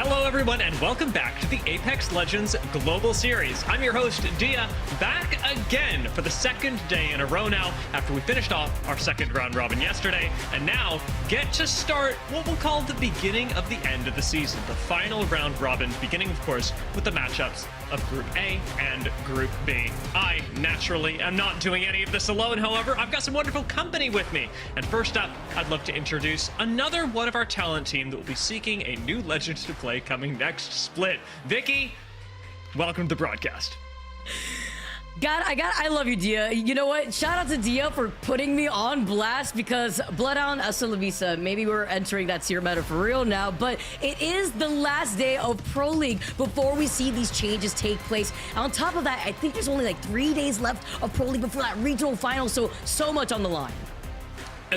Hello everyone and welcome back to the Apex Legends Global Series. I'm your host, Dia, back again for the second day in a row now after we finished off our second round robin yesterday, and now get to start what we'll call the beginning of the end of the season, the final round robin, beginning of course with the matchups of Group A and Group B. I, naturally, am not doing any of this alone, however, I've got some wonderful company with me. And first up, I'd love to introduce another one of our talent team that will be seeking a new legend to play coming next split. Vicky, welcome to the broadcast. I love you, Dia. You know what? Shout out to Dia for putting me on blast because Bloodhound, hasta la vista. Maybe we're entering that tier meta for real now, but it is the last day of Pro League before we see these changes take place. And on top of that, I think there's only like 3 days left of Pro League before that regional final, so much on the line.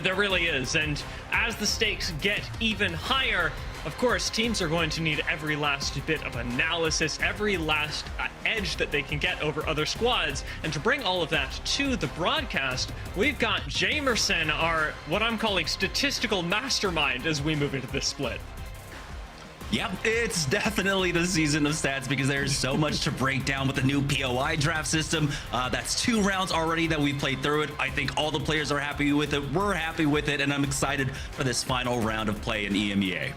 There really is, and as the stakes get even higher, of course, teams are going to need every last bit of analysis, every last edge that they can get over other squads. And to bring all of that to the broadcast, we've got Jamerson, our what I'm calling statistical mastermind, as we move into this split. Yep, it's definitely the season of stats because there's so much to break down with the new POI draft system. That's 2 rounds already that we've played through it. I think all the players are happy with it. We're happy with it, and I'm excited for this final round of play in EMEA.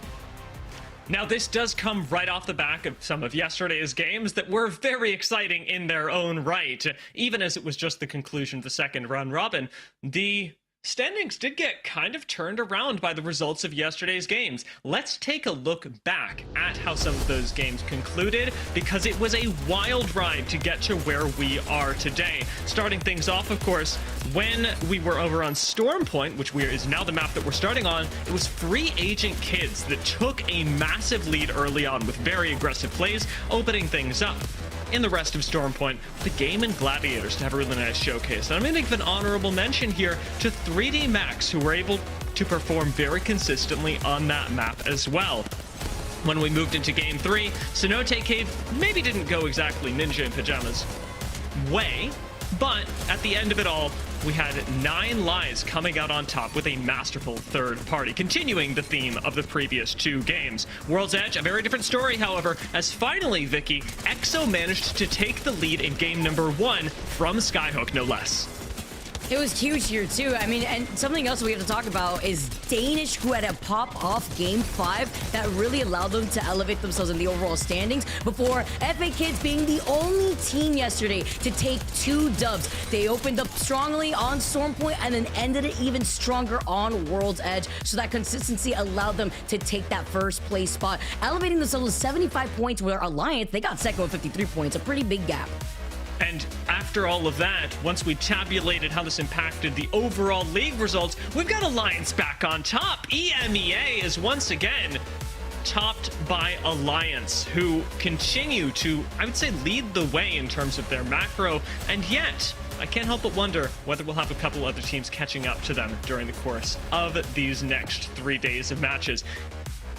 Now, this does come right off the back of some of yesterday's games that were very exciting in their own right. Even as it was just the conclusion of the second round robin, the standings did get kind of turned around by the results of yesterday's games. Let's take a look back at how some of those games concluded, because it was a wild ride to get to where we are today. Starting things off, of course, when we were over on Storm Point, which is now the map that we're starting on, it was Free Agent Kids that took a massive lead early on with very aggressive plays, opening things up. In the rest of Storm Point, the Gaimin Gladiators to have a really nice showcase. And I'm going to give an honorable mention here to 3D Max, who were able to perform very consistently on that map as well. When we moved into Game 3, Cenote Cave maybe didn't go exactly Ninja in Pajamas way, but at the end of it all, we had 9 lives coming out on top with a masterful third party, continuing the theme of the previous 2 games. World's Edge, a very different story, however, as finally, Vicky, EXO managed to take the lead in game number 1 from Skyhook, no less. It was huge here too. I mean, and something else we have to talk about is Danish, who had a pop off game 5 that really allowed them to elevate themselves in the overall standings before FACEIT being the only team yesterday to take 2 dubs. They opened up strongly on Storm Point and then ended it even stronger on World's Edge. So that consistency allowed them to take that first place spot, elevating themselves to 75 points, where Alliance, they got second with 53 points, a pretty big gap. And after all of that, once we tabulated how this impacted the overall league results, we've got Alliance back on top. EMEA is once again topped by Alliance, who continue to, I would say, lead the way in terms of their macro, and yet I can't help but wonder whether we'll have a couple other teams catching up to them during the course of these next 3 days of matches.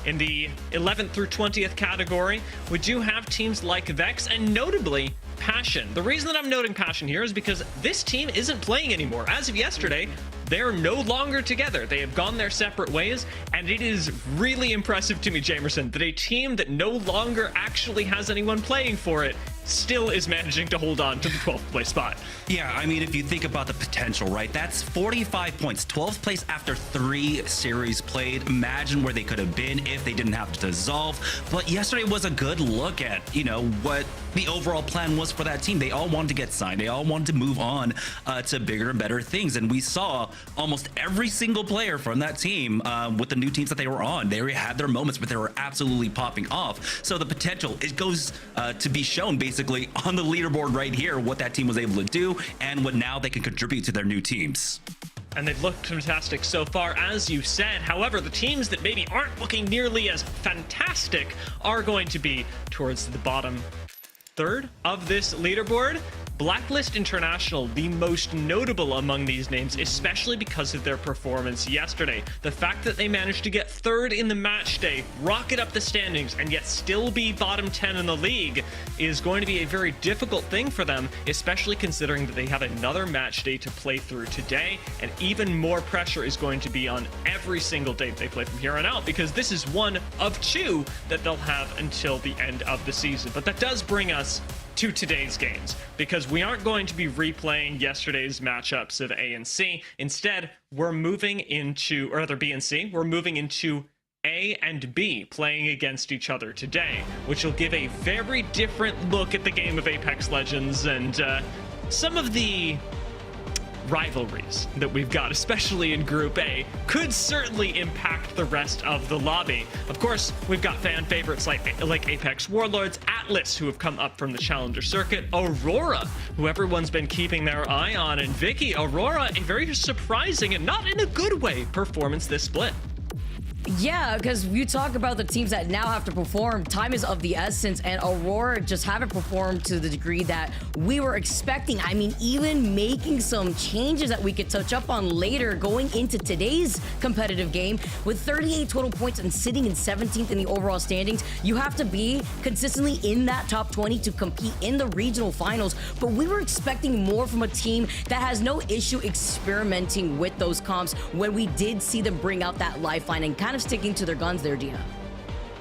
In the 11th through 20th category, we do have teams like VexX and notably Passion. The reason that I'm noting Passion here is because this team isn't playing anymore. As of yesterday, they're no longer together. They have gone their separate ways, and it is really impressive to me, Jamerson, that a team that no longer actually has anyone playing for it still is managing to hold on to the 12th place spot. Yeah, I mean, if you think about the potential, right? That's 45 points, 12th place after 3 series played. Imagine where they could have been if they didn't have to dissolve. But yesterday was a good look at, you know, what the overall plan was for that team. They all wanted to get signed. They all wanted to move on to bigger and better things. And we saw almost every single player from that team with the new teams that they were on. They had their moments, but they were absolutely popping off. So the potential, it goes to be shown basically on the leaderboard right here, what that team was able to do and what now they can contribute to their new teams. And they've looked fantastic so far, as you said. However, the teams that maybe aren't looking nearly as fantastic are going to be towards the bottom third of this leaderboard. Blacklist International, the most notable among these names, especially because of their performance yesterday. The fact that they managed to get third in the match day, rocket up the standings, and yet still be bottom 10 in the league is going to be a very difficult thing for them, especially considering that they have another match day to play through today, and even more pressure is going to be on every single day that they play from here on out, because this is one of two that they'll have until the end of the season. But that does bring us to today's games, because we aren't going to be replaying yesterday's matchups of A and C. Instead, we're moving into, or rather B and C, we're moving into A and B playing against each other today, which will give a very different look at the game of Apex Legends and some of the rivalries that we've got, especially in Group A, could certainly impact the rest of the lobby. Of course, we've got fan favorites like Apex Warlords, Atlas, who have come up from the Challenger circuit, Aurora, who everyone's been keeping their eye on, and Vicky. Aurora, a very surprising and not in a good way performance this split. Yeah, because you talk about the teams that now have to perform, time is of the essence, and Aurora just haven't performed to the degree that we were expecting. I mean, even making some changes that we could touch up on later going into today's competitive game with 38 total points and sitting in 17th in the overall standings. You have to be consistently in that top 20 to compete in the regional finals, but we were expecting more from a team that has no issue experimenting with those comps when we did see them bring out that lifeline and kind of sticking to their guns there, Dia.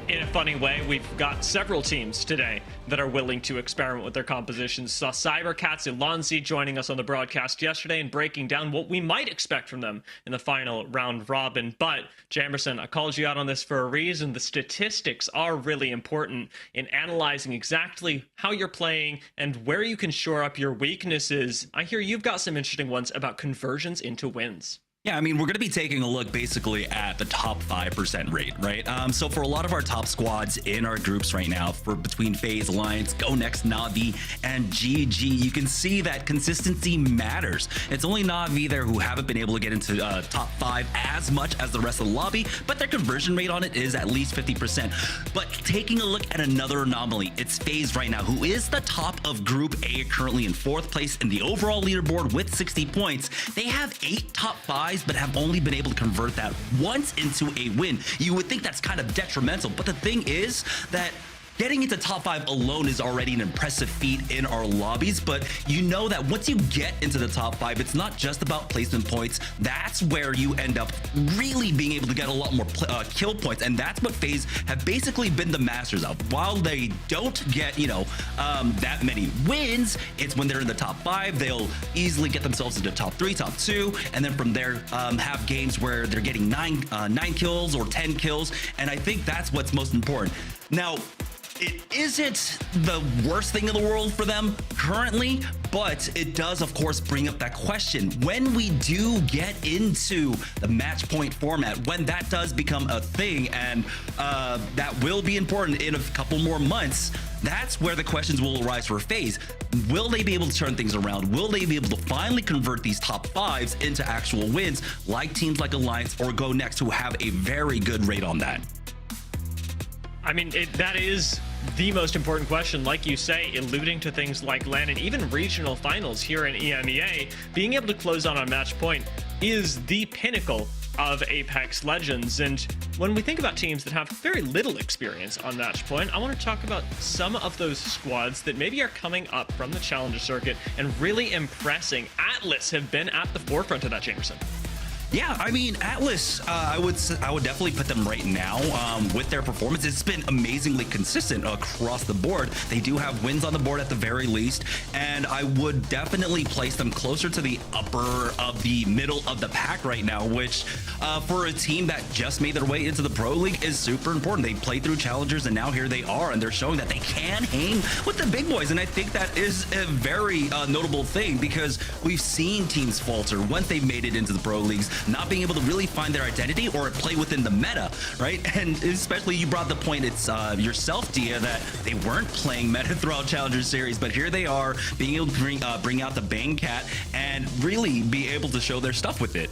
In a funny way, we've got several teams today that are willing to experiment with their compositions. Saw cybercats and Lonzy joining us on the broadcast yesterday and breaking down what we might expect from them in the final round robin. But Jamerson, I called you out on this for a reason. The statistics are really important in analyzing exactly how you're playing and where you can shore up your weaknesses. I hear you've got some interesting ones about conversions into wins. Yeah, I mean, we're going to be taking a look basically at the top 5% rate, right? So for a lot of our top squads in our groups right now, for between FaZe, Alliance, GoNext, Na'Vi, and GG, you can see that consistency matters. It's only Na'Vi there who haven't been able to get into top 5 as much as the rest of the lobby, but their conversion rate on it is at least 50%. But taking a look at another anomaly, it's FaZe right now, who is the top of Group A, currently in 4th place in the overall leaderboard with 60 points. They have 8 top 5s, but have only been able to convert that once into a win. You would think that's kind of detrimental, but the thing is that getting into top 5 alone is already an impressive feat in our lobbies, but you know that once you get into the top 5, it's not just about placement points. That's where you end up really being able to get a lot more kill points, and that's what FaZe have basically been the masters of. While they don't get, that many wins, it's when they're in the top 5, they'll easily get themselves into top 3, top 2, and then from there have games where they're getting 9 kills or 10 kills, and I think that's what's most important. Now, it isn't the worst thing in the world for them currently, but it does, of course, bring up that question. When we do get into the match point format, when that does become a thing, and that will be important in a couple more months, that's where the questions will arise for FaZe. Will they be able to turn things around? Will they be able to finally convert these top 5s into actual wins, like teams like Alliance or GoNext, who have a very good rate on that? I mean, that is the most important question, like you say, alluding to things like LAN and even regional finals here in EMEA. Being able to close on match point is the pinnacle of Apex Legends. And when we think about teams that have very little experience on match point, I want to talk about some of those squads that maybe are coming up from the Challenger circuit and really impressing. Atlas have been at the forefront of that, Jamerson. Yeah, I mean, Atlas, I would definitely put them right now with their performance. It's been amazingly consistent across the board. They do have wins on the board at the very least, and I would definitely place them closer to the upper of the middle of the pack right now, which for a team that just made their way into the Pro League is super important. They played through challengers, and now here they are, and they're showing that they can hang with the big boys, and I think that is a very notable thing, because we've seen teams falter once they've made it into the Pro Leagues, not being able to really find their identity or play within the meta, right? And especially you brought the point, it's yourself, Dia, that they weren't playing meta throughout Challenger Series, but here they are being able to bring out the Bang Cat and really be able to show their stuff with it.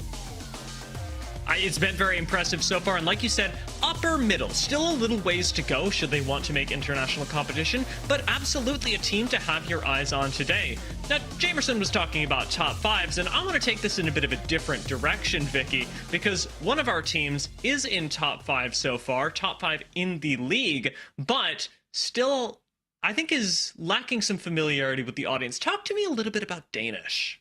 It's been very impressive so far, and like you said, upper middle. Still a little ways to go should they want to make international competition, but absolutely a team to have your eyes on today. Now, Jamerson was talking about top fives, and I want to take this in a bit of a different direction, Vicky, because one of our teams is in top five so far, top five in the league, but still, I think is lacking some familiarity with the audience. Talk to me a little bit about Danish.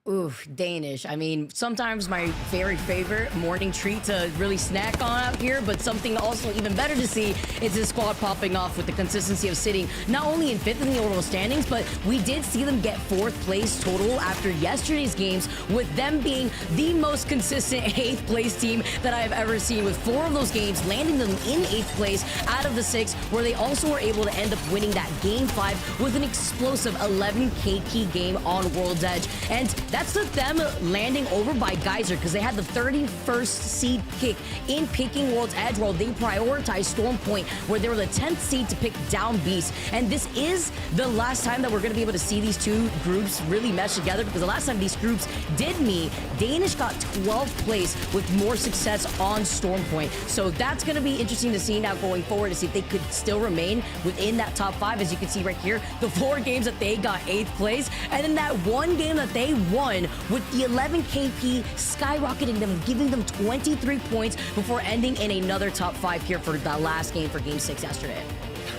Oof, Danish. I mean, sometimes my very favorite morning treat to really snack on out here, but something also even better to see is this squad popping off with the consistency of sitting not only in 5th in the overall standings, but we did see them get 4th place total after yesterday's games, with them being the most consistent 8th place team that I've ever seen, with 4 of those games landing them in 8th place out of the 6, where they also were able to end up winning that game 5 with an explosive 11 KP game on World's Edge. And that's took them landing over by Geyser, because they had the 31st seed pick in picking World's Edge, while they prioritized Storm Point, where they were the 10th seed to pick down Beast. And this is the last time that we're going to be able to see these two groups really mesh together, because the last time these groups did meet, Danish got 12th place with more success on Storm Point. So that's going to be interesting to see now going forward, to see if they could still remain within that top 5. As you can see right here, the 4 games that they got 8th place, and then that 1 game that they won with the 11 KP skyrocketing them, giving them 23 points before ending in another top 5 here for the last game for Game 6 yesterday.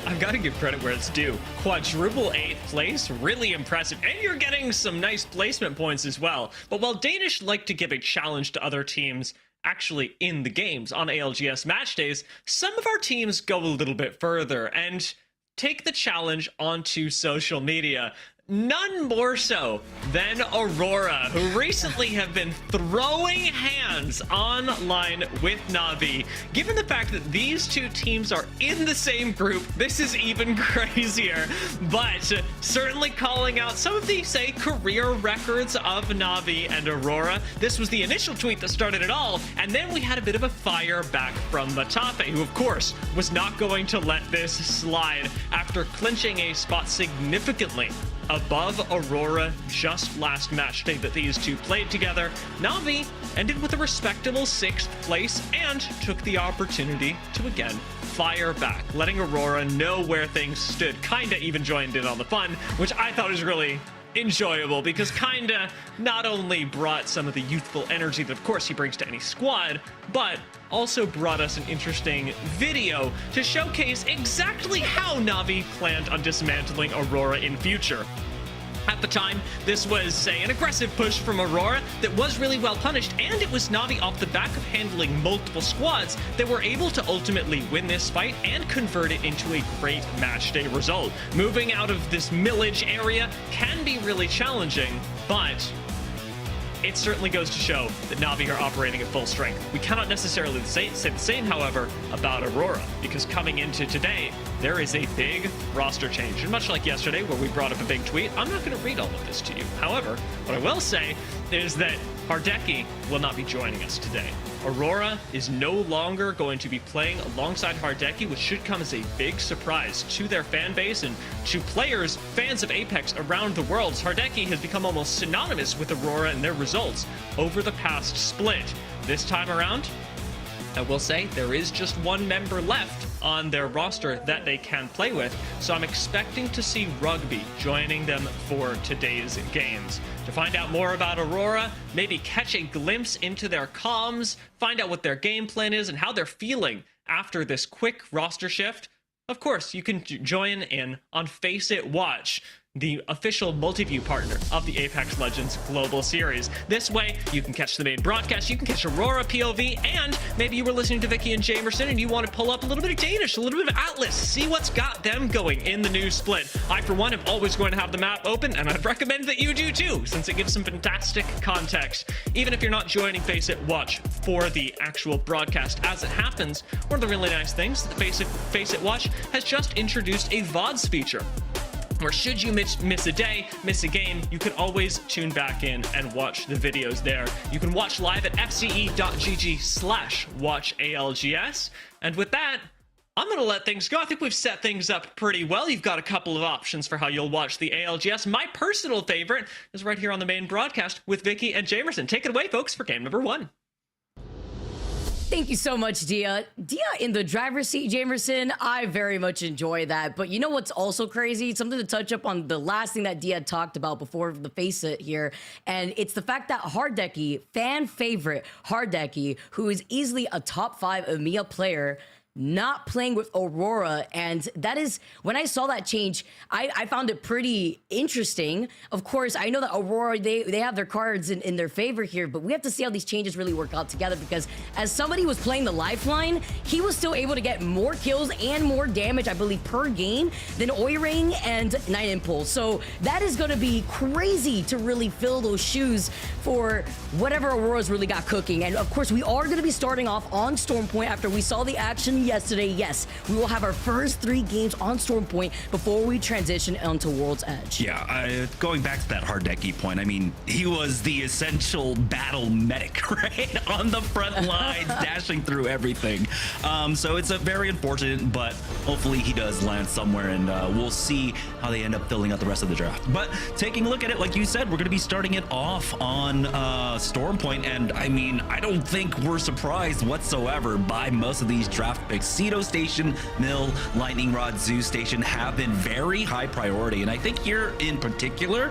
I've got to give credit where it's due. Quadruple 8th place, really impressive. And you're getting some nice placement points as well. But while Danish like to give a challenge to other teams actually in the games on ALGS match days, some of our teams go a little bit further and take the challenge onto social media. None more so than Aurora, who recently have been throwing hands online with Na'Vi. Given the fact that these two teams are in the same group, this is even crazier. But certainly calling out some of the, say, career records of Na'Vi and Aurora. This was the initial tweet that started it all, and then we had a bit of a fire back from Matafe, who of course was not going to let this slide after clinching a spot significantly above Aurora just last match day that these two played together. Na'Vi ended with a respectable 6th place and took the opportunity to again fire back, letting Aurora know where things stood. Kinda even joined in on the fun, which I thought was really enjoyable, because Kinda not only brought some of the youthful energy that of course he brings to any squad, but also brought us an interesting video to showcase exactly how Na'Vi planned on dismantling Aurora in future. At the time, this was, say, an aggressive push from Aurora that was really well punished, and it was Na'Vi off the back of handling multiple squads that were able to ultimately win this fight and convert it into a great matchday result. Moving out of this millage area can be really challenging, but it certainly goes to show that Na'Vi are operating at full strength. We cannot necessarily say the same, however, about Aurora, because coming into today, there is a big roster change. And much like yesterday, where we brought up a big tweet, I'm not going to read all of this to you. However, what I will say is that Hardeki will not be joining us today. Aurora is no longer going to be playing alongside Hardeki, which should come as a big surprise to their fan base and to players, fans of Apex around the world. Hardeki has become almost synonymous with Aurora and their results over the past split. This time around, I will say there is just one member left on their roster that they can play with, so I'm expecting to see Rugby joining them for today's games. To find out more about Aurora, maybe catch a glimpse into their comms, find out what their game plan is and how they're feeling after this quick roster shift, of course, you can join in on FACEIT Watch, the official multiview partner of the Apex Legends Global Series. This way, you can catch the main broadcast, you can catch Aurora POV, and maybe you were listening to Vicky and Jamerson and you want to pull up a little bit of Danish, a little bit of Atlas, see what's got them going in the new split. I, for one, am always going to have the map open, and I'd recommend that you do too, since it gives some fantastic context. Even if you're not joining FACEIT Watch for the actual broadcast as it happens, one of the really nice things that FACEIT Watch has just introduced a VODs feature, where should you miss a day, miss a game, you can always tune back in and watch the videos there. You can watch live at fce.gg/watchalgs. And with that, I'm going to let things go. I think we've set things up pretty well. You've got a couple of options for how you'll watch the ALGS. My personal favorite is right here on the main broadcast with Vicky and Jamerson. Take it away, folks, for game number 1. Thank you so much, Dia. Dia in the driver's seat, Jamerson. I very much enjoy that. But you know what's also crazy? Something to touch up on the last thing that Dia talked about before the FACEIT here. And it's the fact that Hardeki, fan favorite Hardeki, who is easily a top 5 EMEA player, not playing with Aurora. And that is, when I saw that change, I found it pretty interesting. Of course, I know that Aurora, they have their cards in their favor here, but we have to see how these changes really work out together, because as somebody who was playing the Lifeline, he was still able to get more kills and more damage, I believe, per game than Oirang and Night Impulse. So that is going to be crazy to really fill those shoes for whatever Aurora's really got cooking. And of course, we are going to be starting off on Stormpoint after we saw the action yesterday. Yes, we will have our first 3 games on Stormpoint before we transition onto World's Edge. Yeah, going back to that Hardeki point, I mean, he was the essential battle medic, right? On the front lines, dashing through everything. So it's a very unfortunate, but hopefully he does land somewhere, and we'll see how they end up filling out the rest of the draft. But taking a look at it, like you said, we're going to be starting it off on Stormpoint, and I mean, I don't think we're surprised whatsoever by most of these draft picks. Cedo Station, Mill, Lightning Rod, Zoo Station have been very high priority, and I think here in particular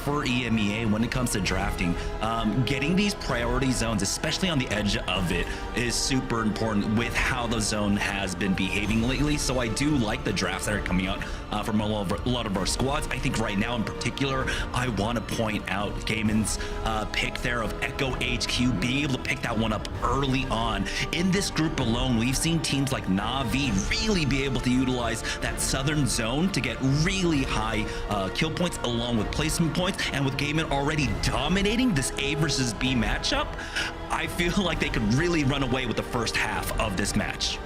for EMEA, when it comes to drafting, getting these priority zones, especially on the edge of it, is super important with how the zone has been behaving lately. So I do like the drafts that are coming out from a lot of our squads. I think right now in particular, I want to point out Gaimin's pick there of Echo HQ, being able to pick that one up early on. In this group alone, we've seen teams like Na'Vi really be able to utilize that southern zone to get really high kill points along with placement points. And with Gaimin already dominating this A versus B matchup, I feel like they could really run away with the first half of this match.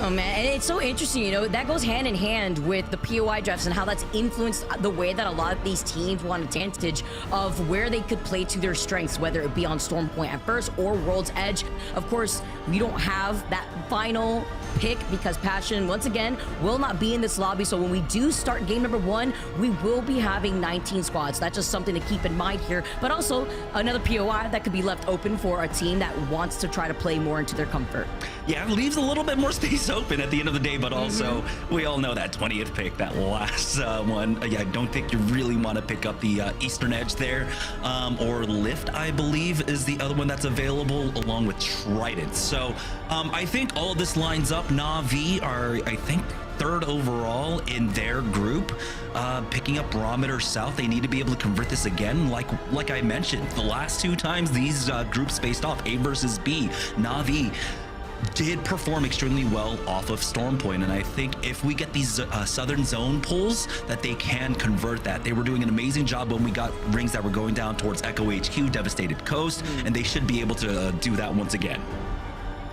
Oh man, and it's so interesting, you know, that goes hand in hand with the POI drafts and how that's influenced the way that a lot of these teams want advantage of where they could play to their strengths, whether it be on Stormpoint at first or World's Edge. Of course, we don't have that final pick because Passion, once again, will not be in this lobby. So when we do start game number 1, we will be having 19 squads. That's just something to keep in mind here, but also another POI that could be left open for a team that wants to try to play more into their comfort. Yeah, it leaves a little bit more space open at the end of the day, but also we all know that 20th pick, that last one. Yeah, I don't think you really want to pick up the Eastern Edge there, or Lift, I believe, is the other one that's available along with Trident. So I think all of this lines up. Na'Vi are, I think, 3rd overall in their group, picking up Barometer South. They need to be able to convert this again. Like I mentioned, the last 2 times these groups faced off, A versus B, Na'Vi did perform extremely well off of Stormpoint, and I think if we get these southern zone pulls, that they can convert that. They were doing an amazing job when we got rings that were going down towards Echo HQ, Devastated Coast, and they should be able to do that once again.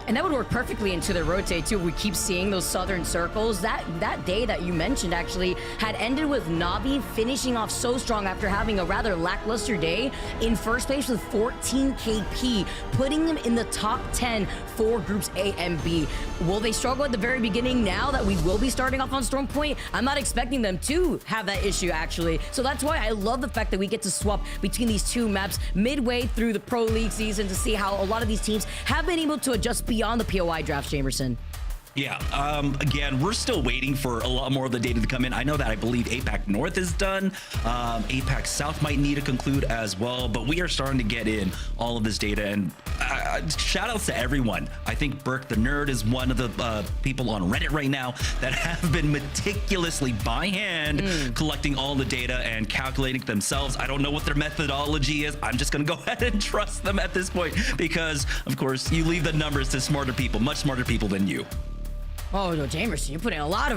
And that would work perfectly into the rotate too. We keep seeing those southern circles. That day that you mentioned actually had ended with Na'Vi finishing off so strong after having a rather lackluster day in first place with 14 KP, putting them in the top 10 for groups A and B. Will they struggle at the very beginning now that we will be starting off on Stormpoint? I'm not expecting them to have that issue actually. So that's why I love the fact that we get to swap between these 2 maps midway through the Pro League season to see how a lot of these teams have been able to adjust beyond the POI drafts, Jamerson. Yeah, again, we're still waiting for a lot more of the data to come in. I know that I believe APAC North is done. APAC South might need to conclude as well, but we are starting to get in all of this data, and shout outs to everyone. I think Burke the Nerd is one of the people on Reddit right now that have been meticulously by hand collecting all the data and calculating it themselves. I don't know what their methodology is. I'm just gonna go ahead and trust them at this point because, of course, you leave the numbers to smarter people, much smarter people than you. Oh no, Jamerson, you're putting a lot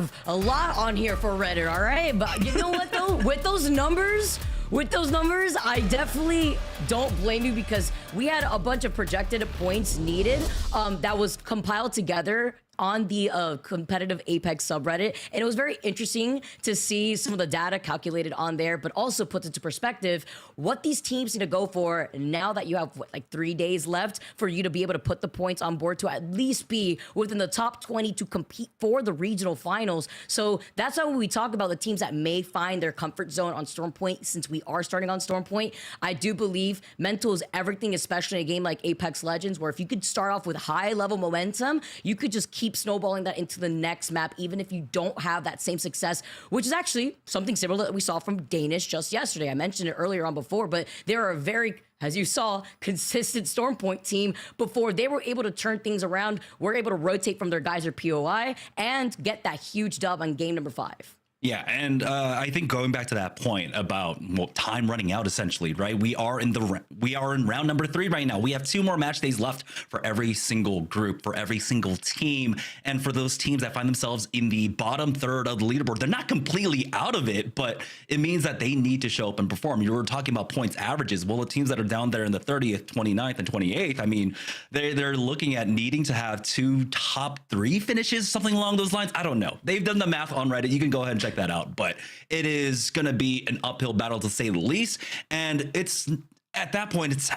on here for Reddit, all right? But you know what though? With those numbers, I definitely don't blame you because we had a bunch of projected points needed that was compiled together on the competitive Apex subreddit, and it was very interesting to see some of the data calculated on there, but also puts into perspective what these teams need to go for now that you have like 3 days left for you to be able to put the points on board to at least be within the top 20 to compete for the regional finals. So that's why when we talk about the teams that may find their comfort zone on Stormpoint, since we are starting on Stormpoint, I do believe mental is everything, especially in a game like Apex Legends, where if you could start off with high level momentum, you could just keep snowballing that into the next map, even if you don't have that same success, which is actually something similar that we saw from Danish just yesterday. I mentioned it earlier on before, but they are a very, as you saw, consistent Stormpoint team before they were able to turn things around, were able to rotate from their Geyser POI and get that huge dub on game number 5. Yeah, and I think going back to that point about time running out, essentially, right? We are in round number 3 right now. We have 2 more match days left for every single group, for every single team, and for those teams that find themselves in the bottom third of the leaderboard, they're not completely out of it, but it means that they need to show up and perform. You were talking about points averages. Well, the teams that are down there in the 30th, 29th, and 28th, I mean, they're looking at needing to have 2 top 3 finishes, something along those lines. I don't know. They've done the math on Reddit. You can go ahead and check that out, but it is going to be an uphill battle to say the least. And it's at that point, it's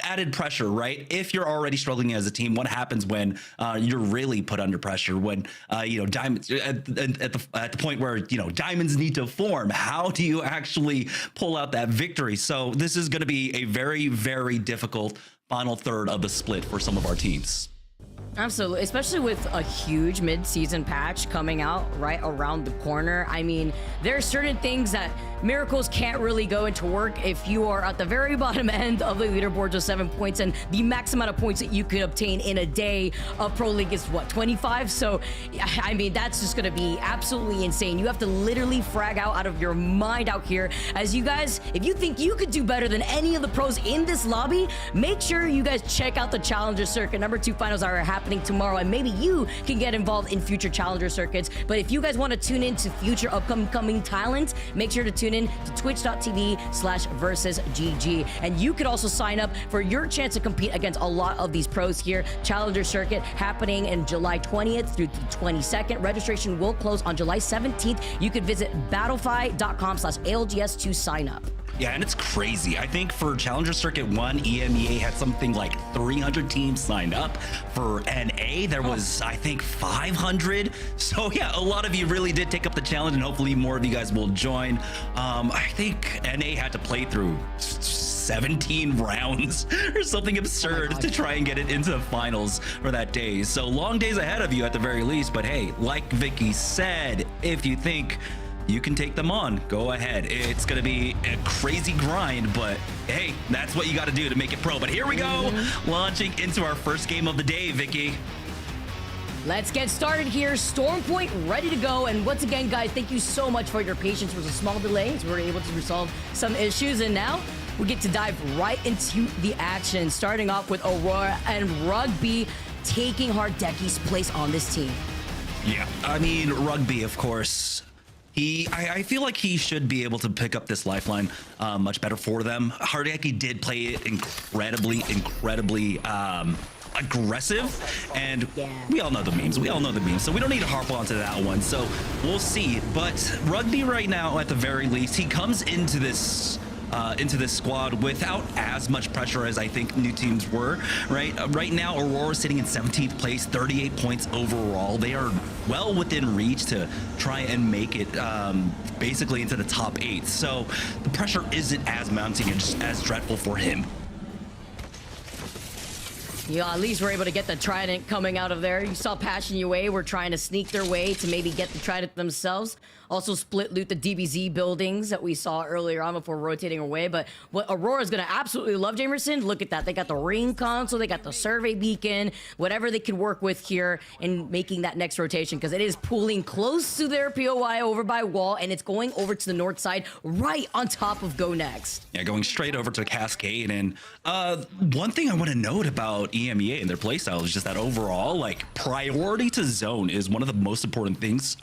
added pressure, right? If you're already struggling as a team, what happens when you're really put under pressure, when diamonds at the point where diamonds need to form? How do you actually pull out that victory? So this is going to be a very, very difficult final third of the split for some of our teams. Absolutely, especially with a huge mid-season patch coming out right around the corner. I mean, there are certain things that miracles can't really go into work if you are at the very bottom end of the leaderboard with 7 points, and the max amount of points that you could obtain in a day of Pro League is what, 25? So, I mean, that's just gonna be absolutely insane. You have to literally frag out of your mind out here. As you guys, if you think you could do better than any of the pros in this lobby, make sure you guys check out the Challenger Circuit. Number 2 finals are happening tomorrow, and maybe you can get involved in future Challenger Circuits. But if you guys want to tune in to future upcoming talent, make sure to tune in to twitch.tv/versusgg. And you could also sign up for your chance to compete against a lot of these pros here. Challenger Circuit happening in July 20th through the 22nd. Registration will close on July 17th. You could visit battlefy.com/ALGS to sign up. Yeah, and it's crazy. I think for Challenger Circuit 1, EMEA had something like 300 teams signed up. For NA, there was, I think, 500. So yeah, a lot of you really did take up the challenge, and hopefully more of you guys will join. I think NA had to play through 17 rounds or something absurd to try and get it into the finals for that day. So long days ahead of you at the very least. But hey, like Vicky said, if you think you can take them on, go ahead. It's going to be a crazy grind, but hey, that's what you got to do to make it pro. But here we go, launching into our first game of the day, Vicky. Let's get started here. Stormpoint ready to go. And once again, guys, thank you so much for your patience. There was a small delay, so we were able to resolve some issues. And now we get to dive right into the action, starting off with Aurora and Rugby taking Hardecki's place on this team. Yeah, I mean, Rugby, of course. I feel like he should be able to pick up this lifeline much better for them. Hardecki did play it incredibly aggressive, and we all know the memes. So we don't need to harp onto that one. So we'll see. But Rugby right now, at the very least, he comes into this squad without as much pressure as I think new teams were, right? Right now, Aurora sitting in 17th place, 38 points overall. They are well within reach to try and make it basically into the top 8. So the pressure isn't as mounting and just as dreadful for him. Yeah, at least we're able to get the Trident coming out of there. You saw Passion UA were trying to sneak their way to maybe get the Trident themselves. Also split loot the DBZ buildings that we saw earlier on before rotating away. But what Aurora's going to absolutely love, Jamerson, look at that. They got the ring console, they got the survey beacon, whatever they can work with here in making that next rotation, because it is pulling close to their POI over by wall, and it's going over to the north side right on top of GoNext. Yeah, going straight over to Cascade. And one thing I want to note about EMEA and their playstyle is just that overall, like, priority to zone is one of the most important things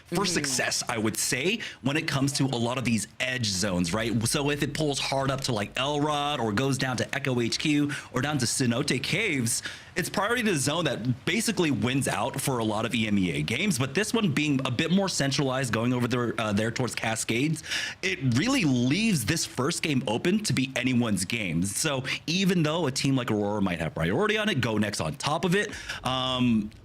for success, I would say, when it comes to a lot of these edge zones, right? So if it pulls hard up to like Elrod or goes down to Echo HQ or down to Cenote Caves, It's priority to zone that basically wins out for a lot of EMEA games, but this one being a bit more centralized, going over there towards Cascades, it really leaves this first game open to be anyone's game. So even though a team like Aurora might have priority on it, GoNext on top of it,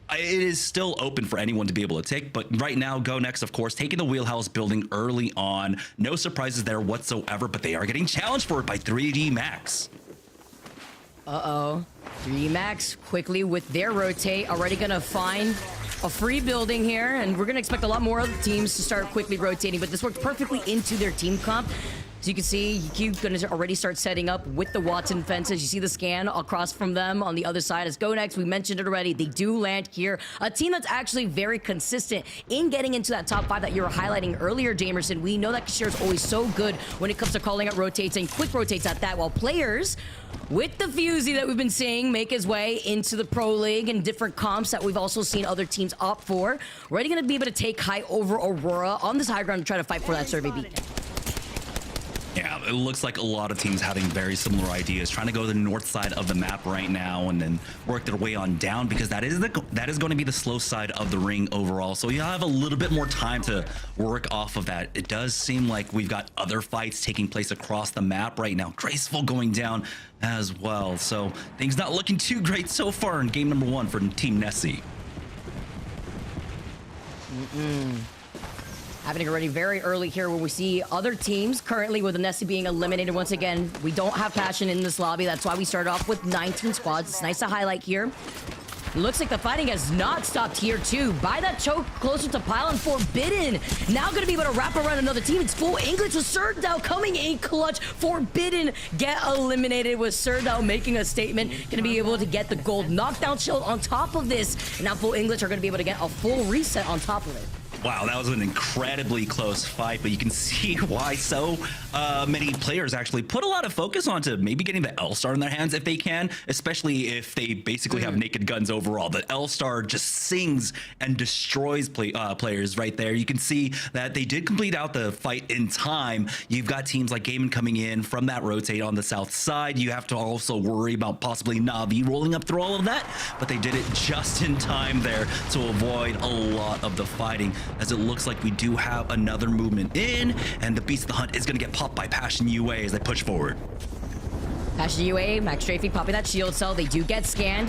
it is still open for anyone to be able to take. But right now, GoNext, of course, taking the wheelhouse building early on. No surprises there whatsoever, but they are getting challenged for it by 3D Max. Uh-oh. 3D Max quickly with their rotate, already gonna find a free building here, and we're gonna expect a lot more other teams to start quickly rotating, but this works perfectly into their team comp. As you can see, You're gonna already start setting up with the Watson fences. You see the scan across from them on the other side as GoNext. We mentioned it already. They do land here. A team that's actually very consistent in getting into that top 5 that you were highlighting earlier, Jamerson. We know that Kashir is always so good when it comes to calling out rotates and quick rotates at that, while players with the Fusey that we've been seeing make his way into the Pro League and different comps that we've also seen other teams opt for. We're already gonna be able to take high over Aurora on this high ground and try to fight for that survey beat. Yeah, it looks like a lot of teams having very similar ideas, trying to go to the north side of the map right now and then work their way on down, because that is going to be the slow side of the ring overall. So you have a little bit more time to work off of that. It does seem like we've got other fights taking place across the map right now. Graceful going down as well. So things not looking too great so far in game number 1 for Team Nessy. Happening already very early here where we see other teams currently with the Nessy being eliminated once again. We don't have passion in this lobby. That's why we started off with 19 squads. It's nice to highlight here. Looks like the fighting has not stopped here too. By that choke closer to Pylon, Forbidden now going to be able to wrap around another team. It's full English with Serdao coming in clutch. Forbidden get eliminated with Serdao making a statement. Going to be able to get the gold knockdown shield on top of this. And now full English are going to be able to get a full reset on top of it. Wow, that was an incredibly close fight, but you can see why so many players actually put a lot of focus onto maybe getting the L-Star in their hands if they can, especially if they basically have naked guns overall. The L-Star just sings and destroys players right there. You can see that they did complete out the fight in time. You've got teams like Gaimin coming in from that rotate on the south side. You have to also worry about possibly Na'Vi rolling up through all of that, but they did it just in time there to avoid a lot of the fighting, as it looks like we do have another movement in, and the Beast of the Hunt is going to get popped by Passion UA as they push forward. Passion UA, Max Strafing popping that shield cell. They do get scanned.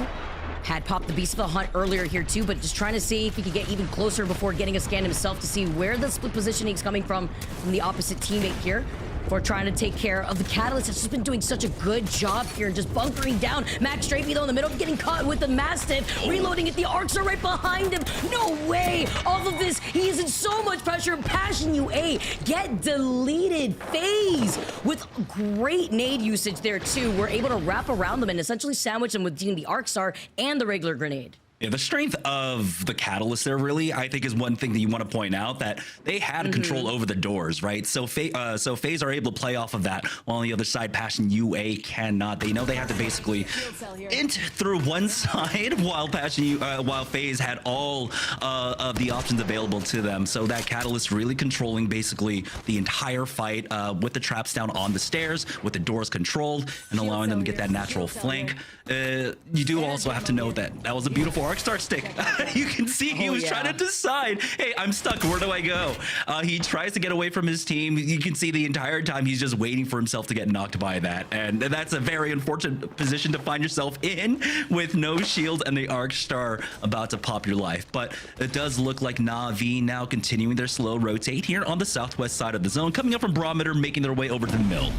Had popped the Beast of the Hunt earlier here too, but just trying to see if he could get even closer before getting a scan himself to see where the split positioning is coming from the opposite teammate here. For trying to take care of the Catalyst. Has just been doing such a good job here and just bunkering down. Max Strafey though in the middle, getting caught with the Mastiff, reloading it. The arcs are right behind him. No way! All of this, he is in so much pressure. Passion UA get deleted. FaZe with great nade usage there too. We're able to wrap around them and essentially sandwich them with the Arc Star and the regular grenade. Yeah, the strength of the Catalyst there really, I think, is one thing that you want to point out, that they had control over the doors, right? So FaZe are able to play off of that, while on the other side, Passion UA cannot. They know they have to basically int through one side, while while FaZe had all of the options available to them. So that Catalyst really controlling basically the entire fight with the traps down on the stairs, with the doors controlled, and allowing them to get that natural flank. You do also have to note that that was a beautiful Arc Star stick. You can see he was trying to decide, hey, I'm stuck, where do I go? He tries to get away from his team. You can see the entire time he's just waiting for himself to get knocked by that. And that's a very unfortunate position to find yourself in, with no shield and the Arc Star about to pop your life. But it does look like Na'Vi now continuing their slow rotate here on the southwest side of the zone, coming up from Barometer, making their way over to the mill.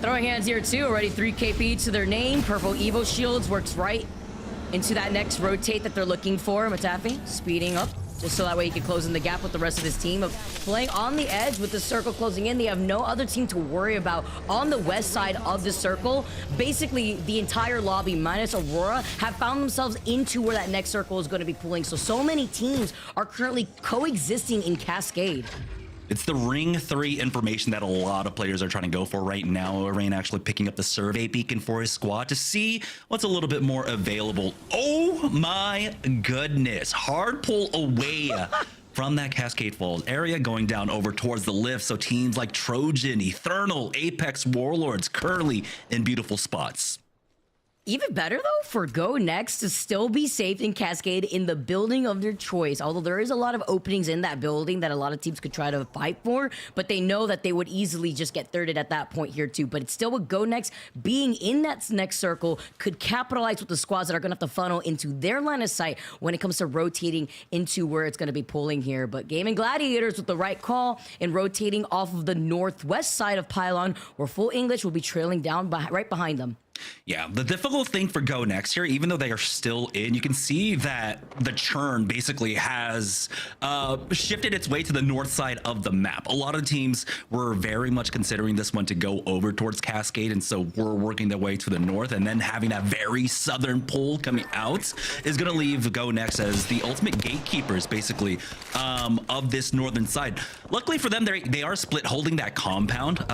Throwing hands here too, already 3 KP to their name. Purple Evo shields works right into that next rotate that they're looking for. Matafi speeding up just so that way he can close in the gap with the rest of his team. Of playing on the edge with the circle closing in, they have no other team to worry about on the west side of the circle. Basically, the entire lobby minus Aurora have found themselves into where that next circle is going to be pulling. So many teams are currently coexisting in Cascade. It's the Ring 3 information that a lot of players are trying to go for right now. Rain actually picking up the survey beacon for his squad to see what's a little bit more available. Oh my goodness. Hard pull away from that Cascade Falls area, going down over towards the lift. So teams like Trojan, Ethernal, Apex, Warlords currently in beautiful spots. Even better though for GoNext to still be safe in Cascade in the building of their choice. Although there is a lot of openings in that building that a lot of teams could try to fight for, but they know that they would easily just get thirded at that point here too. But it's still with GoNext being in that next circle could capitalize with the squads that are gonna have to funnel into their line of sight when it comes to rotating into where it's gonna be pulling here. But Gaimin Gladiators with the right call and rotating off of the northwest side of Pylon, where Full English will be trailing down right behind them. Yeah, the difficult thing for GoNext here, even though they are still in, you can see that the churn basically has shifted its way to the north side of the map. A lot of teams were very much considering this one to go over towards Cascade, and so we're working their way to the north, and then having that very southern pull coming out is going to leave GoNext as the ultimate gatekeepers, basically, of this northern side. Luckily for them, they are split holding that compound,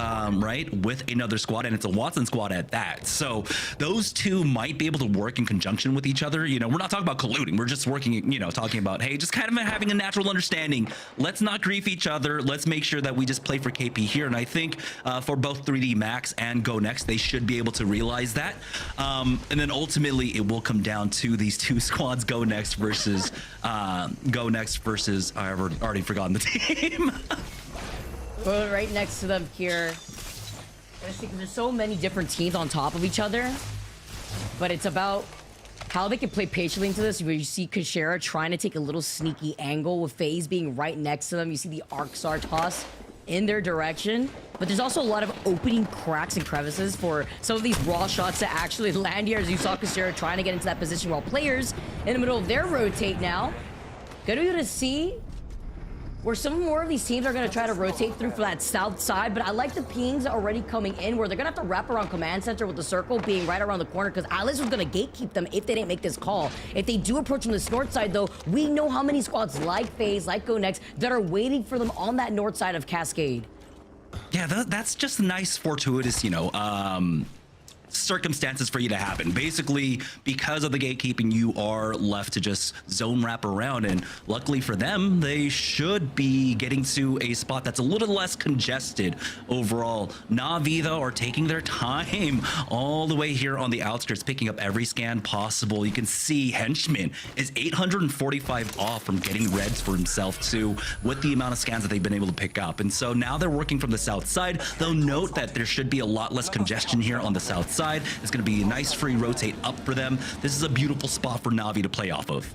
right, with another squad, and it's a Watson squad at that. So those two might be able to work in conjunction with each other. You know, we're not talking about colluding. We're just working, you know, talking about, hey, just kind of having a natural understanding. Let's not grief each other. Let's make sure that we just play for KP here. And I think for both 3D Max and GoNext, they should be able to realize that. And then ultimately, it will come down to these two squads, GoNext versus I've already forgotten the team. Well, right next to them here. There's so many different teams on top of each other, but it's about how they can play patiently into this. Where you see Kashera trying to take a little sneaky angle with FaZe being right next to them. You see the Arcsar toss in their direction, but there's also a lot of opening cracks and crevices for some of these raw shots to actually land here, as you saw Kashera trying to get into that position, while players in the middle of their rotate now. Gonna be able to see where some more of these teams are going to try to rotate through for that south side, but I like the pings already coming in, where they're going to have to wrap around command center with the circle being right around the corner, because Atlas was going to gatekeep them if they didn't make this call. If they do approach from this north side, though, we know how many squads like FaZe, like GoNext, that are waiting for them on that north side of Cascade. Yeah, that's just nice, fortuitous, you know, circumstances for you to happen. Basically, because of the gatekeeping, you are left to just zone wrap around, and luckily for them, they should be getting to a spot that's a little less congested overall. Na'Vi, though, are taking their time all the way here on the outskirts, picking up every scan possible. You can see Henchman is 845 off from getting reds for himself too, with the amount of scans that they've been able to pick up. And so now they're working from the south side. They'll note that there should be a lot less congestion here on the south side. It's going to be a nice free rotate up for them. This is a beautiful spot for Na'Vi to play off of.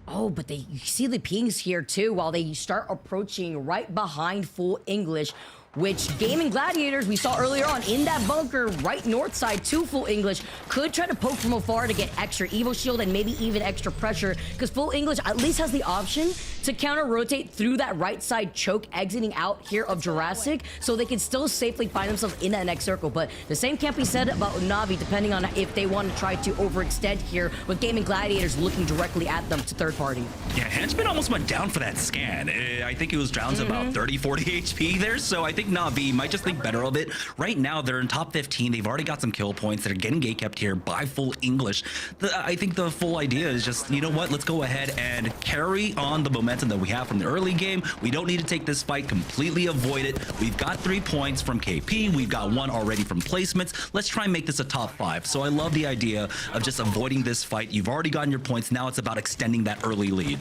Oh, but you see the pings here too, while they start approaching right behind Full English, which Gaimin Gladiators, we saw earlier on in that bunker right north side to Full English, could try to poke from afar to get extra Evo Shield and maybe even extra pressure, because Full English at least has the option to counter rotate through that right side choke exiting out here of Jurassic, so they can still safely find themselves in that next circle. But the same can't be said about Na'Vi, depending on if they want to try to overextend here, with Gaimin Gladiators looking directly at them to third party. Yeah, Henchman almost went down for that scan. I think it was down to about 30, 40 HP there, so I think Na'Vi might just think better of it. Right now, they're in top 15. They've already got some kill points. They're getting gate kept here by Full English. I think the full idea is just, you know what, let's go ahead and carry on the momentum that we have from the early game. We don't need to take this fight, completely avoid it. We've got 3 points from KP. We've got 1 already from placements. Let's try and make this a top 5. So I love the idea of just avoiding this fight. You've already gotten your points. Now it's about extending that early lead.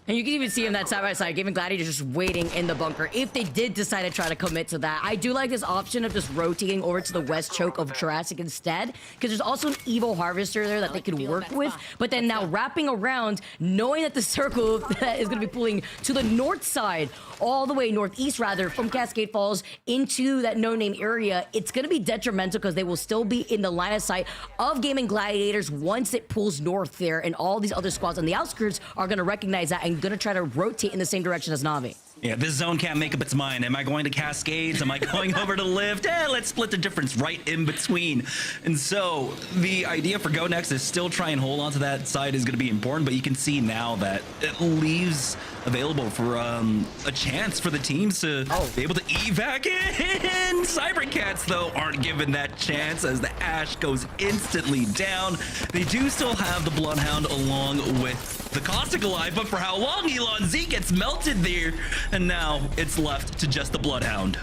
And you can even see him that side by side, Gaimin Gladiators just waiting in the bunker if they did decide to try to commit to that. I do like this option of just rotating over to the west choke of Jurassic instead, because there's also an Evo Harvester there that they could work with. But then now wrapping around, knowing that the circle is going to be pulling to the north side, all the way northeast rather, from Cascade Falls into that no-name area, it's going to be detrimental, because they will still be in the line of sight of Gaimin Gladiators once it pulls north there, and all these other squads on the outskirts are going to recognize that and gonna try to rotate in the same direction as Na'Vi. Yeah, this zone can't make up its mind. Am I going to Cascades? Am I going over to Lift? Let's split the difference right in between. And so the idea for GoNext is still try and hold on to that side is going to be important, but you can see now that it leaves available for a chance for the teams to be able to evac in. Cybercats, though, aren't given that chance as the Ash goes instantly down. They do still have the Bloodhound along with the Caustic alive, but for how long? Elon Z gets melted there, and now it's left to just the Bloodhound.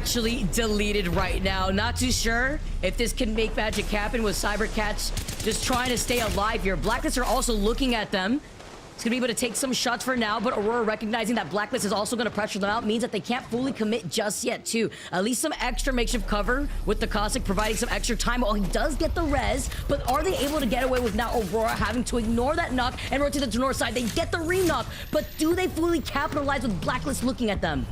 actually deleted right now. Not too sure if this can make magic happen with cybercats just trying to stay alive here. Blacklist are also looking at them. It's going to be able to take some shots for now, but Aurora recognizing that Blacklist is also going to pressure them out means that they can't fully commit just yet, too. At least some extra makeshift cover with the Cossack providing some extra time. Oh, he does get the res, but are they able to get away with now Aurora having to ignore that knock and rotate to the north side? They get the re-knock, but do they fully capitalize with Blacklist looking at them?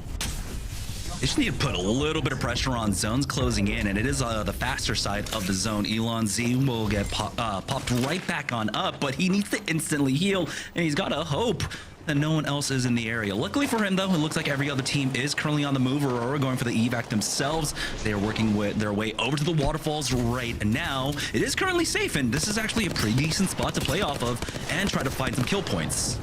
They just need to put a little bit of pressure on. Zones closing in, and it is the faster side of the zone. Elon Z will get popped right back on up, but he needs to instantly heal, and he's got to hope that no one else is in the area. Luckily for him, though, it looks like every other team is currently on the move. Aurora going for the evac themselves. They are working with their way over to the waterfalls right now. It is currently safe, and this is actually a pretty decent spot to play off of and try to find some kill points.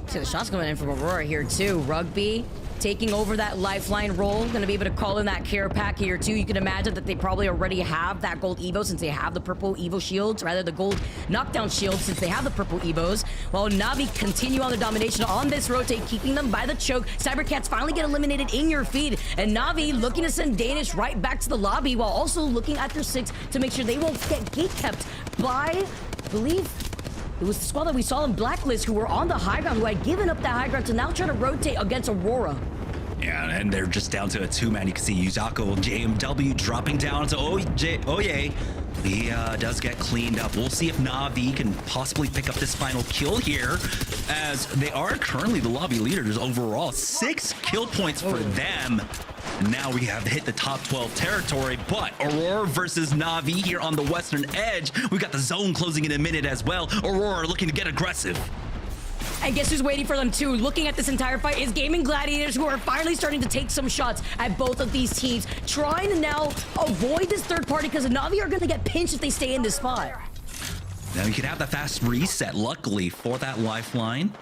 See the shots coming in from Aurora here, too. Rugby taking over that lifeline role, gonna be able to call in that care pack here too. You can imagine that they probably already have that gold Evo since they have the purple Evo shields, rather the gold knockdown shield since they have the purple Evos. While Na'Vi continue on the domination on this rotate, keeping them by the choke. Cybercats finally get eliminated in your feed, and Na'Vi looking to send Danish right back to the lobby while also looking at their 6 to make sure they won't get gate kept by, I believe, it was the squad that we saw in Blacklist who were on the high ground, who had given up that high ground to now try to rotate against Aurora. Yeah, and they're just down to a 2-man. You can see Yuzako JMW dropping down to Oye. He does get cleaned up. We'll see if Na'Vi can possibly pick up this final kill here, as they are currently the lobby leaders overall. 6 kill points for them. Now we have hit the top 12 territory, but Aurora versus Na'Vi here on the western edge. We got the zone closing in a minute as well. Aurora looking to get aggressive. And guess who's waiting for them too? Looking at this entire fight is Gaimin Gladiators, who are finally starting to take some shots at both of these teams, trying to now avoid this third party because Na'Vi are going to get pinched if they stay in this spot. Now you can have that fast reset, luckily, for that lifeline.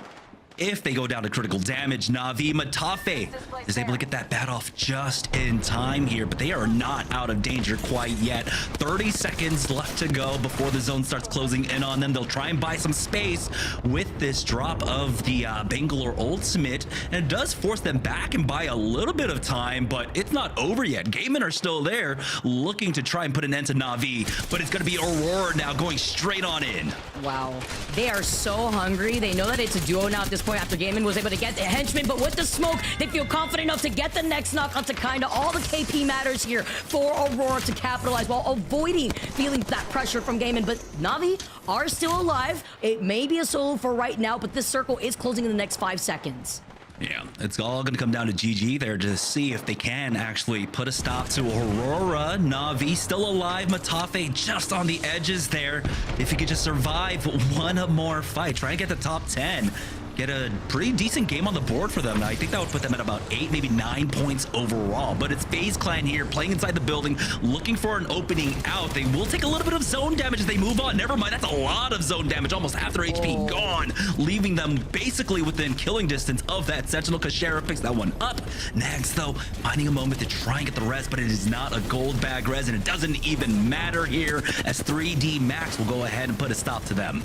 If they go down to critical damage, Na'Vi Matafe is able to get that bat off just in time here, but they are not out of danger quite yet. 30 seconds left to go before the zone starts closing in on them. They'll try and buy some space with this drop of the Bangalore ultimate, and it does force them back and buy a little bit of time, but it's not over yet. Gaimin are still there, looking to try and put an end to Na'Vi, but it's going to be Aurora now going straight on in. Wow, they are so hungry. They know that it's a duo now at this point after Gaimin was able to get the henchman, but with the smoke, they feel confident enough to get the next knock onto kinda all the KP matters here for Aurora to capitalize while avoiding feeling that pressure from Gaimin. But Na'Vi are still alive. It may be a solo for right now, but this circle is closing in the next 5 seconds. Yeah, it's all going to come down to GG there to see if they can actually put a stop to Aurora. Na'Vi still alive. Matafe just on the edges there. If he could just survive one more fight, try and get the top 10. Get a pretty decent game on the board for them. I think that would put them at about 8, maybe 9 points overall. But it's FaZe Clan here, playing inside the building, looking for an opening out. They will take a little bit of zone damage as they move on. Never mind, that's a lot of zone damage. Almost half their HP gone, leaving them basically within killing distance of that Sentinel. Kashera picks that one up. Nags, though, finding a moment to try and get the res, but it is not a gold bag res, and it doesn't even matter here, as 3D Max will go ahead and put a stop to them.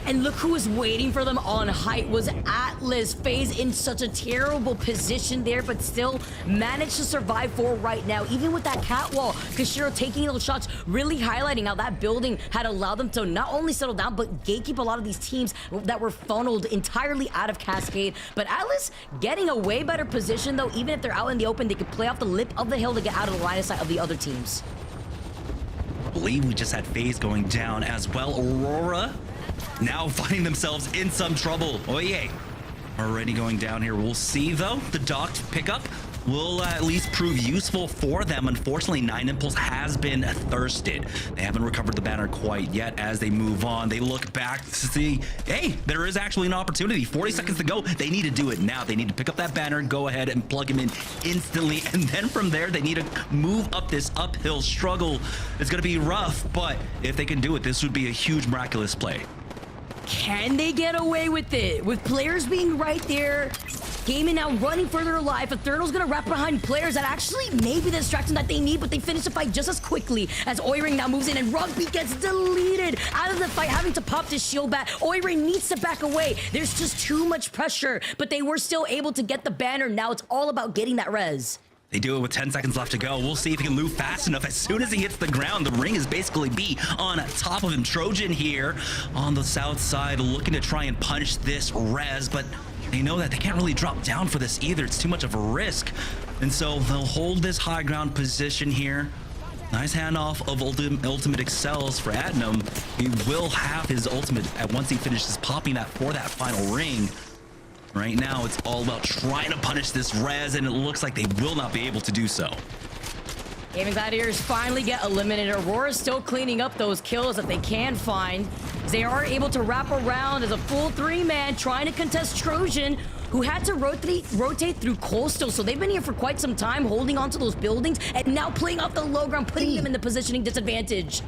And look who was waiting for them on height was Atlas. FaZe in such a terrible position there, but still managed to survive for right now. Even with that catwall, Kashiro taking those shots, really highlighting how that building had allowed them to not only settle down, but gatekeep a lot of these teams that were funneled entirely out of Cascade. But Atlas getting a way better position, though. Even if they're out in the open, they could play off the lip of the hill to get out of the line of sight of the other teams. I believe we just had FaZe going down as well. Aurora now finding themselves in some trouble. Oh yeah, already going down here. We'll see though. The docked pickup will at least prove useful for them. Unfortunately, 9 Impulse has been thirsted. They haven't recovered the banner quite yet. As they move on, they look back to see, hey, there is actually an opportunity. 40 seconds to go. They need to do it now. They need to pick up that banner, go ahead and plug him in instantly, and then from there they need to move up this uphill struggle. It's going to be rough, but if they can do it, this would be a huge miraculous play. Can they get away with it? With players being right there, Gaimin now running further alive. Ethernal's gonna wrap behind players that actually may be the distraction that they need, but they finish the fight just as quickly as Oiring now moves in, and Rugby gets deleted out of the fight, having to pop this shield bat. Oiring needs to back away. There's just too much pressure, but they were still able to get the banner. Now it's all about getting that res. They do it with 10 seconds left to go. We'll see if he can move fast enough. As soon as he hits the ground, the ring is basically B on top of him. Trojan here on the south side looking to try and punish this res, but they know that they can't really drop down for this either. It's too much of a risk. And so they'll hold this high ground position here. Nice handoff of ultimate excels for Adnam. He will have his ultimate once he finishes popping that for that final ring. Right now, it's all about trying to punish this res, and it looks like they will not be able to do so. Gaimin Gladiators finally get eliminated. Aurora still cleaning up those kills that they can find. They are able to wrap around as a full 3-man trying to contest Trojan, who had to rotate through Coastal. So they've been here for quite some time, holding onto those buildings, and now playing off the low ground, putting them in the positioning disadvantage.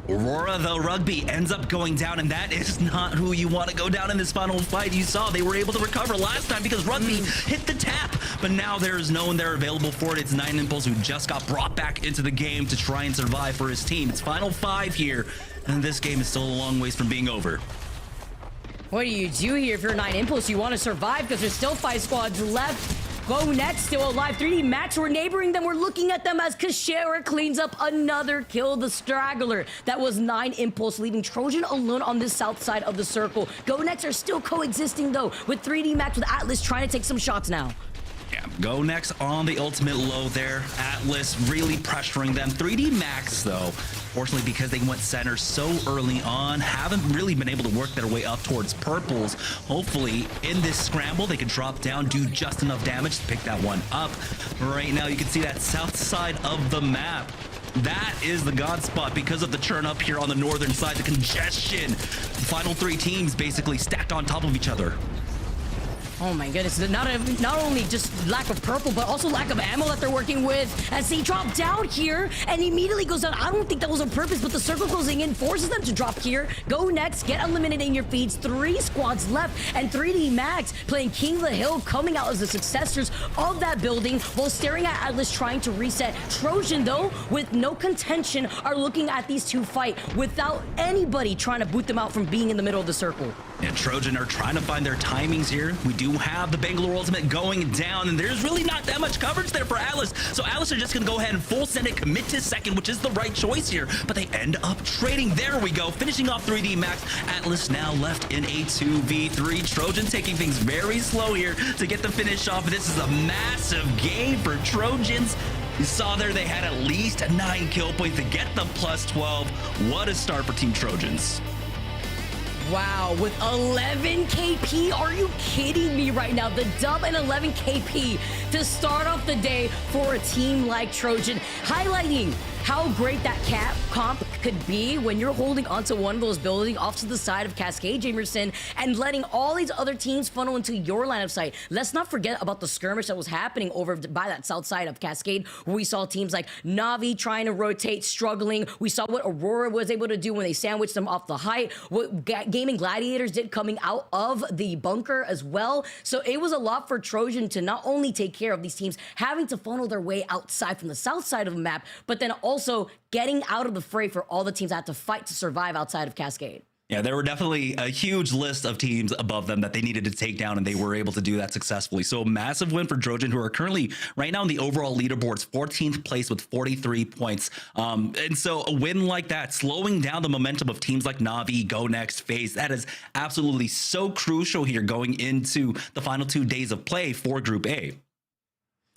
Aurora, though, Rugby ends up going down, and that is not who you want to go down in this final fight. You saw they were able to recover last time because Rugby hit the tap, but now there is no one there available for it. It's 9 Impulse who just got brought back into the game to try and survive for his team. It's final 5 here, and this game is still a long ways from being over. What do you do here if you're 9 Impulse? You want to survive because there's still 5 squads left. GoNext still alive. 3D Max, we're neighboring them. We're looking at them as Kashera cleans up another kill. The straggler. That was 9 Impulse, leaving Trojan alone on this south side of the circle. GoNext are still coexisting, though, with 3D Max, with Atlas trying to take some shots now. Yeah, GoNext on the ultimate low there. Atlas really pressuring them. 3D Max, though, fortunately, because they went center so early on, haven't really been able to work their way up towards purples. Hopefully, in this scramble, they can drop down, do just enough damage to pick that one up. Right now, you can see that south side of the map. That is the god spot because of the churn up here on the northern side, the congestion. The final 3 teams basically stacked on top of each other. Oh my goodness, not only just lack of purple, but also lack of ammo that they're working with as they drop down here and immediately goes down. I don't think that was on purpose, but the circle closing in forces them to drop here. GoNext, get eliminating your feeds. 3 squads left, and 3D Max playing King of the Hill, coming out as the successors of that building while staring at Atlas trying to reset. Trojan, though, with no contention, are looking at these 2 fight without anybody trying to boot them out from being in the middle of the circle. And Trojan are trying to find their timings here. We do have the Bangalore ultimate going down, and there's really not that much coverage there for Atlas. So Atlas are just going to go ahead and full send it, commit to second, which is the right choice here. But they end up trading. There we go. Finishing off 3D Max. Atlas now left in a 2v3. Trojan taking things very slow here to get the finish off. This is a massive game for Trojans. You saw there they had at least 9 kill points to get the plus 12. What a start for Team Trojans. Wow, with 11 KP, are you kidding me right now? The dub and 11 KP to start off the day for a team like Trojan, highlighting how great that comp could be when you're holding onto one of those buildings off to the side of Cascade, Jamerson, and letting all these other teams funnel into your line of sight. Let's not forget about the skirmish that was happening over by that south side of Cascade, where we saw teams like Na'Vi trying to rotate, struggling. We saw what Aurora was able to do when they sandwiched them off the height, what Gaming Gladiators did coming out of the bunker as well. So it was a lot for Trojan to not only take care of these teams having to funnel their way outside from the south side of the map, but then also getting out of the fray for all the teams that had to fight to survive outside of Cascade. Yeah, there were definitely a huge list of teams above them that they needed to take down, and they were able to do that successfully. So a massive win for Trojan, who are currently right now in the overall leaderboards, 14th place with 43 points. And so a win like that, slowing down the momentum of teams like Na'Vi, GoNext, FaZe, that is absolutely so crucial here going into the final 2 days of play for Group A.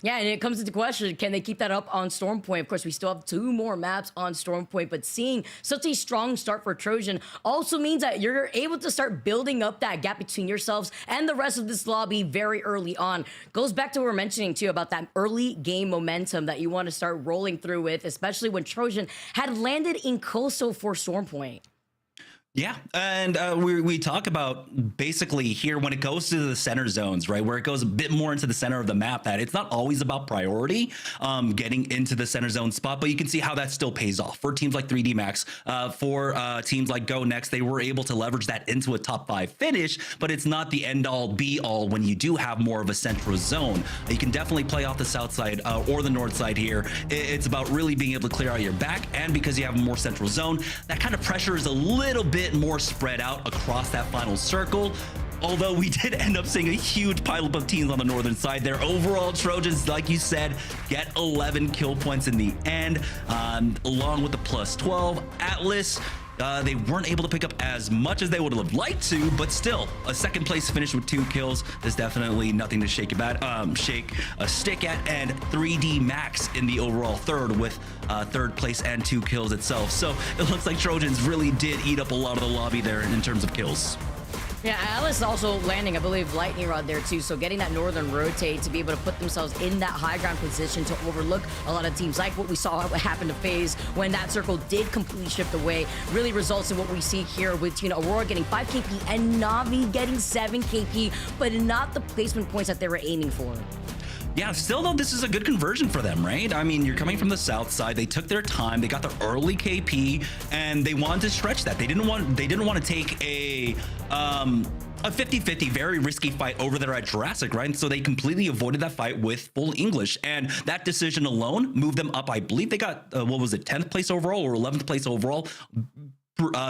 Yeah, and it comes into question, can they keep that up on Stormpoint? Of course, we still have 2 more maps on Stormpoint, but seeing such a strong start for Trojan also means that you're able to start building up that gap between yourselves and the rest of this lobby very early on. Goes back to what we're mentioning, too, about that early game momentum that you want to start rolling through with, especially when Trojan had landed in Coastal for Stormpoint. Yeah, and we talk about basically here when it goes to the center zones, right, where it goes a bit more into the center of the map, that it's not always about priority getting into the center zone spot, but you can see how that still pays off for teams like 3D Max, for teams like GoNext. They were able to leverage that into a top 5 finish, but it's not the end all be all when you do have more of a central zone. You can definitely play off the south side or the north side here. It's about really being able to clear out your back, and because you have a more central zone, that kind of pressure is a little bit more spread out across that final circle. although we did end up seeing a huge pileup of teams on the northern side there. Overall, Trojans, like you said, get 11 kill points in the end, along with the plus 12. Atlas, they weren't able to pick up as much as they would have liked to, but still, a second place finish with 2 kills is definitely nothing to shake a stick at, and 3D Max in the overall third with third place and 2 kills itself. So it looks like Trojans really did eat up a lot of the lobby there in terms of kills. Yeah, Alice also landing, I believe, lightning rod there too. So getting that northern rotate to be able to put themselves in that high ground position to overlook a lot of teams, like what we saw happen to FaZe when that circle did completely shift away, really results in what we see here with, Aurora getting 5 KP and Na'Vi getting 7 KP, but not the placement points that they were aiming for. Yeah, still though, this is a good conversion for them, right? I mean, you're coming from the south side. They took their time. They got their early KP, and they wanted to stretch that. They didn't want to take a 50-50 very risky fight over there at Jurassic, right? And so they completely avoided that fight with full English, and that decision alone moved them up. I believe they got 10th place overall or 11th place overall.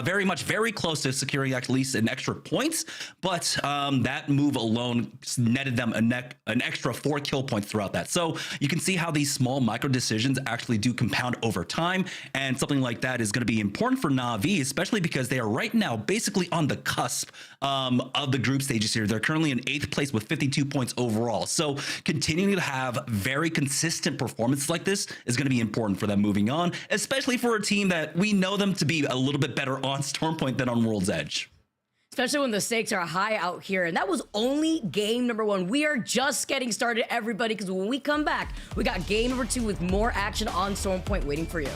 Very close to securing at least an extra points, but that move alone netted them an extra 4 kill points throughout that. So you can see how these small micro decisions actually do compound over time, and something like that is going to be important for Na'Vi, especially because they are right now basically on the cusp of the group stages here. They're currently in 8th place with 52 points overall. So continuing to have very consistent performances like this is going to be important for them moving on, especially for a team that we know them to be a little bit better on Stormpoint than on World's Edge. Especially when the stakes are high out here. And that was only game number 1. We are just getting started, everybody, because when we come back, we got game number 2 with more action on Stormpoint waiting for you.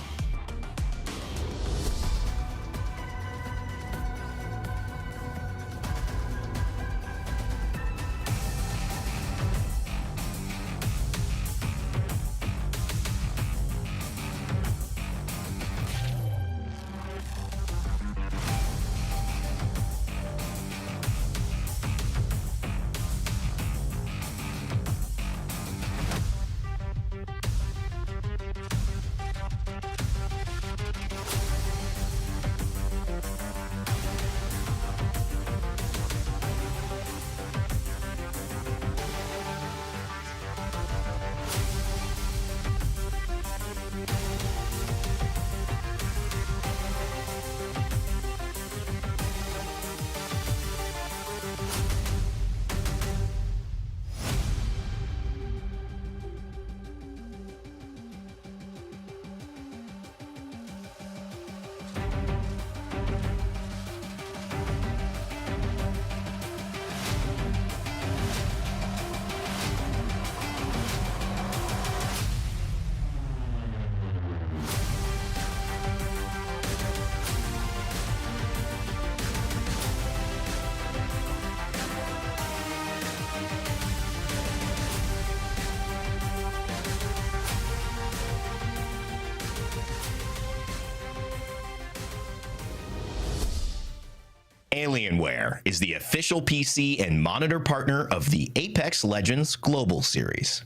Alienware is the official PC and monitor partner of the Apex Legends Global Series.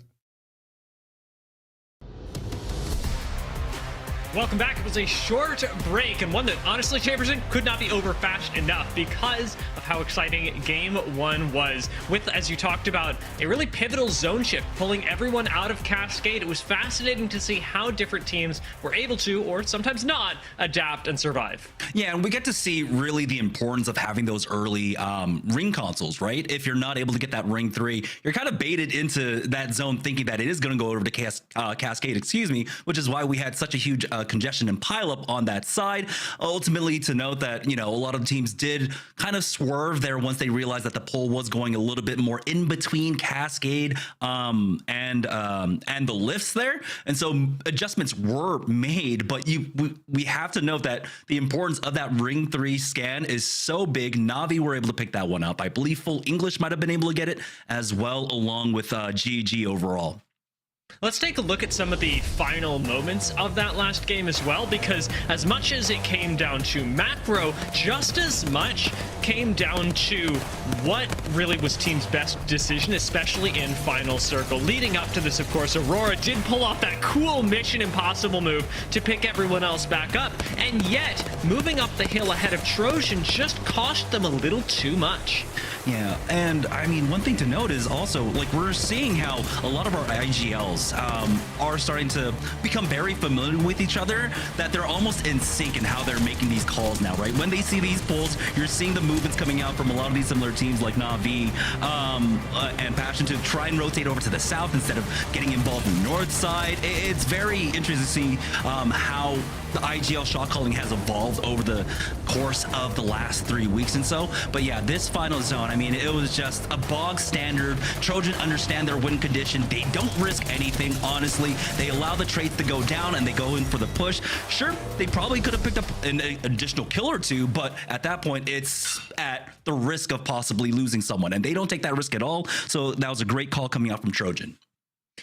Welcome back. It was a short break, and one that honestly, Chamberson, could not be over fast enough because of how exciting game 1 was, with, as you talked about, a really pivotal zone shift, pulling everyone out of Cascade. It was fascinating to see how different teams were able to, or sometimes not, adapt and survive. Yeah, and we get to see really the importance of having those early ring consoles, right? If you're not able to get that ring 3, you're kind of baited into that zone thinking that it is going to go over to Cascade, which is why we had such a huge congestion and pileup on that side. Ultimately, to note that, a lot of teams did kind of swerve there once they realized that the pull was going a little bit more in between Cascade and the lifts there. And so adjustments were made, but we have to note that the importance of that ring 3 scan is so big. Na'Vi were able to pick that one up. I believe full English might have been able to get it as well, along with GG overall. Let's take a look at some of the final moments of that last game as well, because as much as it came down to macro, just as much came down to what really was team's best decision, especially in final circle. Leading up to this, of course, Aurora did pull off that cool Mission Impossible move to pick everyone else back up, and yet moving up the hill ahead of Trojan just cost them a little too much. Yeah, and I mean, one thing to note is also, like, we're seeing how a lot of our IGLs are starting to become very familiar with each other, that they're almost in sync in how they're making these calls now, right? When they see these pulls, you're seeing the movements coming out from a lot of these similar teams like Na'Vi and Passion to try and rotate over to the south instead of getting involved in the north side. It's very interesting to see how the IGL shot calling has evolved over the course of the last 3 weeks and so. But yeah, this final zone, I mean, it was just a bog standard. Trojan understand their win condition. They don't risk anything, honestly. They allow the traits to go down and they go in for the push. Sure, they probably could have picked up an additional kill or two, but at that point, it's at the risk of possibly losing someone, and they don't take that risk at all. So that was a great call coming out from Trojan.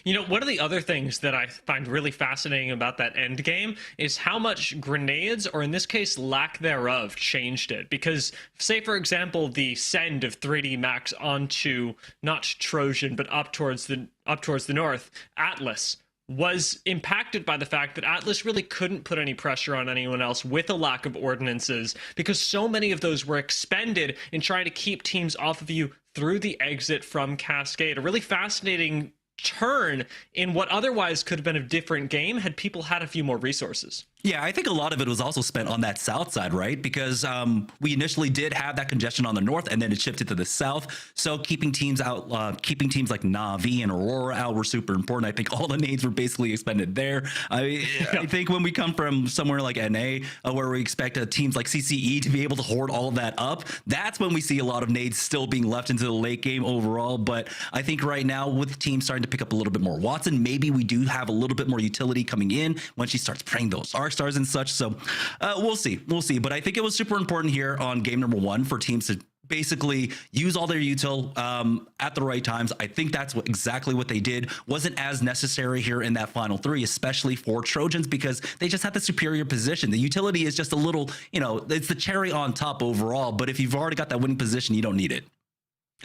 You know, one of the other things that I find really fascinating about that end game is how much grenades, or in this case, lack thereof, changed it. Because, say, for example, the send of 3D Max onto not Trojan, but up towards the north, Atlas, was impacted by the fact that Atlas really couldn't put any pressure on anyone else with a lack of ordinances, because so many of those were expended in trying to keep teams off of you through the exit from Cascade. A really fascinating turn in what otherwise could have been a different game had people had a few more resources. Yeah, I think a lot of it was also spent on that south side, right? Because we initially did have that congestion on the north, and then it shifted to the south. So keeping teams out, keeping teams like Na'Vi and Aurora out were super important. I think all the nades were basically expended there. I think when we come from somewhere like NA, where we expect teams like CCE to be able to hoard all of that up, that's when we see a lot of nades still being left into the late game overall. But I think right now, with teams starting to pick up a little bit more Watson, maybe we do have a little bit more utility coming in when she starts praying those stars and such. So we'll see. But I think it was super important here on game number 1 for teams to basically use all their util at the right times. I think that's exactly what they did. Wasn't as necessary here in that final 3, especially for Trojans, because they just had the superior position. The utility is just a little, you know, it's the cherry on top overall, but if you've already got that winning position, you don't need it.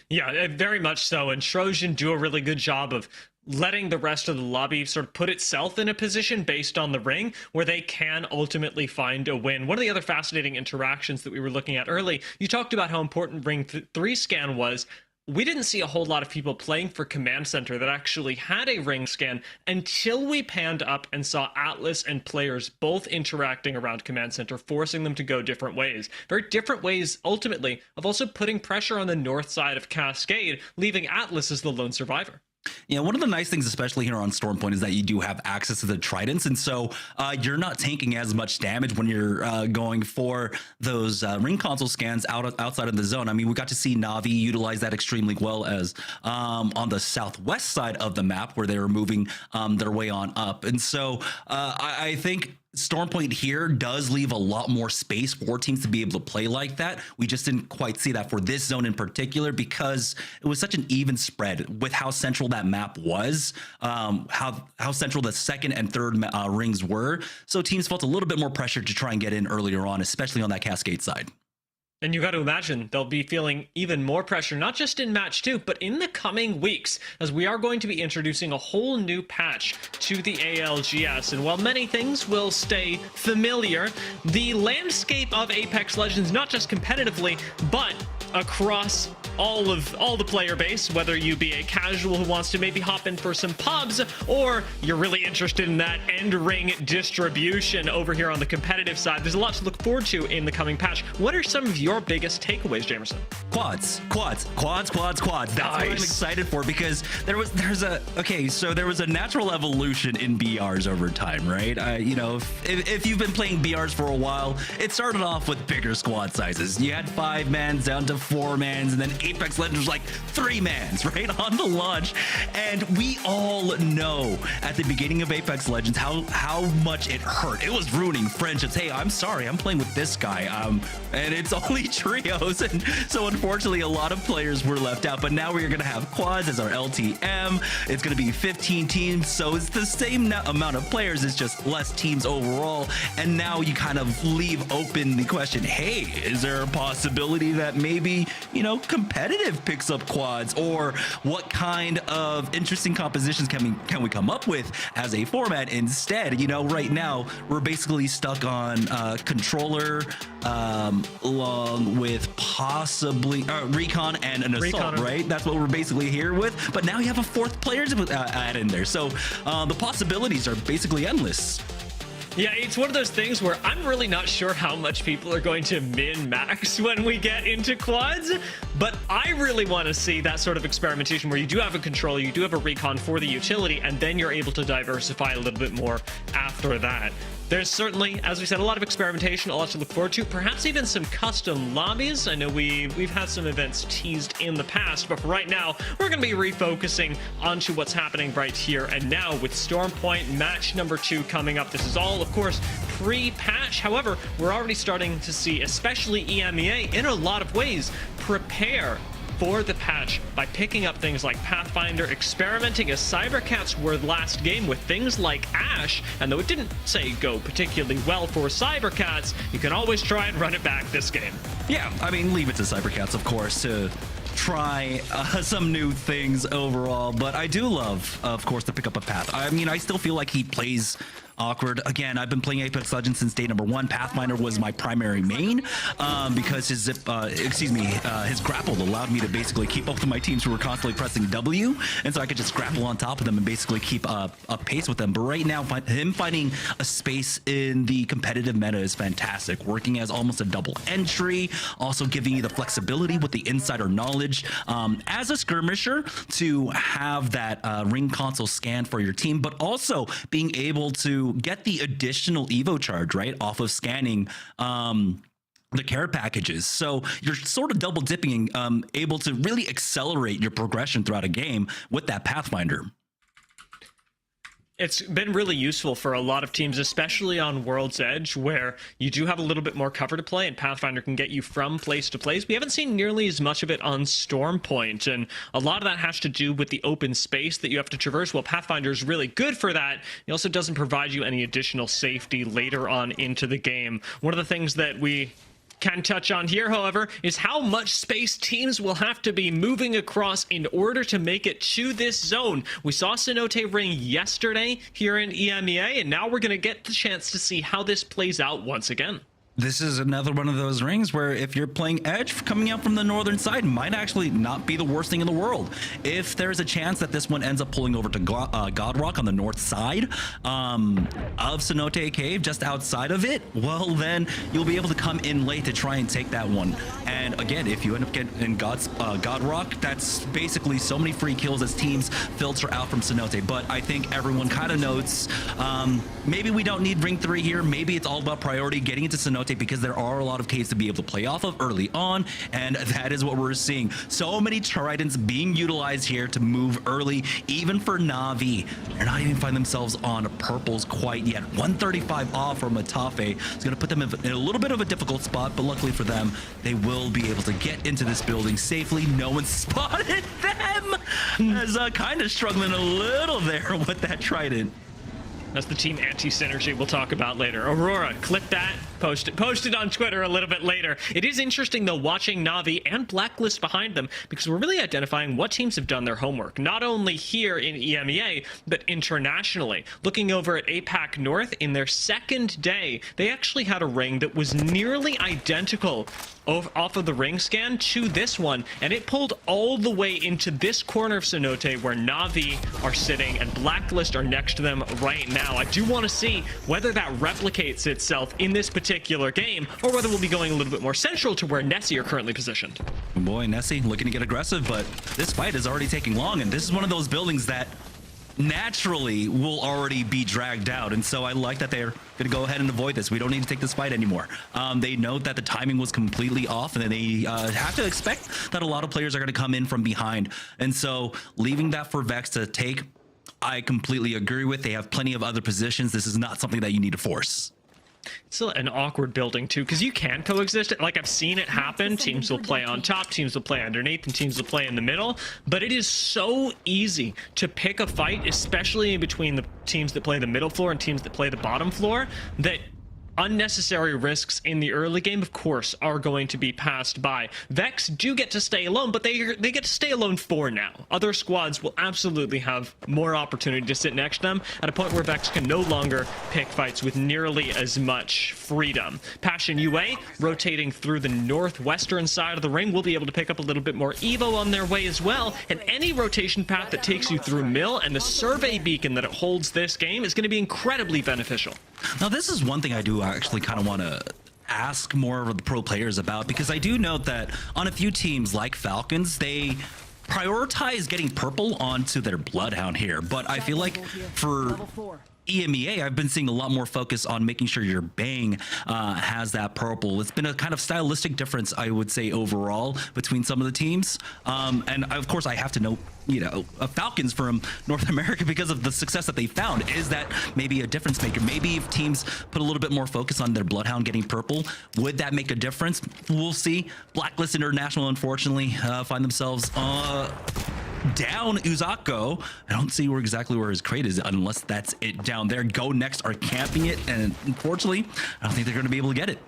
Yeah, very much so. And Trojan do a really good job of letting the rest of the lobby sort of put itself in a position based on the ring where they can ultimately find a win. One of the other fascinating interactions that we were looking at early, you talked about how important ring 3 scan was. We didn't see a whole lot of people playing for Command Center that actually had a ring scan until we panned up and saw Atlas and players both interacting around Command Center, forcing them to go different ways. Very different ways, ultimately, of also putting pressure on the north side of Cascade, leaving Atlas as the lone survivor. Yeah, one of the nice things, especially here on Stormpoint, is that you do have access to the tridents, and so you're not taking as much damage when you're going for those ring console scans outside of the zone. I mean, we got to see Na'Vi utilize that extremely well as on the southwest side of the map where they were moving their way on up, and so I think Stormpoint here does leave a lot more space for teams to be able to play like that. We just didn't quite see that for this zone in particular because it was such an even spread with how central that map was, how central the second and third rings were. So teams felt a little bit more pressure to try and get in earlier on, especially on that Cascade side. And you got to imagine they'll be feeling even more pressure, not just in Match 2, but in the coming weeks, as we are going to be introducing a whole new patch to the ALGS. And while many things will stay familiar, the landscape of Apex Legends, not just competitively, but across all the player base, whether you be a casual who wants to maybe hop in for some pubs, or you're really interested in that end ring distribution over here on the competitive side, there's a lot to look forward to in the coming patch. What are some of your biggest takeaways, Jamerson? Quads. That's what I'm excited for, because there was a natural evolution in BRs over time, right? You know, if you've been playing BRs for a while, it started off with bigger squad sizes. You had 5 mans down to 4 mans, and then Apex Legends was like 3-mans, right, on the launch. And we all know at the beginning of Apex Legends how much it hurt. It was ruining friendships. Hey, I'm sorry, I'm playing with this guy, and it's only trios, and so unfortunately a lot of players were left out. But now we're gonna have quads as our LTM. It's gonna be 15 teams, so it's the same amount of players, it's just less teams overall. And now you kind of leave open the question, hey, is there a possibility that maybe, you know, competitive picks up quads, or what kind of interesting compositions can we come up with as a format instead? You know, right now we're basically stuck on controller along with possibly recon and an assault, right? That's what we're basically here with. But now you have a fourth player to add in there, so the possibilities are basically endless. Yeah, it's one of those things where I'm really not sure how much people are going to min-max when we get into quads, but I really want to see that sort of experimentation where you do have a controller, you do have a recon for the utility, and then you're able to diversify a little bit more after that. There's certainly, as we said, a lot of experimentation, a lot to look forward to, perhaps even some custom lobbies. I know we've had some events teased in the past, but for right now, we're going to be refocusing onto what's happening right here and now with Stormpoint match number 2 coming up. This is all, of course, pre-patch. However, we're already starting to see, especially EMEA, in a lot of ways, prepare for the patch by picking up things like Pathfinder, experimenting as cybercats were last game with things like Ash, and though it didn't say go particularly well for cybercats, you can always try and run it back this game. Yeah, I mean, leave it to cybercats, of course, to try some new things overall, but I do love, of course, to pick up a Path. I mean, I still feel like he plays awkward. Again, I've been playing Apex Legends since day number 1. Pathfinder was my primary main because his his grapple allowed me to basically keep up with my teams who were constantly pressing W, and so I could just grapple on top of them and basically keep a pace with them. But right now, him finding a space in the competitive meta is fantastic, working as almost a double entry, also giving you the flexibility with the insider knowledge as a skirmisher to have that ring console scan for your team, but also being able to get the additional Evo charge, right, off of scanning the care packages. So you're sort of double dipping and able to really accelerate your progression throughout a game with that Pathfinder. It's been really useful for a lot of teams, especially on World's Edge, where you do have a little bit more cover to play, and Pathfinder can get you from place to place. We haven't seen nearly as much of it on Stormpoint, and a lot of that has to do with the open space that you have to traverse. Well, Pathfinder is really good for that. It also doesn't provide you any additional safety later on into the game. One of the things that we can touch on here, however, is how much space teams will have to be moving across in order to make it to this zone. We saw Cenote ring yesterday here in EMEA, and now we're going to get the chance to see how this plays out once again. This is another one of those rings where if you're playing Edge, coming out from the northern side might actually not be the worst thing in the world. If there's a chance that this one ends up pulling over to Godrock on the north side of Cenote Cave, just outside of it, well, then you'll be able to come in late to try and take that one. And again, if you end up getting in Godrock, that's basically so many free kills as teams filter out from Cenote. But I think everyone kind of knows maybe we don't need ring 3 here. Maybe it's all about priority getting into Cenote, because there are a lot of caves to be able to play off of early on, and that is what we're seeing. So many tridents being utilized here to move early, even for Na'Vi. They're not even finding themselves on purples quite yet. 135 off from Matafe is going to put them in a little bit of a difficult spot, but luckily for them, they will be able to get into this building safely. No one spotted them, as kind of struggling a little there with that trident. That's the team anti-synergy we'll talk about later. Aurora, clip that, post it on Twitter a little bit later. It is interesting, though, watching Na'Vi and Blacklist behind them, because we're really identifying what teams have done their homework, not only here in EMEA, but internationally. Looking over at APAC North, in their second day, they actually had a ring that was nearly identical off of the ring scan to this one, and it pulled all the way into this corner of Cenote where Na'Vi are sitting and Blacklist are next to them right now. I do want to see whether that replicates itself in this particular game, or whether we'll be going a little bit more central to where Nessy are currently positioned. Boy, Nessy looking to get aggressive, but this fight is already taking long, and this is one of those buildings that naturally will already be dragged out. And so I like that they're going to go ahead and avoid this. We don't need to take this fight anymore. They note that the timing was completely off, and then they have to expect that a lot of players are going to come in from behind. And so leaving that for Vex to take, I completely agree with. They have plenty of other positions. This is not something that you need to force. It's an awkward building too, because you can coexist. Like, I've seen it happen. Teams will play on top, teams will play underneath, and teams will play in the middle. But it is so easy to pick a fight, especially in between the teams that play the middle floor and teams that play the bottom floor, that unnecessary risks in the early game, of course, are going to be passed by. Vex do get to stay alone, but they get to stay alone for now. Other squads will absolutely have more opportunity to sit next to them at a point where Vex can no longer pick fights with nearly as much freedom. Passion UA rotating through the northwestern side of the ring will be able to pick up a little bit more Evo on their way as well, and any rotation path that takes you through Mill and the survey beacon that it holds this game is going to be incredibly beneficial. Now, this is one thing I do actually kind of want to ask more of the pro players about, because I do note that on a few teams like Falcons, they prioritize getting purple onto their Bloodhound here. But I feel like for EMEA, I've been seeing a lot more focus on making sure your Bang has that purple. It's been a kind of stylistic difference, I would say, overall between some of the teams. And of course, I have to note, you know, Falcons from North America, because of the success that they found. Is that maybe a difference maker? Maybe if teams put a little bit more focus on their Bloodhound getting purple, would that make a difference? We'll see. Blacklist International, unfortunately, find themselves down Uzako. I don't see exactly where his crate is, unless that's it down there. GoNext are camping it, and unfortunately, I don't think they're going to be able to get it.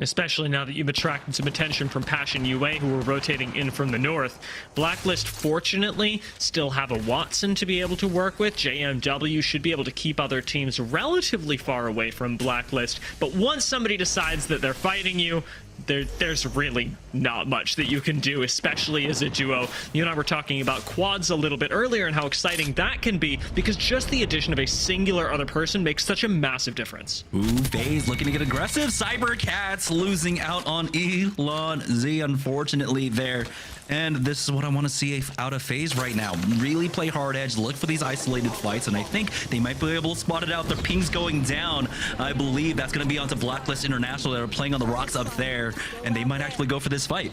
Especially now that you've attracted some attention from Passion UA, who are rotating in from the north. Blacklist, fortunately, still have a Watson to be able to work with. JMW should be able to keep other teams relatively far away from Blacklist. But once somebody decides that they're fighting you, there's really not much that you can do, especially as a duo. You and I were talking about quads a little bit earlier and how exciting that can be, because just the addition of a singular other person makes such a massive difference. Ooh, FaZe looking to get aggressive. Cybercats losing out on Elon Z, unfortunately, there. And this is what I want to see out of FaZe right now. Really play hard edge, look for these isolated fights, and I think they might be able to spot it out. Their ping's going down. I believe that's going to be onto Blacklist International that are playing on the rocks up there, and they might actually go for this fight.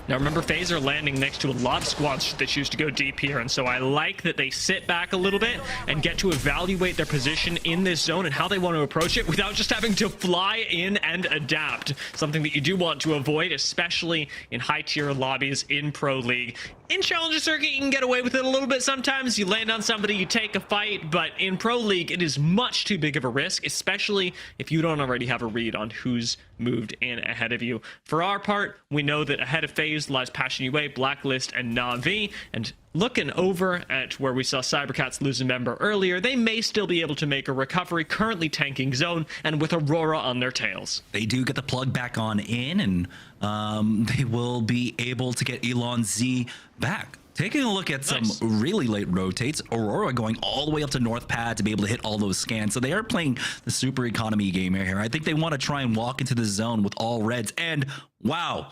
Now remember, FaZe are landing next to a lot of squads that choose to go deep here, and so I like that they sit back a little bit and get to evaluate their position in this zone and how they want to approach it without just having to fly in and adapt. Something that you do want to avoid, especially in high-tier lobbies in Pro League. In Challenger Circuit, you can get away with it a little bit sometimes. You land on somebody, you take a fight, but in Pro League, it is much too big of a risk, especially if you don't already have a read on who's moved in ahead of you. For our part, we know that ahead of FaZe lies Passion UA, Blacklist, and Na'Vi, and looking over at where we saw Cybercats lose a member earlier, they may still be able to make a recovery, currently tanking zone, and with Aurora on their tails. They do get the plug back on in, and they will be able to get Elon Z back. Taking a look at some really late rotates, Aurora going all the way up to North Pad to be able to hit all those scans. So they are playing the super economy game here. I think they want to try and walk into the zone with all reds. And wow,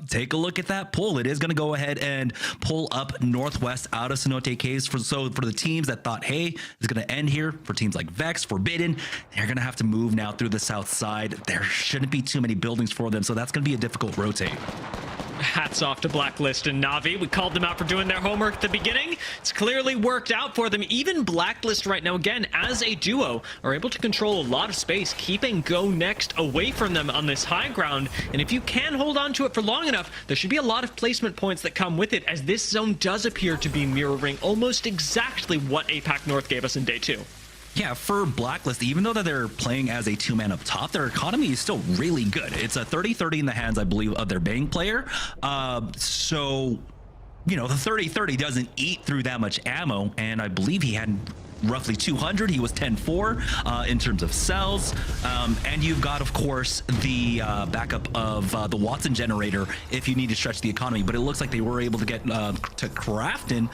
take a look at that pull. It is going to go ahead and pull up northwest out of Cenote Caves. For the teams that thought, hey, it's going to end here, for teams like Vex, Forbidden, they're going to have to move now through the south side. There shouldn't be too many buildings for them, so that's going to be a difficult rotate. Hats off to Blacklist and Na'Vi. We called them out for doing their homework at the beginning. It's clearly worked out for them. Even Blacklist right now, again, as a duo, are able to control a lot of space, keeping GoNext away from them on this high ground. And if you can hold on to it for long enough, there should be a lot of placement points that come with it, as this zone does appear to be mirroring almost exactly what APAC North gave us in day 2. Yeah, for Blacklist, even though that they're playing as a two-man up top, their economy is still really good. It's a 30-30 in the hands, I believe, of their Bang player. So, you know, the 30-30 doesn't eat through that much ammo, and I believe he had roughly 200. He was 10-4 in terms of cells. And you've got, of course, the backup of the Watson generator if you need to stretch the economy. But it looks like they were able to get to Crafton.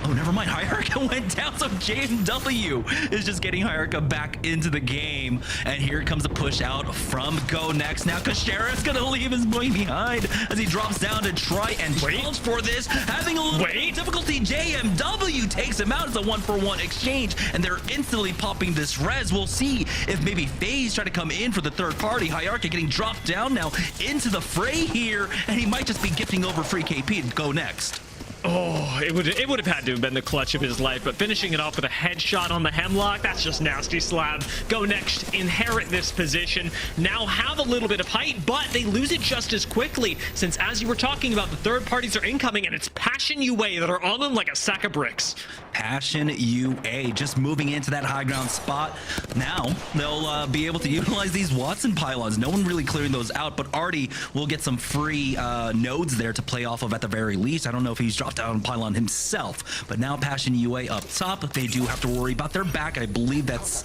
Oh, never mind. Hierarchy went down, so JMW is just getting Hierarchy back into the game. And here comes a push out from GoNext. Now Kashara's gonna leave his boy behind as he drops down to try and challenge for this. Having a little difficulty, JMW takes him out. It's a 1-for-1 exchange, and they're instantly popping this res. We'll see if maybe FaZe try to come in for the third party. Hierarchy getting dropped down now into the fray here, and he might just be gifting over free KP to GoNext. Oh, it would have had to have been the clutch of his life, but finishing it off with a headshot on the Hemlock, that's just nasty slab. GoNext inherit this position, now have a little bit of height, but they lose it just as quickly, since as you were talking about, the third parties are incoming, and it's Passion UA that are on them like a sack of bricks. Passion UA just moving into that high ground spot. Now they'll be able to utilize these Watson pylons. No one really clearing those out, but Artie will get some free nodes there to play off of at the very least. I don't know if he's dropped down pylon himself, but now Passion UA up top. They do have to worry about their back. I believe that's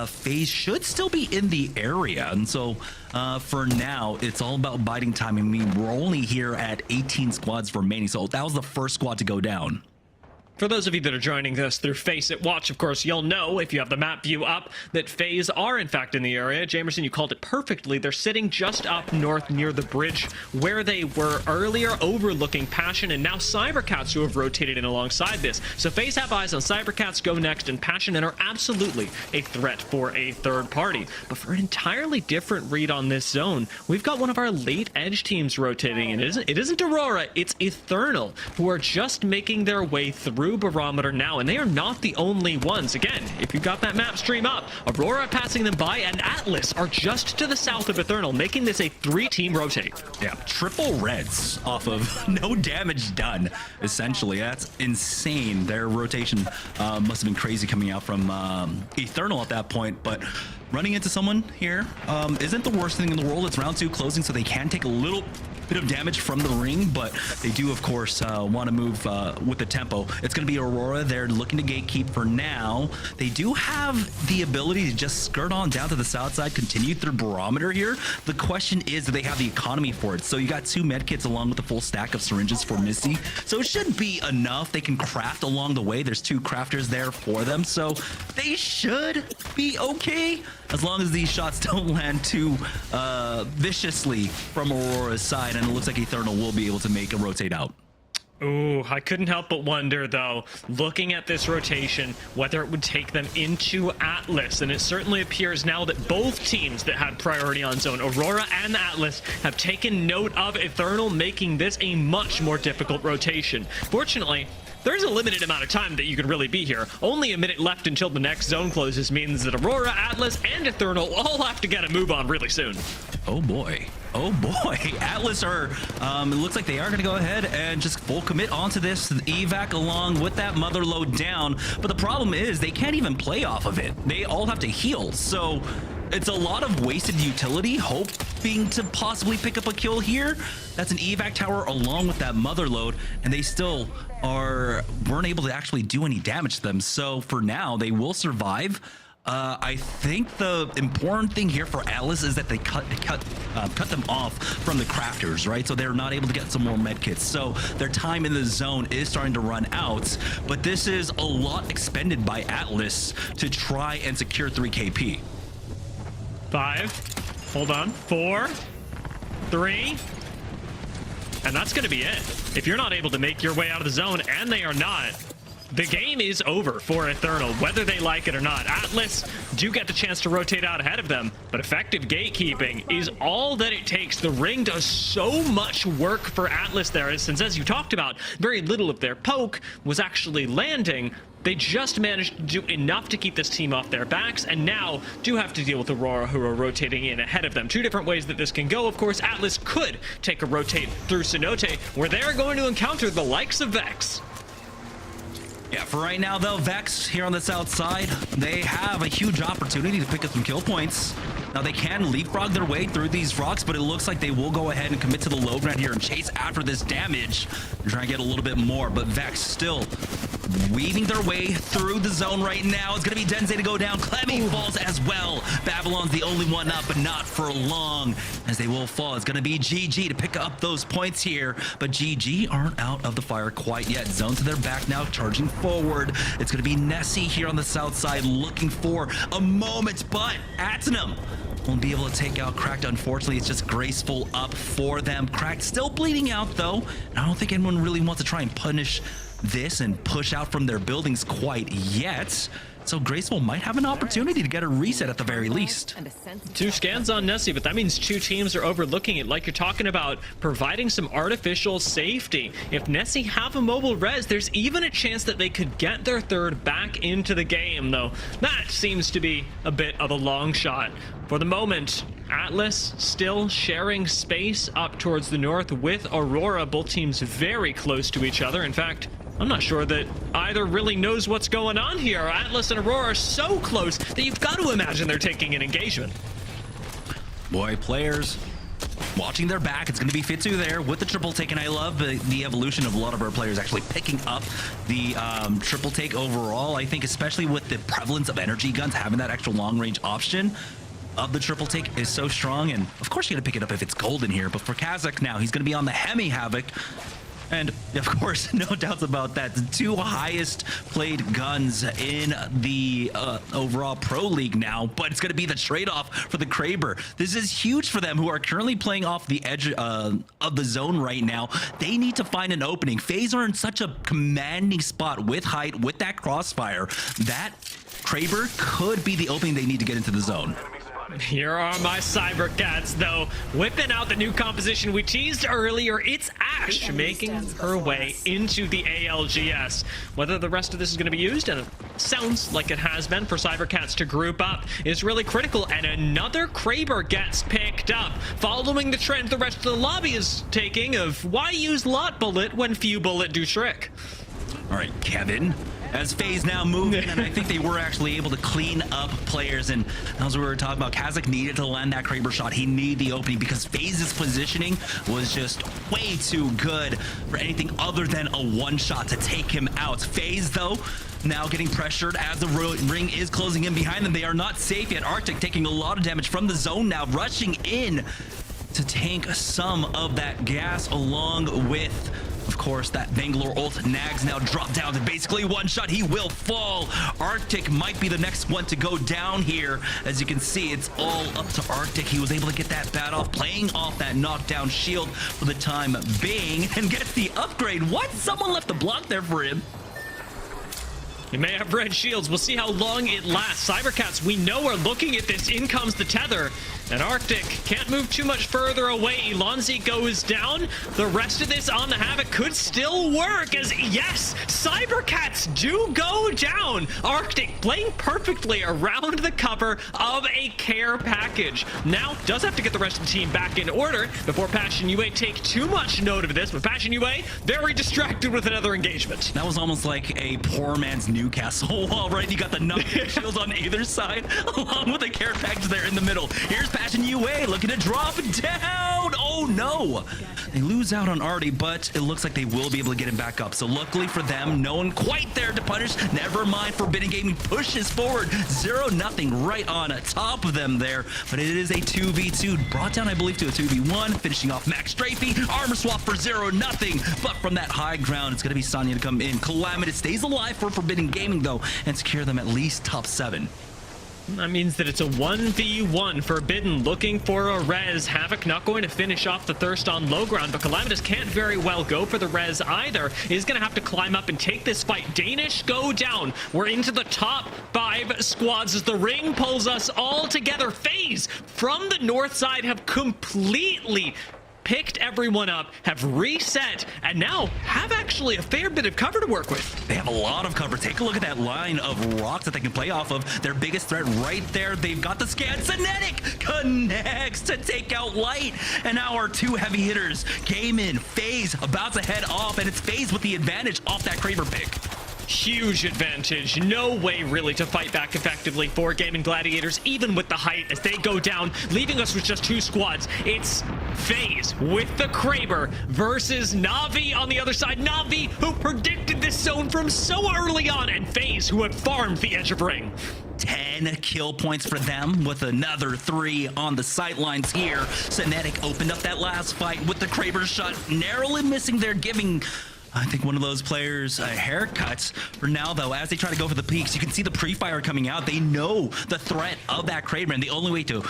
FaZe should still be in the area, and so for now it's all about biding time. I mean, we're only here at 18 squads remaining, so that was the first squad to go down. For those of you that are joining us through FACEIT Watch, of course, you'll know, if you have the map view up, that FaZe are, in fact, in the area. Jamerson, you called it perfectly. They're sitting just up north near the bridge where they were earlier, overlooking Passion, and now cybercats who have rotated in alongside this. So FaZe have eyes on cybercats, GoNext, and Passion, and are absolutely a threat for a third party. But for an entirely different read on this zone, we've got one of our late edge teams rotating, and it isn't Aurora, it's Ethernal, who are just making their way through Barometer now, and they are not the only ones. Again, if you've got that map stream up, Aurora passing them by, and Atlas are just to the south of Ethernal, making this a 3-team rotate. Yeah, triple reds off of no damage done, essentially. That's insane. Their rotation must have been crazy coming out from Ethernal at that point, but running into someone here isn't the worst thing in the world. It's round 2 closing, so they can take a little bit of damage from the ring, but they do, of course, want to move with the tempo. It's going to be Aurora. They're looking to gatekeep for now. They do have the ability to just skirt on down to the south side, continue through Barometer here. The question is, do they have the economy for it? So you got 2 medkits along with a full stack of syringes for Nessy, so it should be enough. They can craft along the way. There's 2 crafters there for them, so they should be okay, as long as these shots don't land too viciously from Aurora's side, and it looks like Ethernal will be able to make a rotate out. Ooh, I couldn't help but wonder, though, looking at this rotation, whether it would take them into Atlas, and it certainly appears now that both teams that had priority on zone, Aurora and Atlas, have taken note of Ethernal, making this a much more difficult rotation. Fortunately, there's a limited amount of time that you can really be here. Only a minute left until the next zone closes means that Aurora, Atlas, and Ethernal all have to get a move on really soon. Oh boy. Oh boy. Atlas are, it looks like they are going to go ahead and just full commit onto this evac along with that mother load down. But the problem is they can't even play off of it. They all have to heal. So it's a lot of wasted utility, hoping to possibly pick up a kill here. That's an evac tower along with that mother load, and they still weren't able to actually do any damage to them. So for now, they will survive. I think the important thing here for Atlas is that they cut them off from the crafters, right? So they're not able to get some more medkits. So their time in the zone is starting to run out, but this is a lot expended by Atlas to try and secure 3 KP. 5, hold on, 4, 3, and that's going to be it. If you're not able to make your way out of the zone, and they are not, the game is over for Ethernal, whether they like it or not. Atlas do get the chance to rotate out ahead of them, but effective gatekeeping is all that it takes. The ring does so much work for Atlas there, since, as you talked about, very little of their poke was actually landing. They just managed to do enough to keep this team off their backs, and now do have to deal with Aurora, who are rotating in ahead of them. 2 different ways that this can go. Of course, Atlas could take a rotate through Cenote, where they're going to encounter the likes of VexX. Yeah, for right now, though, VexX here on the south side, they have a huge opportunity to pick up some kill points. Now, they can leapfrog their way through these rocks, but it looks like they will go ahead and commit to the low ground here and chase after this damage and try and get a little bit more. But VexX still weaving their way through the zone right now. It's going to be Denze to go down. Clemmy falls as well. Babylon's the only one up, but not for long, as they will fall. It's going to be GG to pick up those points here, but GG aren't out of the fire quite yet. Zone to their back now, charging forward. It's going to be Nessy here on the south side, looking for a moment, but Ethernal won't be able to take out Cracked. Unfortunately, it's just graceful up for them. Cracked still bleeding out, though. And I don't think anyone really wants to try and punish this and push out from their buildings quite yet. So Graceful might have an opportunity to get a reset at the very least. 2 scans on Nessy, but that means 2 teams are overlooking it, like you're talking about, providing some artificial safety. If Nessy have a mobile res, there's even a chance that they could get their third back into the game, though that seems to be a bit of a long shot. For the moment, Atlas still sharing space up towards the north with Aurora, both teams very close to each other. In fact, I'm not sure that either really knows what's going on here. Atlas and Aurora are so close that you've got to imagine they're taking an engagement. Boy, players watching their back. It's going to be Fitzu there with the triple take, and I love the evolution of a lot of our players actually picking up the triple take overall. I think especially with the prevalence of energy guns, having that extra long range option of the triple take is so strong, and of course you're going to pick it up if it's golden here, but for Kazakh now, he's going to be on the Hemi Havoc. And of course, no doubts about that. The 2 highest played guns in the overall Pro League now, but it's going to be the trade-off for the Kraber. This is huge for them, who are currently playing off the edge of the zone right now. They need to find an opening. FaZe are in such a commanding spot with height, with that crossfire. That Kraber could be the opening they need to get into the zone. Here are my cybercats, though, whipping out the new composition we teased earlier. It's Ash making her way into the ALGS. Whether the rest of this is going to be used, and it sounds like it has been, for cybercats to group up is really critical, and another Kraber gets picked up, following the trend the rest of the lobby is taking of why use lot bullet when few bullet do trick. All right, Kevin, as FaZe now moving, and I think they were actually able to clean up players, and as we were talking about, Kazakh needed to land that Kraber shot. He needed the opening because FaZe's positioning was just way too good for anything other than a one shot to take him out. FaZe, though, now getting pressured as the ring is closing in behind them. They are not safe yet. Arctic taking a lot of damage from the zone now, rushing in to tank some of that gas, along with, of course, that Bangalore ult. Nags now dropped down to basically one shot. He will fall. Arctic might be the next one to go down here. As you can see, it's all up to Arctic. He was able to get that bat off, playing off that knockdown shield for the time being, and gets the upgrade. What? Someone left the block there for him. He may have red shields. We'll see how long it lasts. Cybercats, we know, are looking at this. In comes the tether. And Arctic can't move too much further away. Elonzi goes down. The rest of this on the Havoc could still work, as yes, Cybercats do go down. Arctic playing perfectly around the cover of a care package. Now does have to get the rest of the team back in order before Passion UA take too much note of this. But Passion UA very distracted with another engagement. That was almost like a poor man's Newcastle wall, right? You got the knockdown shields on either side, along with the care package there in the middle. Here's Passion UA looking to drop down. Oh no, they lose out on Artie, but it looks like they will be able to get him back up. So luckily for them, no one quite there to punish. Never mind, Forbidden Gaming pushes forward 0-0 right on top of them there, but it is a 2v2, brought down I believe to a 2v1, finishing off Max Strafey. Armor swap for 0-0, but from that high ground it's going to be Sonya to come in. Calamitous stays alive for Forbidden Gaming though, and secure them at least top 7. That means that it's a 1v1. Forbidden looking for a res. Havoc not going to finish off the thirst on low ground, but Calamitous can't very well go for the res either. He's going to have to climb up and take this fight. Danish go down. We're into the top 5 squads as the ring pulls us all together. FaZe from the north side have completely picked everyone up, have reset, and now have actually a fair bit of cover to work with. They have a lot of cover. Take a look at that line of rocks that they can play off of. Their biggest threat right there. They've got the scan. Kinetic connects to take out Light. And now our 2 heavy hitters, Gaimin, FaZe about to head off, and it's FaZe with the advantage off that Kraber pick. Huge advantage. No way really to fight back effectively for Gaimin Gladiators, even with the height as they go down, leaving us with just 2 squads. It's FaZe with the Kraber versus Na'Vi on the other side. Na'Vi, who predicted this zone from so early on, and FaZe, who had farmed the edge of ring. 10 kill points for them with another 3 on the sidelines here. Synetic opened up that last fight with the Kraber shot, narrowly missing there, giving I think one of those players haircuts. For now, though, as they try to go for the peaks, you can see the pre-fire coming out. They know the threat of that Kraber, and the only way to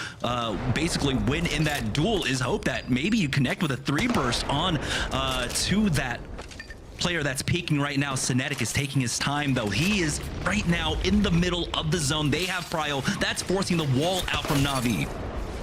basically win in that duel is hope that maybe you connect with a 3 burst on to that player that's peeking right now. Synetic is taking his time, though. He is right now in the middle of the zone. They have prio. That's forcing the wall out from Na'Vi.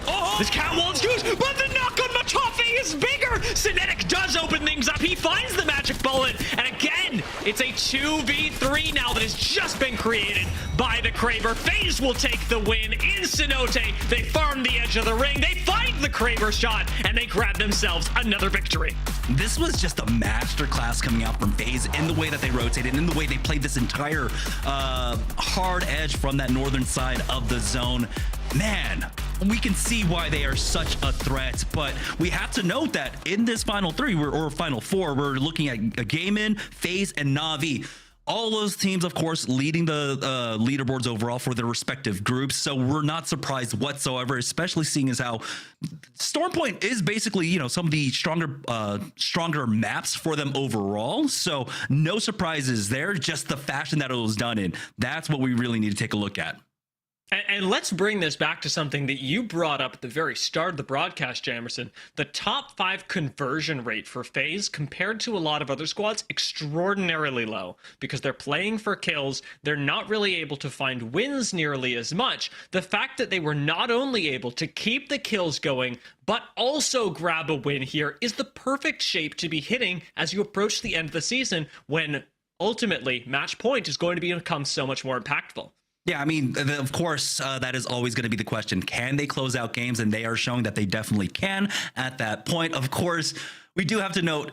Oh, this catwall is used, but the knock on Matafe is bigger. Synetic does open things up. He finds the magic bullet, and again, it's a 2v3 now that has just been created by the Kraber. FaZe will take the win in Cenote. They farm the edge of the ring. They find the Kraber shot, and they grab themselves another victory. This was just a masterclass coming out from FaZe in the way that they rotated, in the way they played this entire hard edge from that northern side of the zone. Man, we can see why they are such a threat, but we have to note that in this final 3 or final 4, we're looking at Gaimin, FaZe, and Na'Vi. All those teams, of course, leading the leaderboards overall for their respective groups, so we're not surprised whatsoever, especially seeing as how Stormpoint is basically, you know, some of the stronger maps for them overall. So no surprises there, just the fashion that it was done in. That's what we really need to take a look at. And let's bring this back to something that you brought up at the very start of the broadcast, Jamerson. The top 5 conversion rate for FaZe compared to a lot of other squads, extraordinarily low. Because they're playing for kills, they're not really able to find wins nearly as much. The fact that they were not only able to keep the kills going, but also grab a win here is the perfect shape to be hitting as you approach the end of the season, when ultimately match point is going to become so much more impactful. Yeah, I mean, of course, that is always going to be the question. Can they close out games? And they are showing that they definitely can at that point. Of course, we do have to note,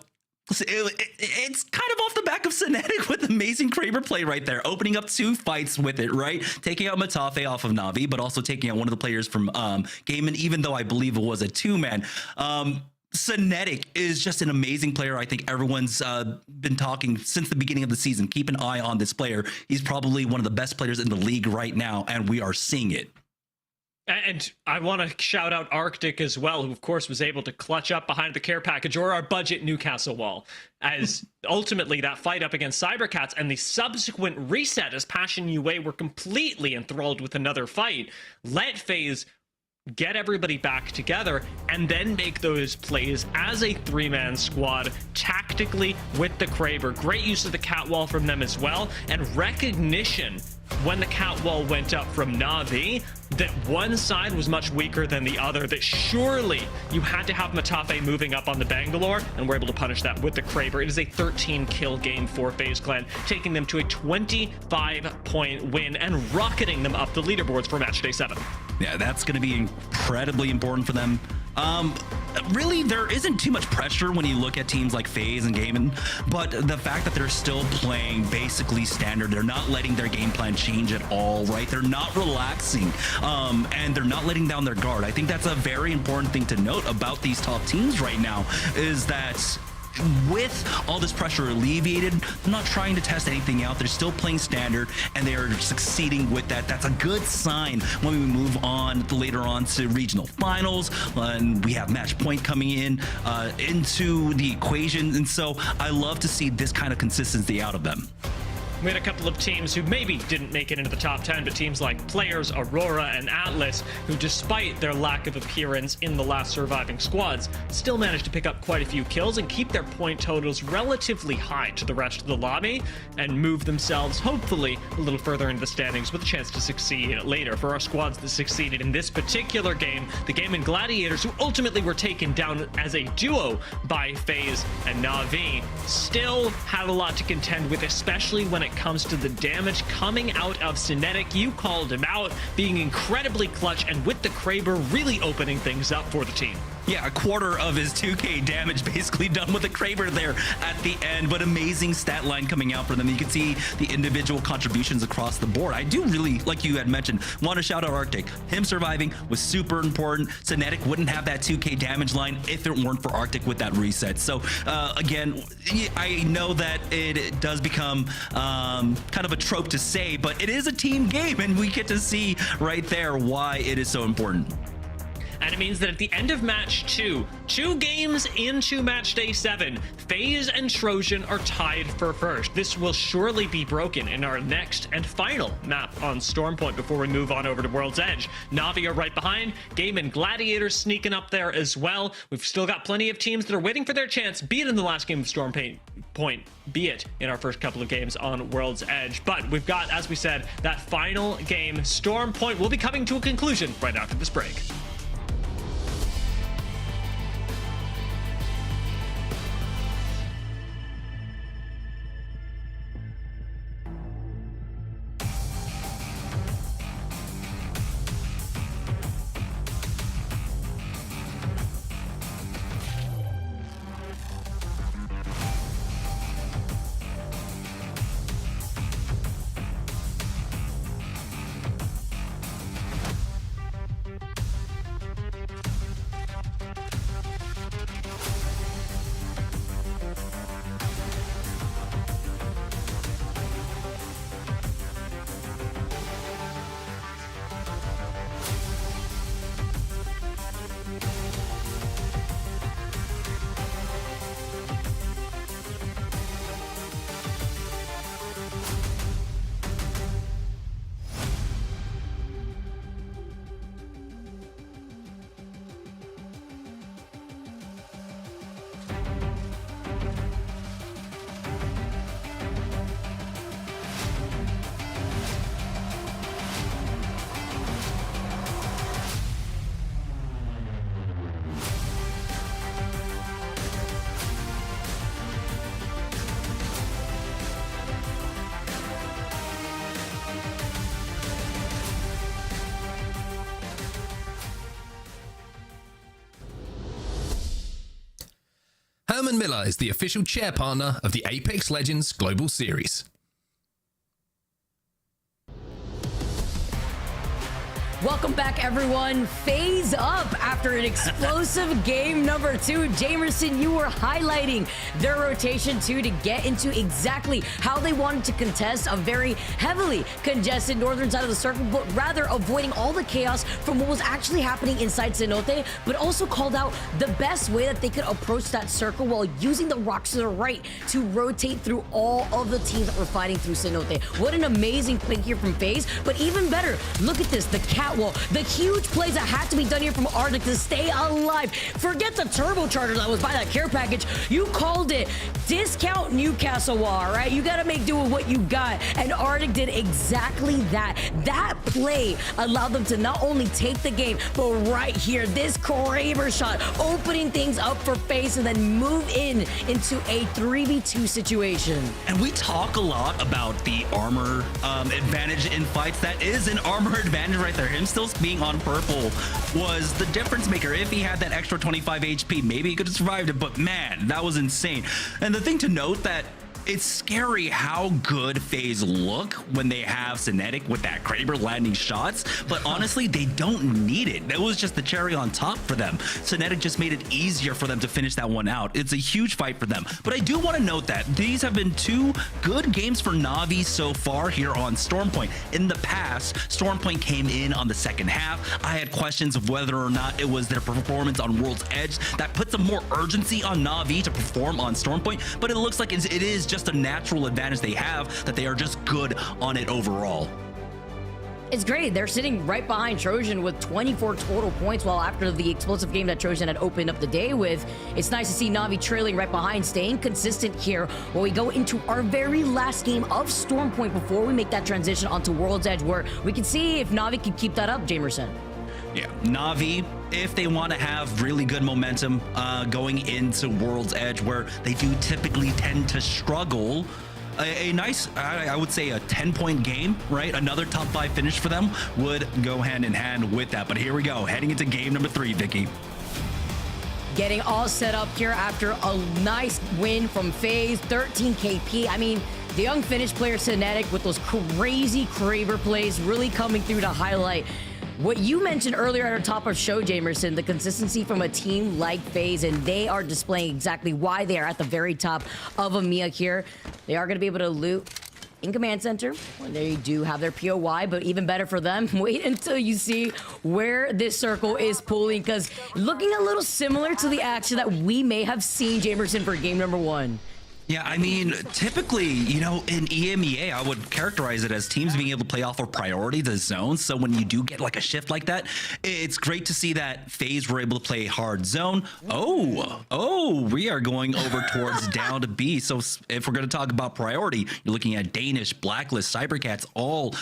it's kind of off the back of Synetic with amazing Kraber play right there, opening up 2 fights with it, right? Taking out Matafe off of Na'Vi, but also taking out one of the players from Gaimin, even though I believe it was a 2-man. Synetic is just an amazing player. I think everyone's been talking since the beginning of the season. Keep an eye on this player. He's probably one of the best players in the league right now, and we are seeing it. And I want to shout out Arctic as well, who of course was able to clutch up behind the care package or our budget Newcastle wall, as ultimately that fight up against cybercats and the subsequent reset as Passion UA were completely enthralled with another fight let FaZe get everybody back together and then make those plays as a 3-man squad tactically with the Kraber. Great use of the catwall from them as well, and recognition when the catwall went up from Na'Vi that one side was much weaker than the other, that surely you had to have Matafe moving up on the Bangalore, and we're able to punish that with the Kraber. It is a 13 kill game for FaZe Clan, taking them to a 25-point win and rocketing them up the leaderboards for match day 7. Yeah, that's going to be incredibly important for them. Really, there isn't too much pressure when you look at teams like FaZe and Gaimin, but the fact that they're still playing basically standard, they're not letting their game plan change at all, right? They're not relaxing, and they're not letting down their guard. I think that's a very important thing to note about these top teams right now, is that with all this pressure alleviated, they're not trying to test anything out. They're still playing standard, and they are succeeding with that. That's a good sign when we move on later on to regional finals, and we have match point coming in into the equation. And so I love to see this kind of consistency out of them. We had a couple of teams who maybe didn't make it into the top 10, but teams like Players, Aurora, and Atlas, who despite their lack of appearance in the last surviving squads, still managed to pick up quite a few kills and keep their point totals relatively high to the rest of the lobby, and move themselves, hopefully, a little further into the standings with a chance to succeed later. For our squads that succeeded in this particular game, the Gaimin Gladiators, who ultimately were taken down as a duo by FaZe and Na'Vi, still had a lot to contend with, especially when it comes to the damage coming out of Synetic. You called him out, being incredibly clutch, and with the Kraber really opening things up for the team. Yeah, a quarter of his 2k damage basically done with a Kraber there at the end, but amazing stat line coming out for them. You can see the individual contributions across the board. I do really, like you had mentioned, want to shout out Arctic. Him surviving was super important. Synetic wouldn't have that 2k damage line if it weren't for Arctic with that reset. So again, I know that it does become kind of a trope to say, but it is a team game, and we get to see right there why it is so important. And it means that at the end of match 2, 2 games into match day 7, FaZe and Trojan are tied for first. This will surely be broken in our next and final map on Stormpoint before we move on over to World's Edge. Na'Vi are right behind, Gaimin Gladiators sneaking up there as well. We've still got plenty of teams that are waiting for their chance, be it in the last game of Stormpoint, be it in our first couple of games on World's Edge. But we've got, as we said, that final game. Stormpoint will be coming to a conclusion right after this break. Herman Miller is the official chair partner of the Apex Legends Global Series. Welcome back, everyone. FaZe up after an explosive game number 2. Jamerson, you were highlighting their rotation 2 to get into exactly how they wanted to contest a very heavily congested northern side of the circle, but rather avoiding all the chaos from what was actually happening inside Cenote, but also called out the best way that they could approach that circle while using the rocks to the right to rotate through all of the teams that were fighting through Cenote. What an amazing play here from FaZe, but even better, look at this, the catwalk, the huge plays that had to be done here from Arctic to stay alive. Forget the turbocharger that was by that care package. You called it discount Newcastle Wall, right? You got to make do with what you got, and Arctic did exactly that. That play allowed them to not only take the game, but right here, this Kraber shot, opening things up for FaZe and then move into a 3v2 situation. And we talk a lot about the armor advantage in fights. That is an armor advantage right there. Him still being on purple was the difference maker. If he had that extra 25 HP, maybe he could have survived it, but man, that was insane. And the thing to note that it's scary how good FaZe look when they have Synetic with that Kraber landing shots, but honestly, they don't need it. It was just the cherry on top for them. Synetic just made it easier for them to finish that one out. It's a huge fight for them. But I do want to note that these have been 2 good games for Na'Vi so far here on Stormpoint. In the past, Stormpoint came in on the second half. I had questions of whether or not it was their performance on World's Edge that put some more urgency on Na'Vi to perform on Stormpoint, but it looks like it is just a natural advantage they have, that they are just good on it overall. It's great. They're sitting right behind Trojan with 24 total points, while after the explosive game that Trojan had opened up the day with, it's nice to see Na'Vi trailing right behind, staying consistent here while we go into our very last game of Stormpoint before we make that transition onto World's Edge, where we can see if Na'Vi can keep that up, Jamerson. Yeah, Na'Vi, if they want to have really good momentum going into World's Edge, where they do typically tend to struggle, a nice, I would say a 10-point game, right? Another top 5 finish for them would go hand in hand with that. But here we go, heading into game number 3, Vicky. getting all set up here after a nice win from FaZe, 13 KP. I mean, the young Finnish player Kinetic with those crazy Kraber plays really coming through to highlight what you mentioned earlier at our top of show, Jamerson, the consistency from a team like FaZe, and they are displaying exactly why they are at the very top of EMEA here. They are going to be able to loot in Command Center when they do have their POY, but even better for them, wait until you see where this circle is pulling, because looking a little similar to the action that we may have seen, Jamerson, for game number 1. Yeah, I mean, typically, you know, in EMEA, I would characterize it as teams being able to play off of priority, the zone. So when you do get like a shift like that, it's great to see that FaZe were able to play hard zone. Oh, we are going over towards down to B. So if we're going to talk about priority, you're looking at Danish, Blacklist, Cybercats, all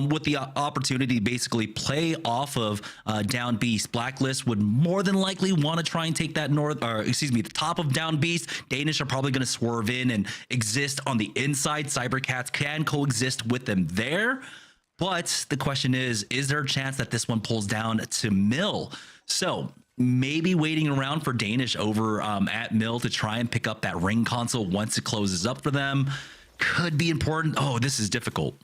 with the opportunity to basically play off of down beast. Blacklist would more than likely want to try and take that the top of down beast. Danish are probably going to swerve in and exist on the inside. Cybercats can coexist with them there, but the question is there a chance that this one pulls down to Mill? So maybe waiting around for Danish over at Mill to try and pick up that ring console once it closes up for them could be important. Oh, this is difficult.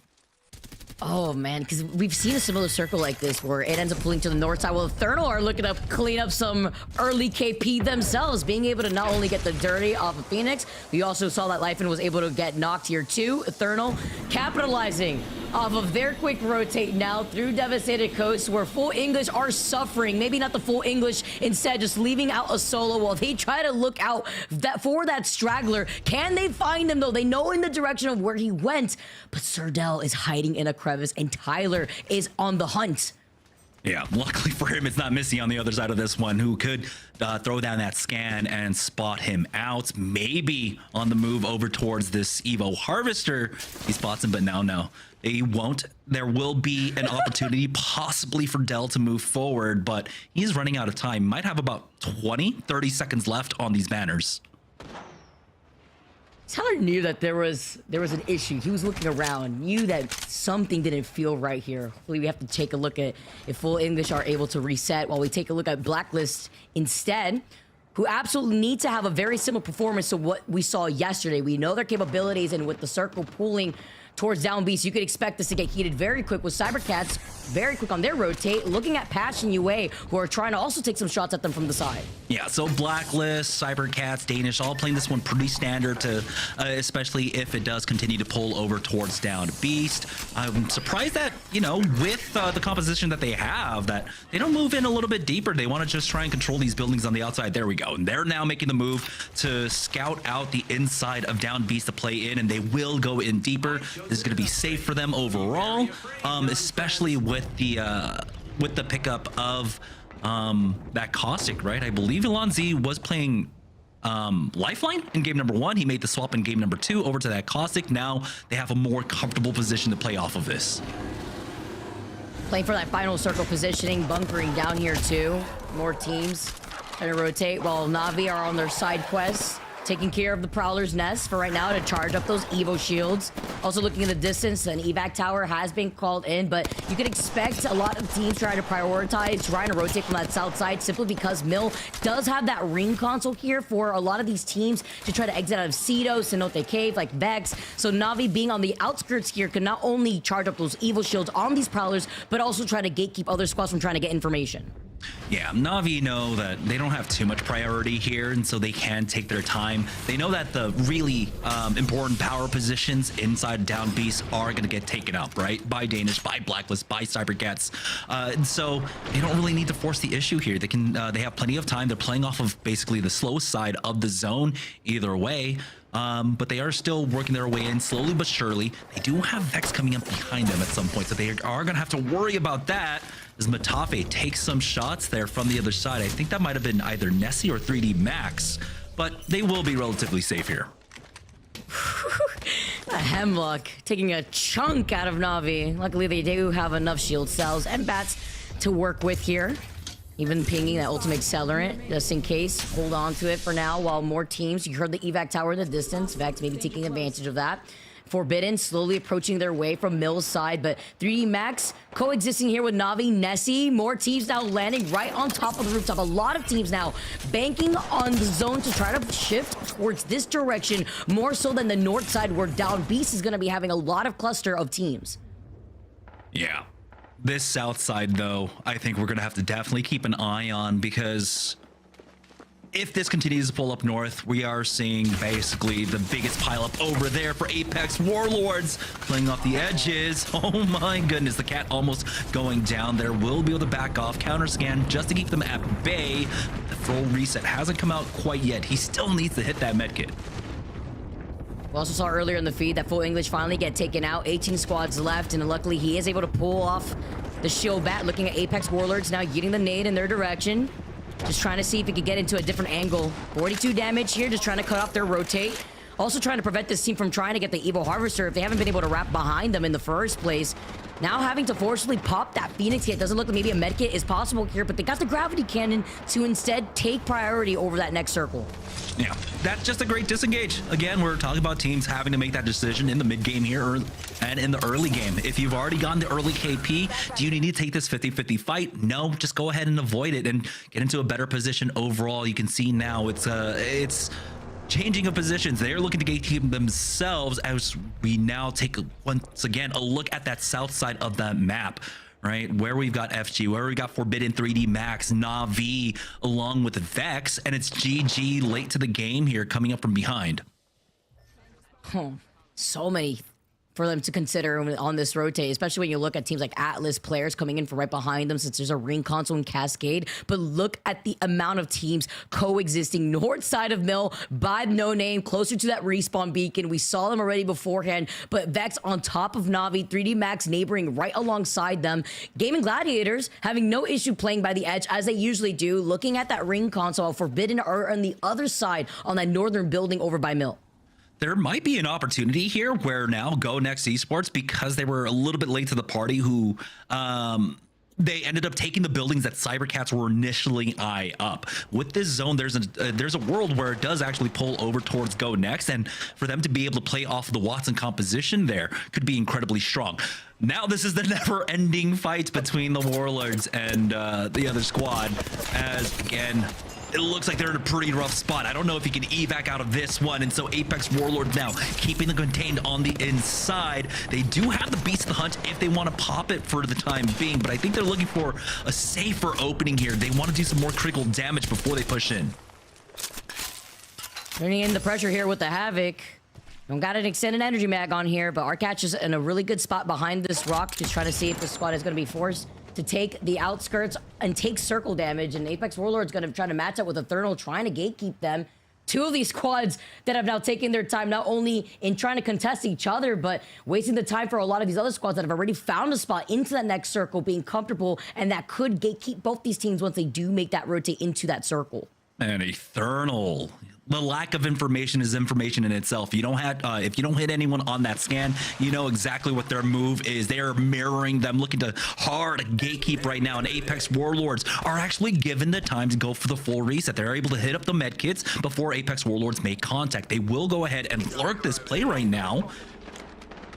Oh man, because we've seen a similar circle like this where it ends up pulling to the north side. Well, Ethernal are looking to clean up some early KP themselves, being able to not only get the dirty off of Phoenix, we also saw that Lifen was able to get knocked here too. Ethernal capitalizing off of their quick rotate now through devastated coasts where full English are suffering. Maybe not the full English, instead just leaving out a solo while they try to look out for that straggler. Can they find him though? They know in the direction of where he went, but Serdell is hiding in a crevice and Tyler is on the hunt. Yeah, luckily for him, it's not Missy on the other side of this one who could throw down that scan and spot him out. Maybe on the move over towards this Evo Harvester, he spots him, but now no. He won't. There will be an opportunity possibly for Dell to move forward, but he's running out of time. Might have about 30 seconds left on these banners. Tyler knew that there was an issue. He was looking around, knew that something didn't feel right here. Hopefully we have to take a look at if full English are able to reset while we take a look at Blacklist instead, who absolutely need to have a very similar performance to what we saw yesterday. We know their capabilities, and with the circle pulling towards down beast, you could expect this to get heated very quick with Cybercats very quick on their rotate, looking at Passion UA, who are trying to also take some shots at them from the side. Yeah, so Blacklist, Cybercats, Danish, all playing this one pretty standard to, especially if it does continue to pull over towards down beast. I'm surprised that, you know, with the composition that they have, that they don't move in a little bit deeper. They want to just try and control these buildings on the outside. There we go. And they're now making the move to scout out the inside of down beast to play in, and they will go in deeper. This is going to be safe for them overall, especially with the pickup of that Caustic, right? I believe Alonzi was playing Lifeline in game number 1. He made the swap in game number 2 over to that Caustic. Now they have a more comfortable position to play off of this. Playing for that final circle positioning, bunkering down here too. More teams trying to rotate while Na'Vi are on their side quests, taking care of the Prowler's nest for right now to charge up those Evo shields. Also looking in the distance, an evac tower has been called in, but you can expect a lot of teams trying to prioritize, trying to rotate from that south side, simply because Mill does have that ring console here for a lot of these teams to try to exit out of Cedo, Cenote Cave, like Vex. So Na'Vi being on the outskirts here can not only charge up those Evo shields on these Prowlers, but also try to gatekeep other squads from trying to get information. Yeah, Na'Vi know that they don't have too much priority here, and so they can take their time. They know that the really important power positions inside Down Beast are going to get taken up, right? By Danish, by Blacklist, by Cybercats. And so they don't really need to force the issue here. They have plenty of time. They're playing off of basically the slow side of the zone either way. But they are still working their way in slowly but surely. They do have Vex coming up behind them at some point, so they are going to have to worry about that as Matafe takes some shots there from the other side. I think that might have been either Nessy or 3D Max, but they will be relatively safe here. A Hemlock taking a chunk out of Na'Vi. Luckily, they do have enough shield cells and bats to work with here. Even pinging that ultimate accelerant, just in case. Hold on to it for now while more teams. You heard the evac tower in the distance. Vex maybe taking advantage of that. Forbidden slowly approaching their way from Mill's side, but 3D Max coexisting here with Navi, Nessy. More teams now landing right on top of the rooftop. A lot of teams now banking on the zone to try to shift towards this direction, more so than the north side where Down Beast is going to be having a lot of cluster of teams. Yeah. This south side, though, I think we're going to have to definitely keep an eye on, because if this continues to pull up north, we are seeing basically the biggest pileup over there for Apex Warlords playing off the edges. Oh my goodness, the cat almost going down there. Will be able to back off, counter scan just to keep them at bay. The full reset hasn't come out quite yet. He still needs to hit that medkit. We also saw earlier in the feed that Full English finally get taken out. 18 squads left, and luckily he is able to pull off the shield bat, looking at Apex Warlords now getting the nade in their direction. Just trying to see if he could get into a different angle. 42 damage here, just trying to cut off their rotate. Also trying to prevent this team from trying to get the Evo Harvester if they haven't been able to wrap behind them in the first place. Now having to forcibly pop that Phoenix hit. Doesn't look like maybe a medkit is possible here, but they got the gravity cannon to instead take priority over that next circle. Yeah, that's just a great disengage. Again, we're talking about teams having to make that decision in the mid game here and in the early game. If you've already gotten the early KP, do you need to take this 50-50 fight? No, just go ahead and avoid it and get into a better position overall. You can see now it's changing of positions. They're looking to gatekeep themselves as we now take once again a look at that south side of that map, right? Where we've got FG, where we got Forbidden, 3D Max, Navi, along with VexX, and it's GG late to the game here coming up from behind. Oh, so many for them to consider on this rotate, especially when you look at teams like Atlas players coming in from right behind them since there's a ring console and Cascade. But look at the amount of teams coexisting north side of Mill by No Name, closer to that respawn beacon. We saw them already beforehand, but Vex on top of Navi, 3D Max neighboring right alongside them. Gaimin Gladiators having no issue playing by the edge as they usually do, looking at that ring console. Forbidden are on the other side on that northern building over by Mill. There might be an opportunity here where now GoNext Esports, because they were a little bit late to the party, who they ended up taking the buildings that cybercats were initially eye up. With this zone, there's a world where it does actually pull over towards GoNext, and for them to be able to play off the Watson composition there could be incredibly strong. Now this is the never-ending fight between the Warlords and the other squad, as again, it looks like they're in a pretty rough spot. I don't know if he can evac out of this one, and so Apex Warlords now keeping them contained on the inside. They do have the Beast of the Hunt if they want to pop it for the time being, but I think they're looking for a safer opening here. They want to do some more critical damage before they push in. Turning in the pressure here with the Havoc. Don't got an extended energy mag on here, but Arcatch is in a really good spot behind this rock, just trying to see if the squad is going to be forced to take the outskirts and take circle damage, and Apex Warlords going to try to match up with Ethernal, trying to gatekeep them. Two of these squads that have now taken their time, not only in trying to contest each other, but wasting the time for a lot of these other squads that have already found a spot into that next circle, being comfortable, and that could gatekeep both these teams once they do make that rotate into that circle. And Ethernal. The lack of information is information in itself. You don't have, if you don't hit anyone on that scan, you know exactly what their move is. They are mirroring them, looking to hard gatekeep right now. And Apex Warlords are actually given the time to go for the full reset. They're able to hit up the med kits before Apex Warlords make contact. They will go ahead and lurk this play right now,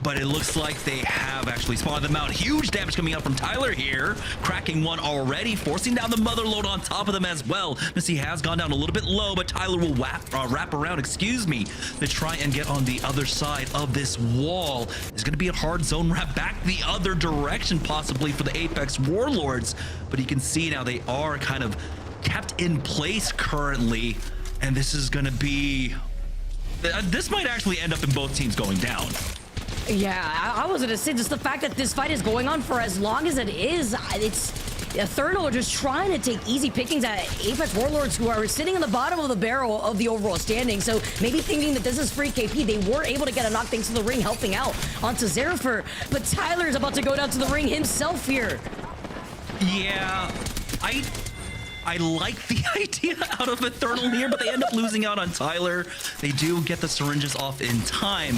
but it looks like they have actually spawned them out. Huge damage coming out from Tyler here, cracking one already, forcing down the mother load on top of them as well. Nessy has gone down a little bit low, but Tyler will wrap around, excuse me, to try and get on the other side of this wall. It's going to be a hard zone wrap back the other direction, possibly for the Apex Warlords, but you can see now they are kind of kept in place currently, and this is going to be, this might actually end up in both teams going down. Yeah, I was gonna say, just the fact that this fight is going on for as long as it is, it's Ethernal are just trying to take easy pickings at Apex Warlords, who are sitting in the bottom of the barrel of the overall standing. So maybe thinking that this is free KP, they were able to get a knock thanks to the ring helping out onto Zerifer, but Tyler is about to go down to the ring himself here. Yeah, I like the idea out of Ethernal here, but they end up losing out on Tyler. They do get the syringes off in time.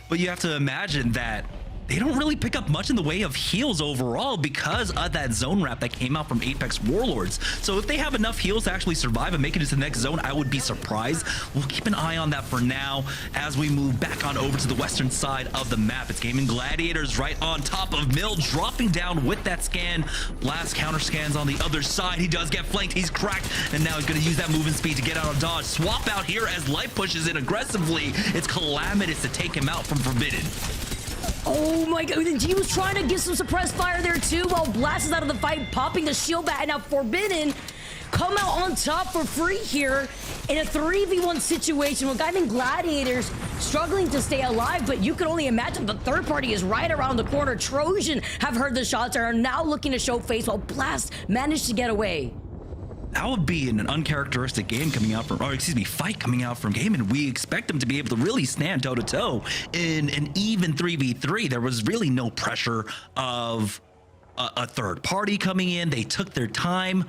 But you have to imagine that they don't really pick up much in the way of heals overall because of that zone wrap that came out from Apex Warlords. So if they have enough heals to actually survive and make it into the next zone, I would be surprised. We'll keep an eye on that for now as we move back on over to the western side of the map. It's Gaimin Gladiators right on top of Mill, dropping down with that scan. Blast counter scans on the other side. He does get flanked. He's cracked, and now he's going to use that movement speed to get out of dodge. Swap out here as Light pushes in aggressively. It's Calamitous to take him out from Forbidden. Oh my god, he was trying to get some suppressed fire there too while Blast is out of the fight, popping the shield back, and now Forbidden come out on top for free here in a 3v1 situation with Gaimin Gladiators struggling to stay alive, but you can only imagine the third party is right around the corner. Trojan have heard the shots and are now looking to show face while Blast managed to get away. That would be an uncharacteristic game coming out from, or excuse me, fight coming out from Gaimin. We expect them to be able to really stand toe to toe in an even 3v3. There was really no pressure of a third party coming in. They took their time.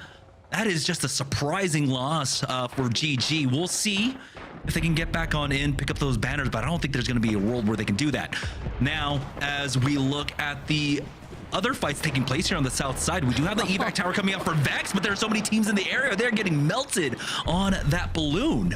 That is just a surprising loss for GG. We'll see if they can get back on in, pick up those banners, but I don't think there's going to be a world where they can do that. Now, as we look at the other fights taking place here on the south side, we do have the evac tower coming up for Vex, but there are so many teams in the area. They're getting melted on that balloon.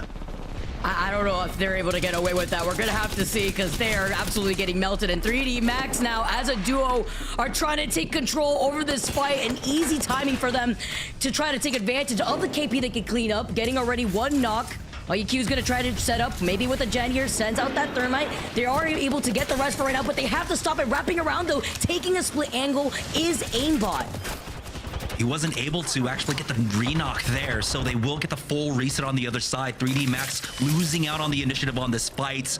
I don't know if they're able to get away with that. We're gonna have to see, because they are absolutely getting melted. And 3D Max now, as a duo, are trying to take control over this fight, and easy timing for them to try to take advantage of the KP they can clean up, getting already one knock. IEQ's gonna try to set up, maybe with a gen here, sends out that thermite. They are able to get the rest for right now, but they have to stop it. Wrapping around though, taking a split angle is aimbot. He wasn't able to actually get the re-knock there, so they will get the full reset on the other side. 3D Max losing out on the initiative on this fight.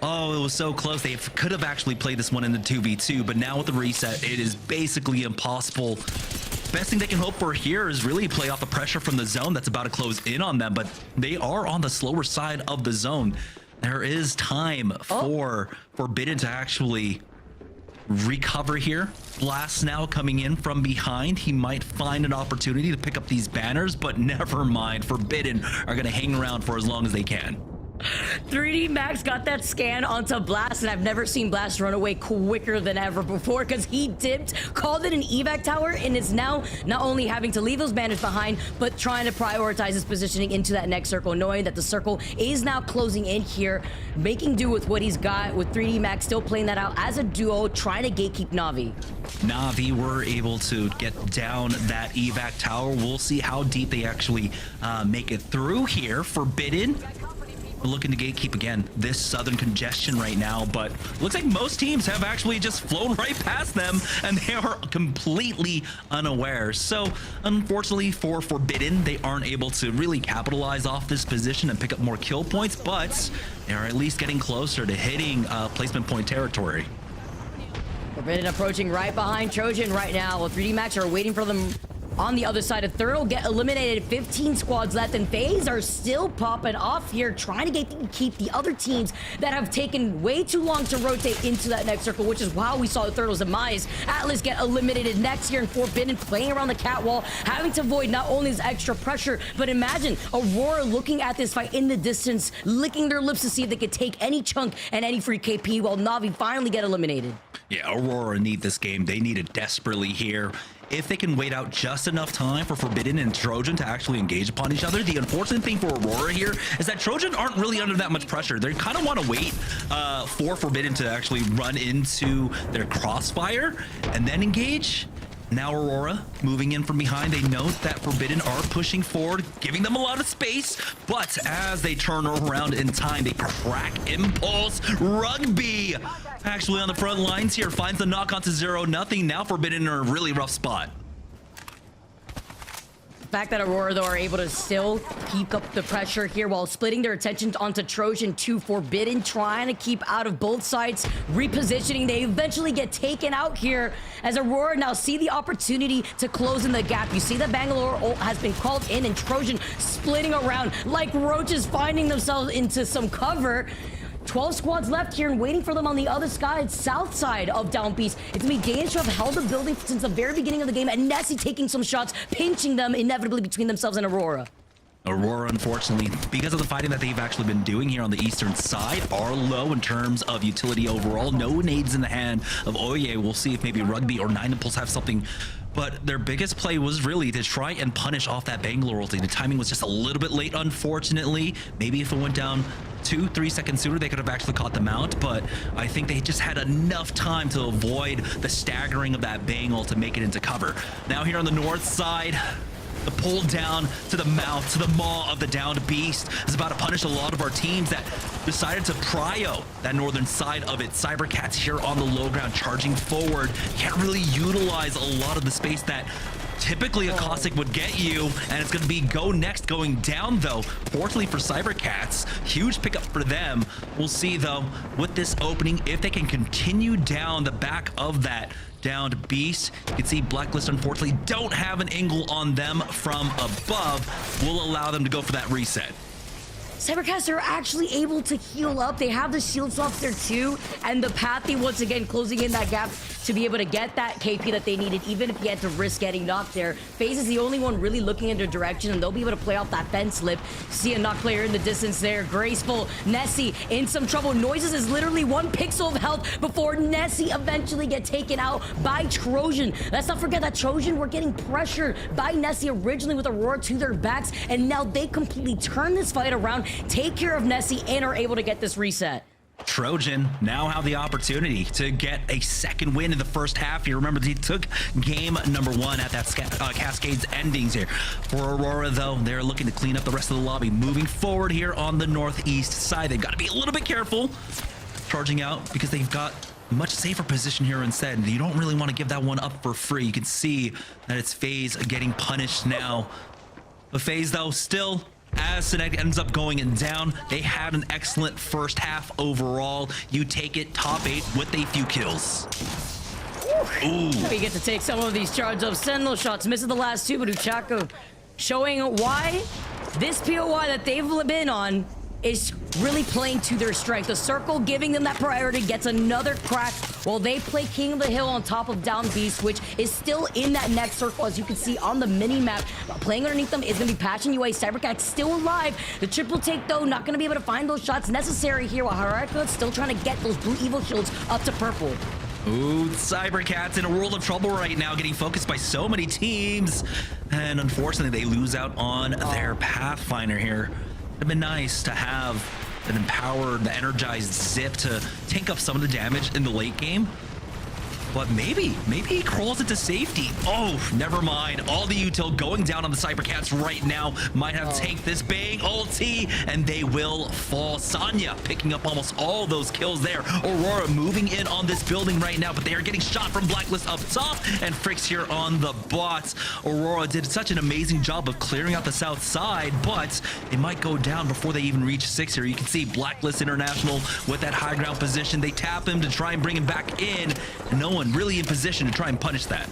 Oh, it was so close. They could have actually played this one in the 2v2, but now with the reset, it is basically impossible. Best thing they can hope for here is really play off the pressure from the zone that's about to close in on them, but they are on the slower side of the zone. There is time for Forbidden to actually recover here. Blast now coming in from behind. He might find an opportunity to pick up these banners, but never mind. Forbidden are going to hang around for as long as they can. 3D Max got that scan onto Blast, and I've never seen Blast run away quicker than ever before, because he dipped, called it an evac tower, and is now not only having to leave those banners behind, but trying to prioritize his positioning into that next circle, knowing that the circle is now closing in here, making do with what he's got, with 3D Max still playing that out as a duo, trying to gatekeep Na'Vi. Na'Vi were able to get down that evac tower. We'll see how deep they actually make it through here. Forbidden looking to gatekeep again this southern congestion right now, but looks like most teams have actually just flown right past them and they are completely unaware. So unfortunately for Forbidden, they aren't able to really capitalize off this position and pick up more kill points, but they are at least getting closer to hitting placement point territory. Forbidden approaching right behind Trojan right now. Well, 3D Max are waiting for them on the other side. Ethernal get eliminated, 15 squads left, and FaZe are still popping off here, trying to keep the other teams that have taken way too long to rotate into that next circle, which is why we saw Ethernal's demise. Atlas get eliminated next year, and Forbidden playing around the catwall, having to avoid not only his extra pressure, but imagine Aurora looking at this fight in the distance, licking their lips to see if they could take any chunk and any free KP, while Na'Vi finally get eliminated. Yeah, Aurora need this game. They need it desperately here. If they can wait out just enough time for Forbidden and Trojan to actually engage upon each other. The unfortunate thing for Aurora here is that Trojan aren't really under that much pressure. They kind of want to wait for Forbidden to actually run into their crossfire and then engage. Now Aurora moving in from behind. They note that Forbidden are pushing forward, giving them a lot of space, but as they turn around in time, they crack Impulse. Rugby actually on the front lines here, finds the knock onto 0-0. Now Forbidden are in a really rough spot. The fact that Aurora, though, are able to still keep up the pressure here while splitting their attention onto Trojan to Forbidden, trying to keep out of both sides, repositioning. They eventually get taken out here as Aurora now see the opportunity to close in the gap. You see that Bangalore ult has been called in, and Trojan splitting around like roaches, finding themselves into some cover. 12 squads left here and waiting for them on the other side, south side of Down Beast. It's gonna be Danish who have held the building since the very beginning of the game, and Nessy taking some shots, pinching them inevitably between themselves and Aurora. Aurora, unfortunately, because of the fighting that they've actually been doing here on the eastern side, are low in terms of utility overall. No nades in the hand of Oye. We'll see if maybe Rugby or Nine Impulse have something. But their biggest play was really to try and punish off that Bangalore ulti. The timing was just a little bit late, unfortunately. Maybe if it went down 2-3 seconds sooner, they could have actually caught them out. But I think they just had enough time to avoid the staggering of that Bang ult to make it into cover. Now here on the north side, the pull down to the mouth, to the maw of the downed beast is about to punish a lot of our teams that decided to prio that northern side of it. Cybercats here on the low ground charging forward. Can't really utilize a lot of the space that typically a Caustic would get you, and it's going to be GoNext going down though. Fortunately for Cybercats, huge pickup for them. We'll see though with this opening if they can continue down the back of that downed beast. You can see Blacklist unfortunately don't have an angle on them from above. Will allow them to go for that reset. Cybercats are actually able to heal up. They have the shield slots there too, and the Pathy once again closing in that gap to be able to get that KP that they needed, even if he had to risk getting knocked there. FaZe is the only one really looking in their direction, and they'll be able to play off that fence slip. See a knock player in the distance there. Graceful, Nessy in some trouble. Noises is literally 1 pixel of health before Nessy eventually get taken out by Trojan. Let's not forget that Trojan were getting pressured by Nessy originally with Aurora to their backs, and now they completely turn this fight around, take care of Nessy, and are able to get this reset. Trojan now have the opportunity to get a second win in the first half here. Remember, they took game number 1 at that Cascades endings here. For Aurora, though, they're looking to clean up the rest of the lobby. Moving forward here on the northeast side, they've got to be a little bit careful charging out because they've got a much safer position here instead. You don't really want to give that one up for free. You can see that it's FaZe getting punished now. But FaZe, though, still, as Sinek ends up going down, they had an excellent first half overall. You take it top 8 with a few kills. Ooh. We get to take some of these charge of Sentinel shots, missing the last 2, but Uchako showing why this POI that they've been on is really playing to their strength. The circle giving them that priority gets another crack while they play King of the Hill on top of Down Beast, which is still in that next circle, as you can see on the mini map. Playing underneath them is going to be Passion UA. Cybercats still alive. The triple take, though, not going to be able to find those shots necessary here, while Haraka still trying to get those blue evil shields up to purple. Ooh, Cybercats in a world of trouble right now, getting focused by so many teams. And unfortunately, they lose out on their Pathfinder here. It'd been nice to have an empowered, energized Zip to tank up some of the damage in the late game. But maybe he crawls into safety. Oh, never mind. All the util going down on the Cybercats right now might have tanked this Bang ulti, and they will fall. Sanya picking up almost all those kills there. Aurora moving in on this building right now, but they are getting shot from Blacklist up top, and Fricks here on the bots. Aurora did such an amazing job of clearing out the south side, but they might go down before they even reach 6 here. You can see Blacklist International with that high ground position. They tap him to try and bring him back in, and no one really in position to try and punish that.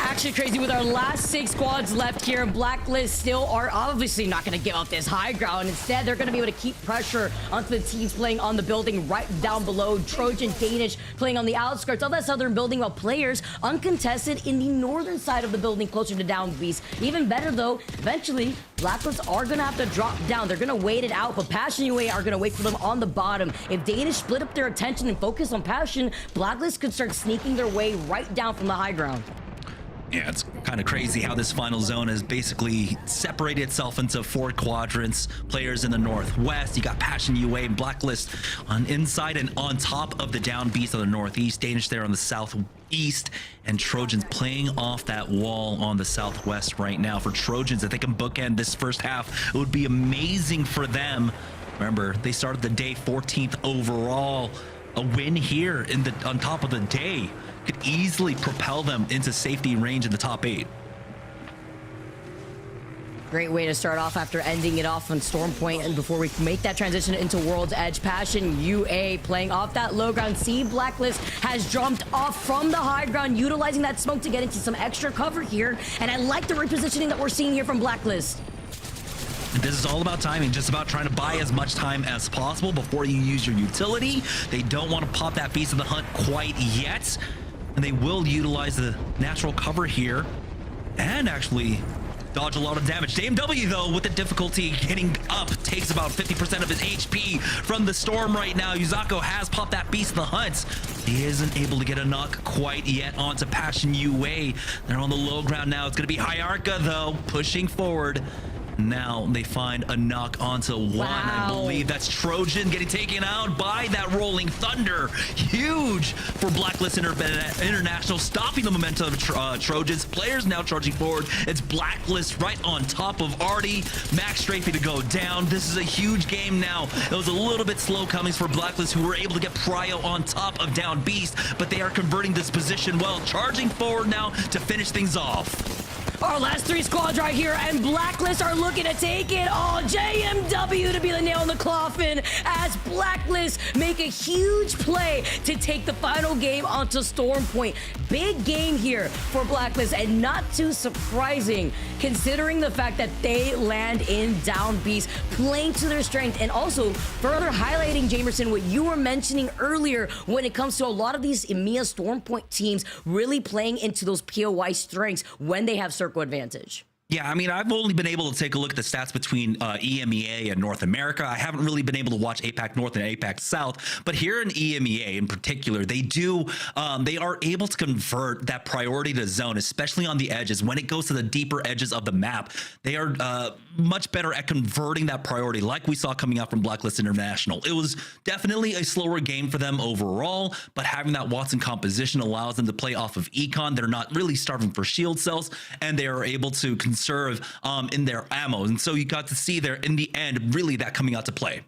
Actually crazy with our last 6 squads left here, and Blacklist still are obviously not going to give up this high ground. Instead, they're going to be able to keep pressure onto the teams playing on the building right down below. Trojan, Danish playing on the outskirts of that southern building, while players uncontested in the northern side of the building closer to Down Beast. Even better though, eventually Blacklist are going to have to drop down. They're going to wait it out, but Passion UA are going to wait for them on the bottom. If Danish split up their attention and focus on Passion, Blacklist could start sneaking their way right down from the high ground. Yeah, it's kind of crazy how this final zone has basically separated itself into 4 quadrants. Players in the northwest, you got Passion UA and Blacklist on inside and on top of the Down Beast on the northeast. Danish there on the southeast, and Trojans playing off that wall on the southwest right now. For Trojans, if they can bookend this first half, it would be amazing for them. Remember, they started the day 14th overall. A win here on top of the day could easily propel them into safety range in the top 8. Great way to start off after ending it off on Storm Point, and before we make that transition into World's Edge. Passion UA playing off that low ground. See, Blacklist has jumped off from the high ground, utilizing that smoke to get into some extra cover here, and I like the repositioning that we're seeing here from Blacklist. This is all about timing, just about trying to buy as much time as possible before you use your utility. They don't want to pop that Beast of the Hunt quite yet, and they will utilize the natural cover here and actually dodge a lot of damage. DMW, though, with the difficulty getting up, takes about 50% of his HP from the storm right now. Yuzako has popped that beast in the hunt. He isn't able to get a knock quite yet onto Passion UA. They're on the low ground now. It's going to be Hyarka, though, pushing forward. Now they find a knock onto one. Wow. I believe that's Trojan getting taken out by that rolling thunder. Huge for Blacklist International, stopping the momentum of Trojans. Players now charging forward. It's Blacklist right on top of Artie. Max Strafey to go down. This is a huge game now. It was a little bit slow comings for Blacklist, who were able to get Prio on top of Down Beast, but they are converting this position well, charging forward now to finish things off. Our last 3 squads right here, and Blacklist are looking to take it all. JMW to be the nail in the coffin as Blacklist make a huge play to take the final game onto Storm Point. Big game here for Blacklist, and not too surprising considering the fact that they land in Down Beast, playing to their strength, and also further highlighting, Jamerson, what you were mentioning earlier when it comes to a lot of these EMEA Storm Point teams really playing into those POI strengths when they have circle advantage. Yeah, I mean, I've only been able to take a look at the stats between EMEA and North America. I haven't really been able to watch APAC North and APAC South, but here in EMEA in particular, they are able to convert that priority to zone, especially on the edges. When it goes to the deeper edges of the map, they are much better at converting that priority, like we saw coming out from Blacklist International. It was definitely a slower game for them overall, but having that Watson composition allows them to play off of econ. They're not really starving for shield cells, and they are able to conserve in their ammo. And so you got to see there in the end, really that coming out to play.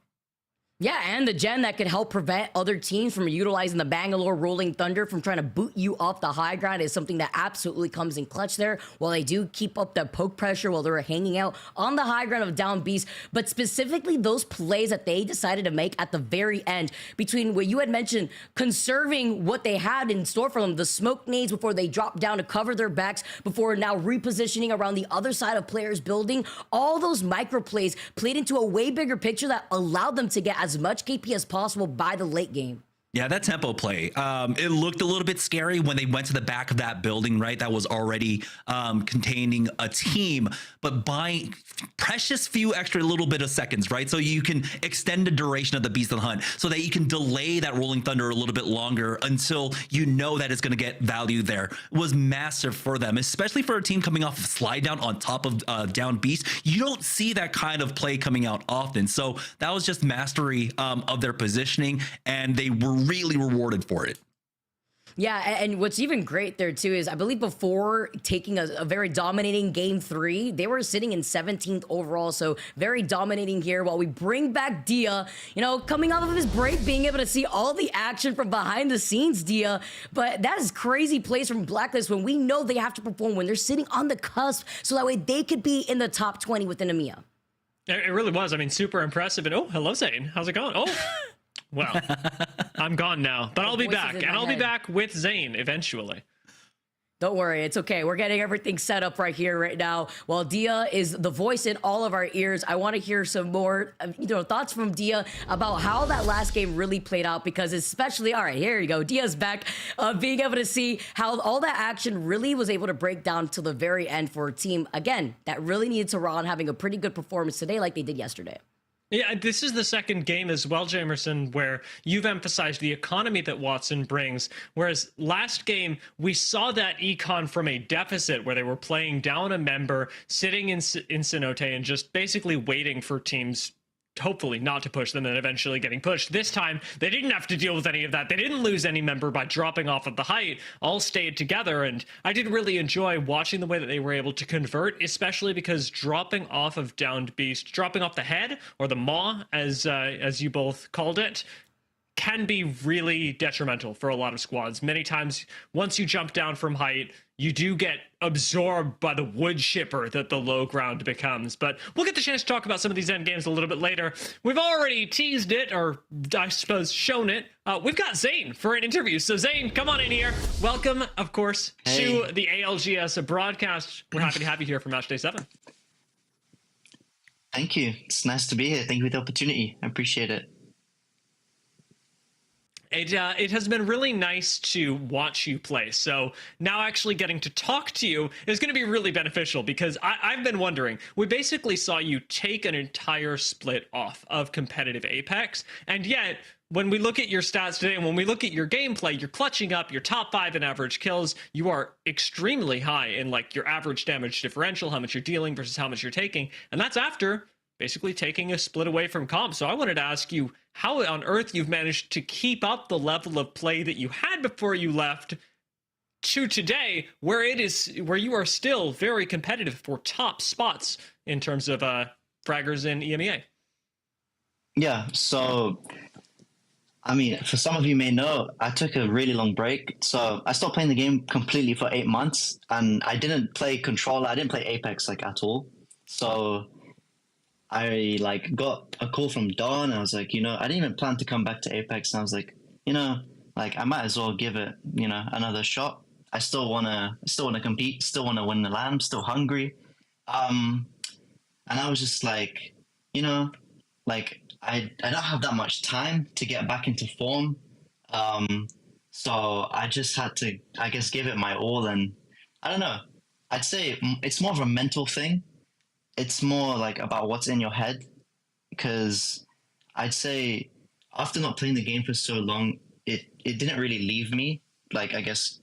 Yeah, and the gen that could help prevent other teams from utilizing the Bangalore Rolling Thunder from trying to boot you off the high ground is something that absolutely comes in clutch there, while they do keep up that poke pressure while they're hanging out on the high ground of Down Beast. But specifically those plays that they decided to make at the very end, between what you had mentioned, conserving what they had in store for them, the smoke nades before they dropped down to cover their backs, before now repositioning around the other side of players building, all those micro plays played into a way bigger picture that allowed them to get as much KP as possible by the late game. Yeah, that tempo play, it looked a little bit scary when they went to the back of that building, right? That was already containing a team, but by precious few extra little bit of seconds, right? So you can extend the duration of the Beast of the Hunt so that you can delay that Rolling Thunder a little bit longer until you know that it's going to get value there. It was massive for them, especially for a team coming off of slide down on top of Down Beast. You don't see that kind of play coming out often. So that was just mastery of their positioning, and they were really rewarded for it. Yeah, and what's even great there too is I believe before taking a very dominating game 3, they were sitting in 17th overall, so very dominating here while we bring back Dia, you know, coming off of his break, being able to see all the action from behind the scenes, Dia. But that is crazy plays from Blacklist when we know they have to perform when they're sitting on the cusp, so that way they could be in the top 20 within EMEA. It really was. I mean, super impressive. And oh, hello, Zane. How's it going? Oh. Well, I'm gone now, but I'll be back, and I'll be back with Zane eventually. Don't worry, it's okay. We're getting everything set up right here, right now. While Dia is the voice in all of our ears, I want to hear some more, thoughts from Dia about how that last game really played out. Because especially, all right, here you go. Dia's back, being able to see how all that action really was able to break down to the very end for a team again that really needed to run, having a pretty good performance today, like they did yesterday. Yeah, this is the second game as well, Jamerson, where you've emphasized the economy that Watson brings. Whereas last game, we saw that econ from a deficit where they were playing down a member, sitting in Cenote, and just basically waiting for teams hopefully not to push them and eventually getting pushed. This time, they didn't have to deal with any of that. They didn't lose any member by dropping off of the height, all stayed together. And I did really enjoy watching the way that they were able to convert, especially because dropping off of Downed Beast, dropping off the head, or the maw, as you both called it, can be really detrimental for a lot of squads. Many times, once you jump down from height, you do get absorbed by the wood shipper that the low ground becomes. But we'll get the chance to talk about some of these end games a little bit later. We've already teased it, or I suppose shown it. We've got Zane for an interview. So Zane, come on in here. Welcome, of course, to the ALGS broadcast. We're happy to have you here for Matchday 7. Thank you. It's nice to be here. Thank you for the opportunity. I appreciate it. It has been really nice to watch you play. So now actually getting to talk to you is going to be really beneficial because I've been wondering. We basically saw you take an entire split off of competitive Apex, and yet when we look at your stats today and when we look at your gameplay, you're clutching up, you're top 5 in average kills, you are extremely high in like your average damage differential, how much you're dealing versus how much you're taking, and that's after basically taking a split away from comp. So I wanted to ask you how on earth you've managed to keep up the level of play that you had before you left to today, where you are still very competitive for top spots in terms of fraggers in EMEA. Yeah, so I mean, for some of you may know, I took a really long break. So I stopped playing the game completely for 8 months, and I didn't play controller. I didn't play Apex like at all. So I like got a call from Dawn. I was like, I didn't even plan to come back to Apex. And I was like, like I might as well give it, another shot. I still wanna compete, still wanna win the LAN, still hungry. And I was just like, like I don't have that much time to get back into form. So I just had to, I guess, give it my all. And I don't know, I'd say it's more of a mental thing. It's more like about what's in your head, because I'd say after not playing the game for so long, it didn't really leave me. Like, I guess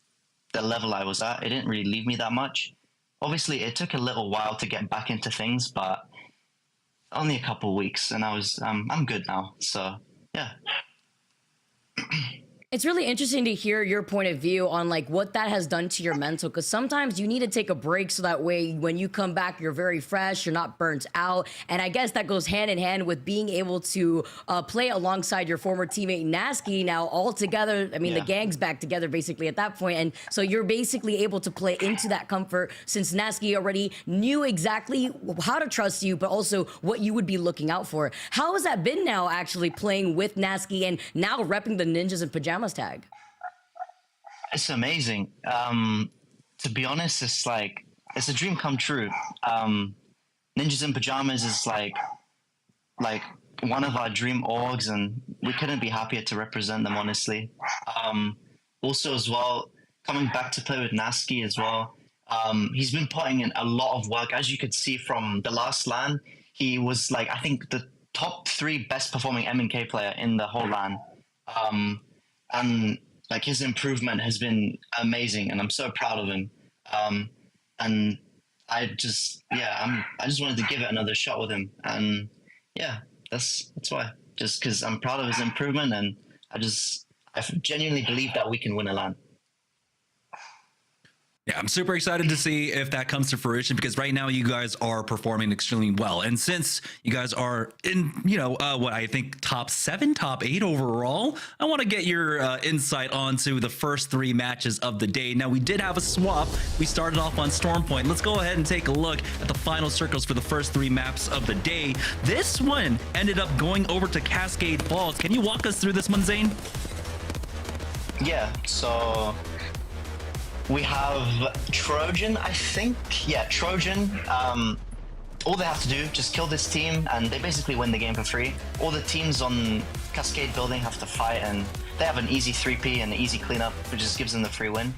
the level I was at, it didn't really leave me that much. Obviously, it took a little while to get back into things, but only a couple weeks, and I'm good now. So yeah. It's really interesting to hear your point of view on like what that has done to your mental, because sometimes you need to take a break so that way when you come back, you're very fresh, you're not burnt out. And I guess that goes hand in hand with being able to play alongside your former teammate Nessy now all together. I mean, the gang's back together basically at that point. And so you're basically able to play into that comfort since Nessy already knew exactly how to trust you, but also what you would be looking out for. How has that been now actually playing with Nessy and now repping the Ninjas in Pajamas tag? It's amazing. To be honest, it's a dream come true. Ninjas in Pajamas is like one of our dream orgs, and we couldn't be happier to represent them, honestly. Also as well, coming back to play with Nessy as well, he's been putting in a lot of work. As you could see from the last LAN, he was like, I think the top 3 best performing M&K player in the whole LAN. And like his improvement has been amazing, and I'm so proud of him. And I just wanted to give it another shot with him, and yeah, that's why. Just because I'm proud of his improvement, and I genuinely believe that we can win a LAN. Yeah, I'm super excited to see if that comes to fruition, because right now you guys are performing extremely well. And since you guys are in, what I think top 7, top 8 overall, I want to get your insight onto the first 3 matches of the day. Now, we did have a swap. We started off on Storm Point. Let's go ahead and take a look at the final circles for the first 3 maps of the day. This one ended up going over to Cascade Falls. Can you walk us through this one, Zane? Yeah, so we have Trojan, I think. Yeah, Trojan. All they have to do, just kill this team, and they basically win the game for free. All the teams on Cascade Building have to fight, and they have an easy 3P and an easy cleanup, which just gives them the free win.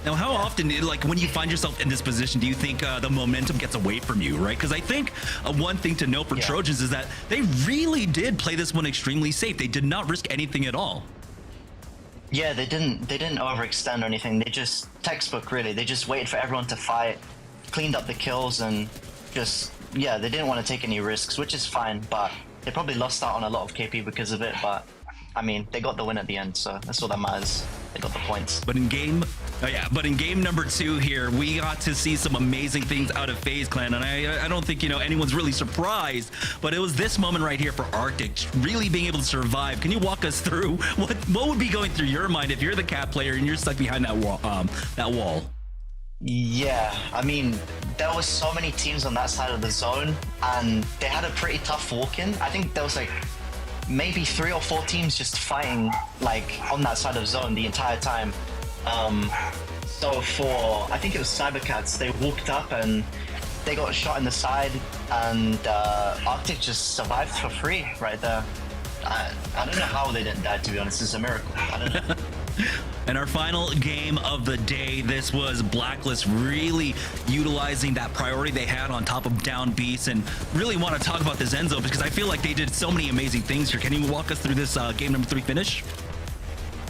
Now, how often, like when you find yourself in this position, do you think the momentum gets away from you, right? Because I think one thing to note for Trojans is that they really did play this one extremely safe. They did not risk anything at all. Yeah, they didn't overextend or anything. They just textbook, really. They just waited for everyone to fight, cleaned up the kills, and just, yeah, they didn't want to take any risks, which is fine, but they probably lost out on a lot of KP because of it. But I mean, they got the win at the end, so that's all that matters. They got the points. But in game number 2 here, we got to see some amazing things out of FaZe Clan, and I don't think anyone's really surprised, but it was this moment right here for Arctic really being able to survive. Can you walk us through what would be going through your mind if you're the cat player and you're stuck behind that wall? Yeah, I mean, there was so many teams on that side of the zone, and they had a pretty tough walk-in. I think there was like maybe 3 or 4 teams just fighting like on that side of zone the entire time. So for, I think it was cybercats, they walked up and they got shot in the side, and Arctic just survived for free right there. I don't know how they didn't die, to be honest. It's a miracle. I don't know. And our final game of the day, this was Blacklist really utilizing that priority they had on top of down beast, and really want to talk about the Zenzo because I feel like they did so many amazing things here. Can you walk us through this game number 3 finish?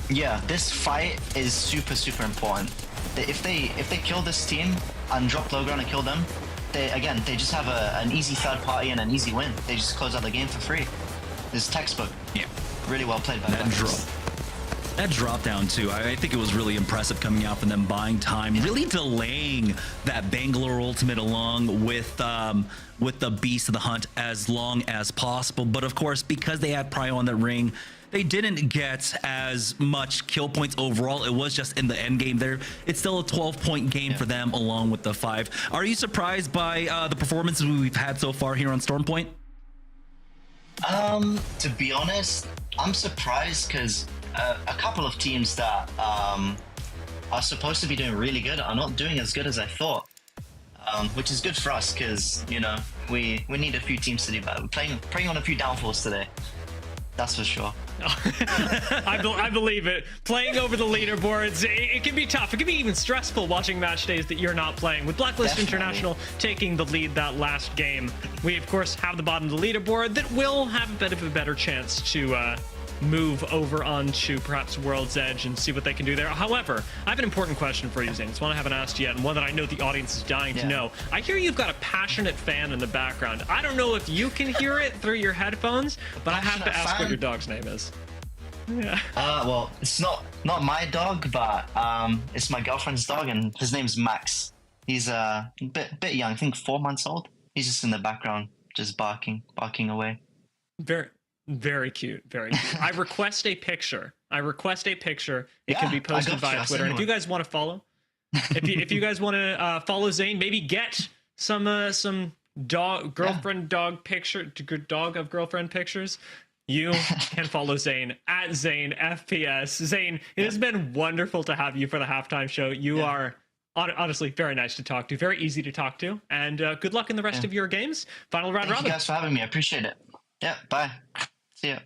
Yeah, this fight is super, super important. If they kill this team and drop low ground and kill them, they just have an easy third party and an easy win. They just close out the game for free. This textbook. Yeah. Really well played by Blacklist. That drop down too, I think it was really impressive coming out from them buying time, really delaying that Bangalore ultimate along with the Beast of the Hunt as long as possible. But of course, because they had Prio on the ring, they didn't get as much kill points overall. It was just in the end game there. It's still a 12-point game for them along with the 5. Are you surprised by the performances we've had so far here on Stormpoint? To be honest, I'm surprised because a couple of teams that are supposed to be doing really good are not doing as good as I thought, which is good for us because, you know, we need a few teams to do better. We're preying on a few downfalls today. That's for sure. I believe it. Playing over the leaderboards, it can be tough. It can be even stressful watching match days that you're not playing. With Blacklist International taking the lead that last game, we of course have the bottom of the leaderboard that will have a bit of a better chance to move over onto perhaps World's Edge and see what they can do there. However, I have an important question for you, Zane. It's one I haven't asked yet, and one that I know the audience is dying to know. I hear you've got a passionate fan in the background. I don't know if you can hear it through your headphones, but I have to ask what your dog's name is. Yeah. Well, it's not my dog, but it's my girlfriend's dog, and his name's Max. He's a bit young, I think 4 months old. He's just in the background, just barking away. Very cute, very cute. I request a picture. It can be posted via Twitter. And if you guys want to follow, if you guys want to follow Zane, maybe get some girlfriend dog pictures. You can follow Zane at Zane FPS. Zane, it has been wonderful to have you for the halftime show. You are honestly very nice to talk to, very easy to talk to, and good luck in the rest of your games. Final round robin. Thank you guys for having me. I appreciate it. Yeah, bye. See ya.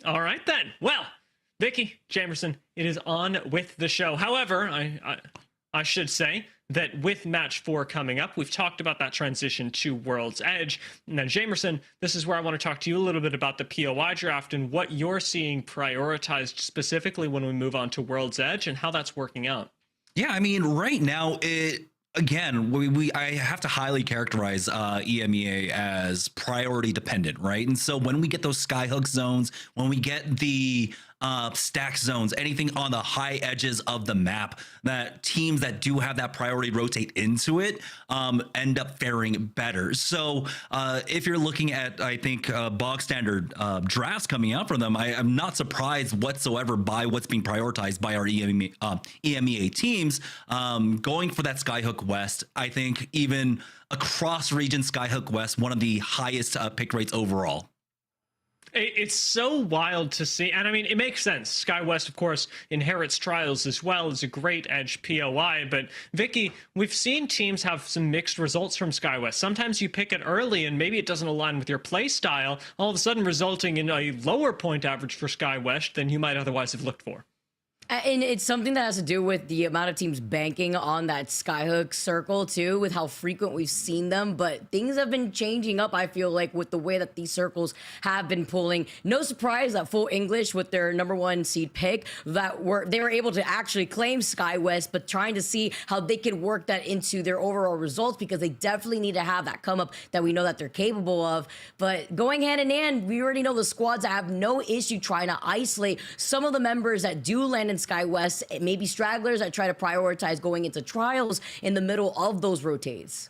All right then. Well, Vicky, Jamerson, it is on with the show. However, I should say that with match 4 coming up, we've talked about that transition to World's Edge. Now, Jamerson, this is where I want to talk to you a little bit about the POI draft and what you're seeing prioritized specifically when we move on to World's Edge and how that's working out. Yeah, I mean, right now, I have to highly characterize EMEA as priority dependent, right? And so when we get those skyhook zones, when we get the stack zones, anything on the high edges of the map, that teams that do have that priority rotate into it end up faring better. So if you're looking at, I think, bog standard drafts coming out from them, I'm not surprised whatsoever by what's being prioritized by our EMEA teams. Going for that Skyhook West, I think even across region Skyhook West, one of the highest pick rates overall. It's so wild to see, and I mean, it makes sense. Sky West, of course, inherits Trials as well as a great edge POI, but Vicky, we've seen teams have some mixed results from Sky West. Sometimes you pick it early and maybe it doesn't align with your play style, all of a sudden resulting in a lower point average for Sky West than you might otherwise have looked for. And it's something that has to do with the amount of teams banking on that skyhook circle too, with how frequent we've seen them. But things have been changing up, I feel like, with the way that these circles have been pulling. No surprise that Full English, with their #1 seed pick, they were able to actually claim Sky West, but trying to see how they can work that into their overall results, because they definitely need to have that come up that we know that they're capable of. But going hand in hand, we already know the squads that have no issue trying to isolate some of the members that do land in Sky West, maybe stragglers that try to prioritize going into Trials in the middle of those rotates.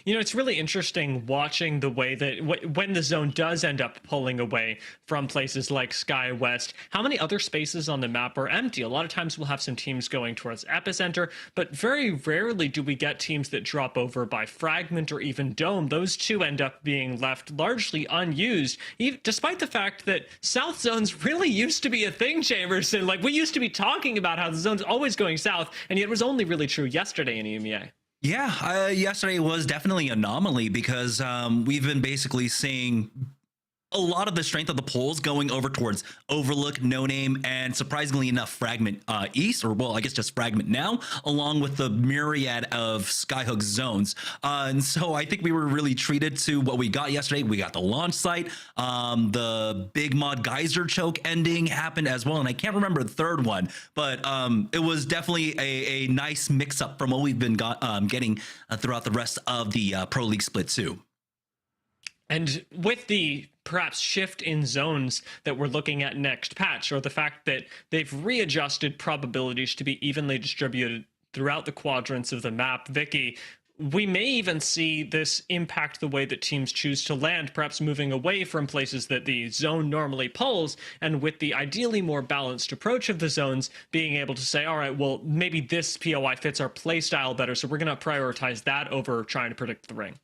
You know, it's really interesting watching the way that when the zone does end up pulling away from places like Sky West, how many other spaces on the map are empty. A lot of times we'll have some teams going towards Epicenter, but very rarely do we get teams that drop over by Fragment or even Dome. Those two end up being left largely unused, despite the fact that South zones really used to be a thing, Jamerson. Like, we used to be talking about how the zone's always going south, and yet it was only really true yesterday in EMEA. Yeah, yesterday was definitely an anomaly because we've been basically seeing a lot of the strength of the polls going over towards Overlook, No Name, and surprisingly enough, Fragment East, or well, I guess just Fragment now, along with the myriad of Skyhook zones. And so I think we were really treated to what we got yesterday. We got the launch site, the Big Mod Geyser Choke ending happened as well, and I can't remember the third one, but it was definitely a nice mix-up from what we've been getting throughout the rest of the Pro League split too. And with the perhaps shift in zones that we're looking at next patch, or the fact that they've readjusted probabilities to be evenly distributed throughout the quadrants of the map, Vicky, we may even see this impact the way that teams choose to land, perhaps moving away from places that the zone normally pulls, and with the ideally more balanced approach of the zones, being able to say, all right, well, maybe this POI fits our play style better, so we're going to prioritize that over trying to predict the ring.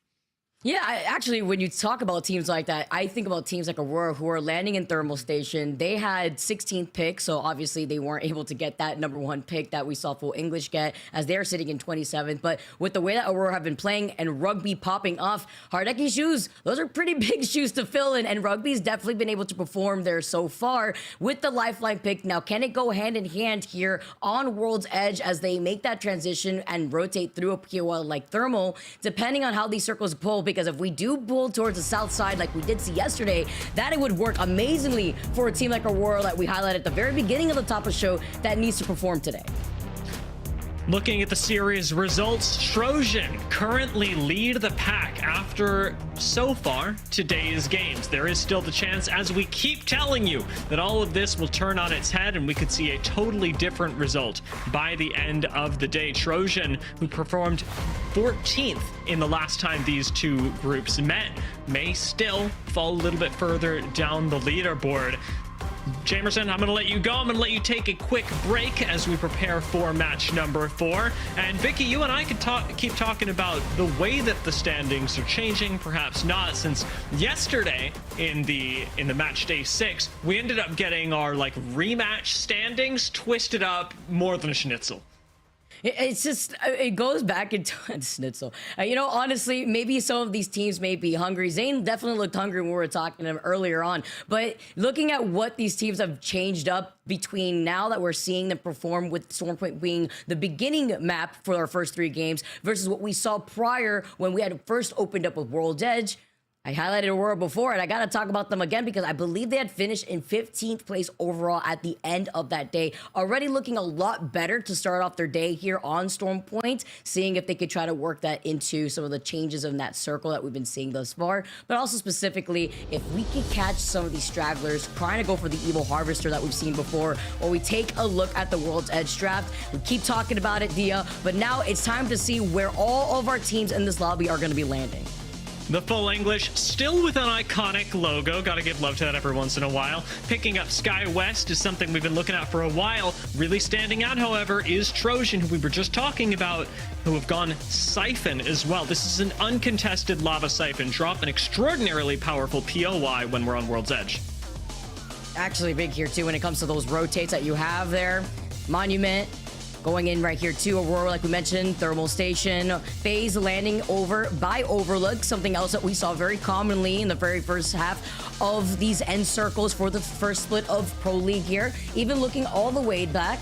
Yeah, actually, when you talk about teams like that, I think about teams like Aurora who are landing in Thermal Station. They had 16th pick, so obviously they weren't able to get that number 1 pick that we saw Full English get, as they're sitting in 27th. But with the way that Aurora have been playing and Rugby popping off, Hardeki shoes, those are pretty big shoes to fill in, and Rugby's definitely been able to perform there so far with the Lifeline pick. Now, can it go hand in hand here on World's Edge as they make that transition and rotate through a POL like Thermal, depending on how these circles pull? Because if we do pull towards the south side like we did see yesterday, that it would work amazingly for a team like Aurora that we highlighted at the very beginning of the top of the show that needs to perform today. Looking at the series results, Trojan currently lead the pack after, so far, today's games. There is still the chance, as we keep telling you, that all of this will turn on its head and we could see a totally different result by the end of the day. Trojan, who performed 14th in the last time these two groups met, may still fall a little bit further down the leaderboard. Jamerson, I'm going to let you go. I'm going to let you take a quick break as we prepare for match number 4. And Vicky, you and I could keep talking about the way that the standings are changing, perhaps not, since yesterday in the match day 6, we ended up getting our rematch standings twisted up more than a schnitzel. It's just, it goes back into schnitzel. Honestly, maybe some of these teams may be hungry. Zane definitely looked hungry when we were talking to him earlier on. But looking at what these teams have changed up between now that we're seeing them perform, with Stormpoint being the beginning map for our first 3 games, versus what we saw prior when we had first opened up with World's Edge. I highlighted Aurora before, and I got to talk about them again because I believe they had finished in 15th place overall at the end of that day. Already looking a lot better to start off their day here on Stormpoint, seeing if they could try to work that into some of the changes in that circle that we've been seeing thus far. But also specifically, if we could catch some of these stragglers trying to go for the Evil Harvester that we've seen before, or we take a look at the World's Edge draft. We keep talking about it, Dia, but now it's time to see where all of our teams in this lobby are going to be landing. The Full English, still with an iconic logo. Gotta give love to that every once in a while. Picking up Sky West is something we've been looking at for a while. Really standing out, however, is Trojan, who we were just talking about, who have gone Siphon as well. This is an uncontested Lava Siphon drop, an extraordinarily powerful POI when we're on World's Edge. Actually big here, too, when it comes to those rotates that you have there. Monument. Going in right here to Aurora, like we mentioned, Thermal Station. FaZe landing over by Overlook, something else that we saw very commonly in the very first half of these end circles for the first split of Pro League here. Even looking all the way back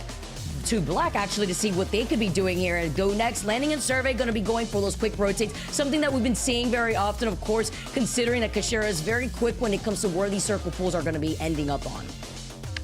to Black, actually, to see what they could be doing here. And GoNext, landing in Survey, going to be going for those quick rotates, something that we've been seeing very often, of course, considering that Kashira is very quick when it comes to where these circle pools are going to be ending up on.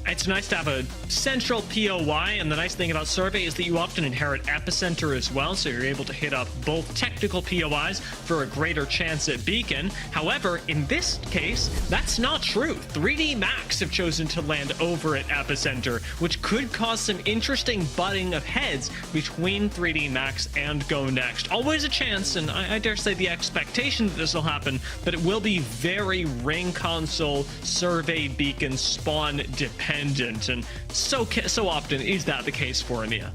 It's nice to have a central POI, and the nice thing about Survey is that you often inherit Epicenter as well, so you're able to hit up both technical POIs for a greater chance at Beacon. However, in this case, that's not true. 3D Max have chosen to land over at Epicenter, which could cause some interesting butting of heads between 3D Max and GoNext. Always a chance, and I dare say the expectation that this will happen, but it will be very Ring Console, Survey, Beacon, Spawn dependent. And so often is that the case for EMEA.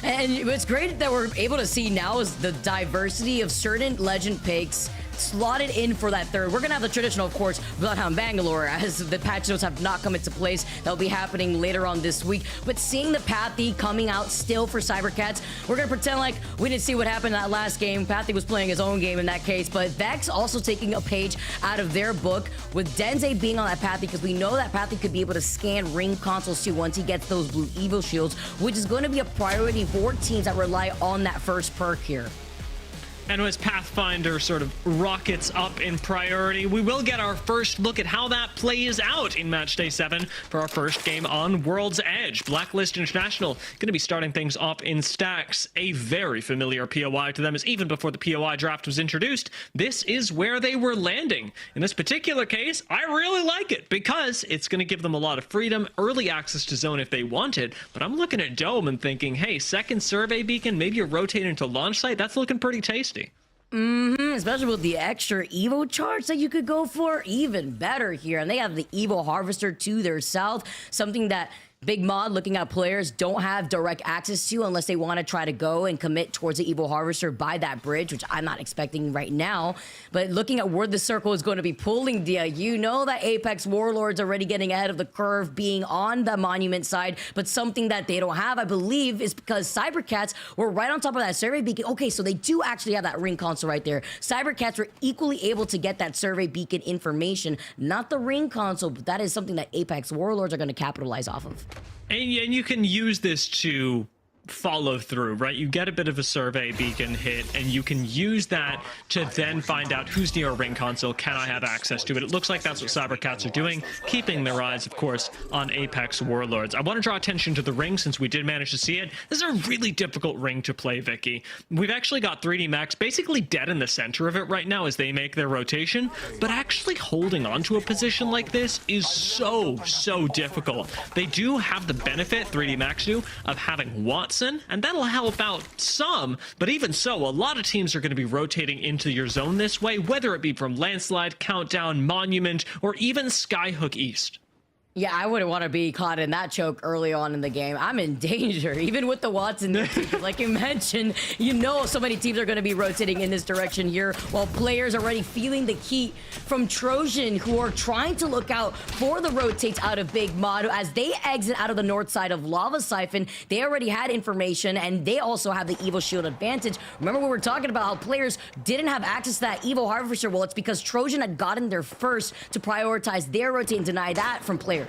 And what's great that we're able to see now is the diversity of certain legend picks slotted in for that third. We're gonna have the traditional, of course, Bloodhound Bangalore, as the patch notes have not come into place. That'll be happening later on this week. But seeing the Pathy coming out still for Cybercats, we're gonna pretend like we didn't see what happened in that last game. Pathy was playing his own game in that case, but VexX also taking a page out of their book with Denze being on that Pathy, because we know that Pathy could be able to scan ring consoles too once he gets those blue Evo shields, which is going to be a priority for teams that rely on that first perk here. And as Pathfinder sort of rockets up in priority, we will get our first look at how that plays out in Match Day 7 for our first game on World's Edge. Blacklist International going to be starting things off in stacks. A very familiar POI to them, as even before the POI draft was introduced, this is where they were landing. In this particular case, I really like it because it's going to give them a lot of freedom, early access to zone if they wanted. But I'm looking at Dome and thinking, hey, second survey beacon, maybe you rotate into launch site. That's looking pretty tasty. Especially with the extra Evo charge that you could go for, even better here. And they have the Evo Harvester to their south, something that Big Mod, looking at players, don't have direct access to unless they want to try to go and commit towards the Evo Harvester by that bridge, which I'm not expecting right now. But looking at where the circle is going to be pulling, Dia, you know that Apex Warlords already getting ahead of the curve, being on the Monument side, but something that they don't have, I believe, is because Cybercats were right on top of that survey beacon. Okay, so they do actually have that ring console right there. Cybercats were equally able to get that survey beacon information, not the ring console, but that is something that Apex Warlords are going to capitalize off of. And you can use this to follow through, right? You get a bit of a survey beacon hit, and you can use that to then find out who's near a ring console. Can I have access to it? It looks like that's what Cybercats are doing, keeping their eyes, of course, on Apex Warlords. I want to draw attention to the ring since we did manage to see it. This is a really difficult ring to play, Vicky. We've actually got 3D Max basically dead in the center of it right now as they make their rotation, but actually holding on to a position like this is so difficult. They do have the benefit, 3D Max do, of having Watson, and that'll help out some, but even so, a lot of teams are going to be rotating into your zone this way, whether it be from Landslide, Countdown, Monument, or even Skyhook East. Yeah, I wouldn't want to be caught in that choke early on in the game. I'm in danger, even with the Watson. Like you mentioned, you know so many teams are going to be rotating in this direction here, while players are already feeling the heat from Trojan, who are trying to look out for the rotates out of Big Mod. As they exit out of the north side of Lava Siphon, they already had information, and they also have the Evo Shield advantage. Remember, we were talking about how players didn't have access to that Evo Harvester. Well, it's because Trojan had gotten there first to prioritize their rotate and deny that from players.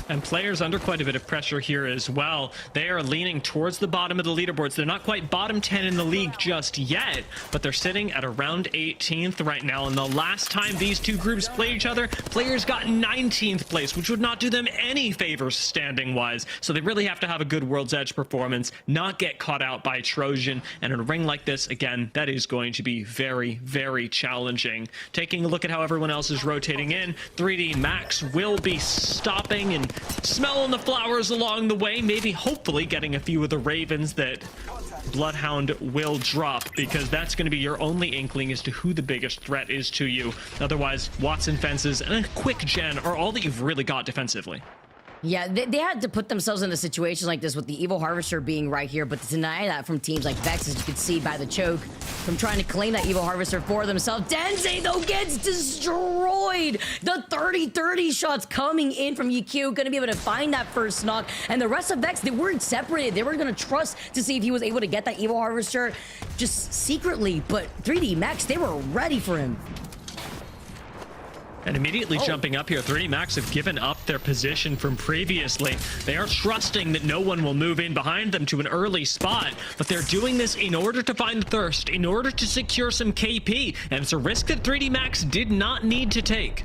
And players under quite a bit of pressure here as well. They are leaning towards the bottom of the leaderboards. They're not quite bottom 10 in the league just yet, but they're sitting at around 18th right now. And the last time these two groups played each other, players got 19th place, which would not do them any favors standing-wise. So they really have to have a good World's Edge performance, not get caught out by Trojan. And in a ring like this, again, that is going to be very challenging. Taking a look at how everyone else is rotating in, 3D Max will be stopping and smelling the flowers along the way, maybe hopefully getting a few of the Ravens that Bloodhound will drop, because that's going to be your only inkling as to who the biggest threat is to you. Otherwise, Watson fences and a quick gen are all that you've really got defensively. Yeah, they had to put themselves in a situation like this with the Evo Harvester being right here, but to deny that from teams like VexX, as you can see by the choke, from trying to claim that Evo Harvester for themselves. Denze, though, gets destroyed! The 30-30 shots coming in from EQ, gonna be able to find that first knock, and the rest of VexX, they weren't separated. They were gonna trust to see if he was able to get that Evo Harvester just secretly, but 3D Max, they were ready for him. And immediately jumping up here, 3D Max have given up their position from previously. They are trusting that no one will move in behind them to an early spot, but they're doing this in order to find Thirst, in order to secure some KP, and it's a risk that 3D Max did not need to take.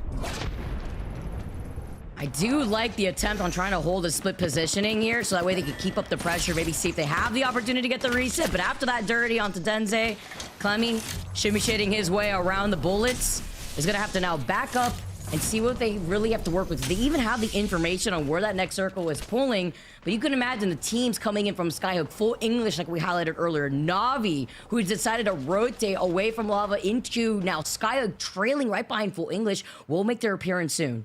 I do like the attempt on trying to hold a split positioning here, so that way they can keep up the pressure, maybe see if they have the opportunity to get the reset. But after that dirty onto Denze, Clemmy shimmy shading his way around the bullets, is gonna have to now back up and see what they really have to work with. They even have the information on where that next circle is pulling, but you can imagine the teams coming in from Skyhook, full English like we highlighted earlier. Navi, who decided to rotate away from Lava into now Skyhook, trailing right behind full English, will make their appearance soon.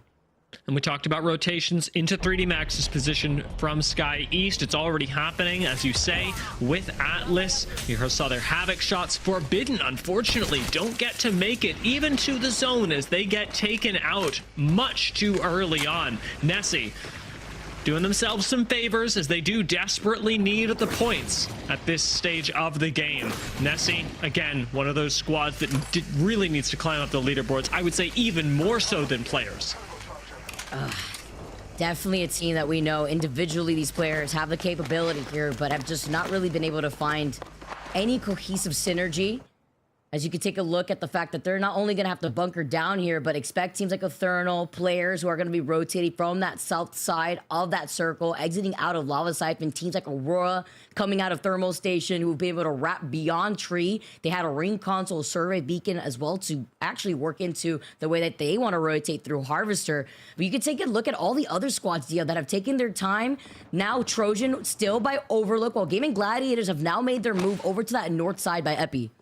And we talked about rotations into 3D Max's position from Sky East. It's already happening, as you say, with Atlas. You saw their Havoc shots. Forbidden, unfortunately, don't get to make it even to the zone as they get taken out much too early on. Nessy doing themselves some favors as they do desperately need the points at this stage of the game. Nessy, again, one of those squads that really needs to climb up the leaderboards. I would say even more so than players. Definitely a team that we know individually these players have the capability here, but have just not really been able to find any cohesive synergy. As you can take a look at the fact that they're not only going to have to bunker down here, but expect teams like Ethernal, players who are going to be rotating from that south side of that circle, exiting out of Lava Siphon, teams like Aurora coming out of Thermal Station who've been able to wrap beyond Tree. They had a ring console survey beacon as well to actually work into the way that they want to rotate through Harvester. But you can take a look at all the other squads, Dio, that have taken their time. Now Trojan still by Overlook, while Gaimin Gladiators have now made their move over to that north side by Epi.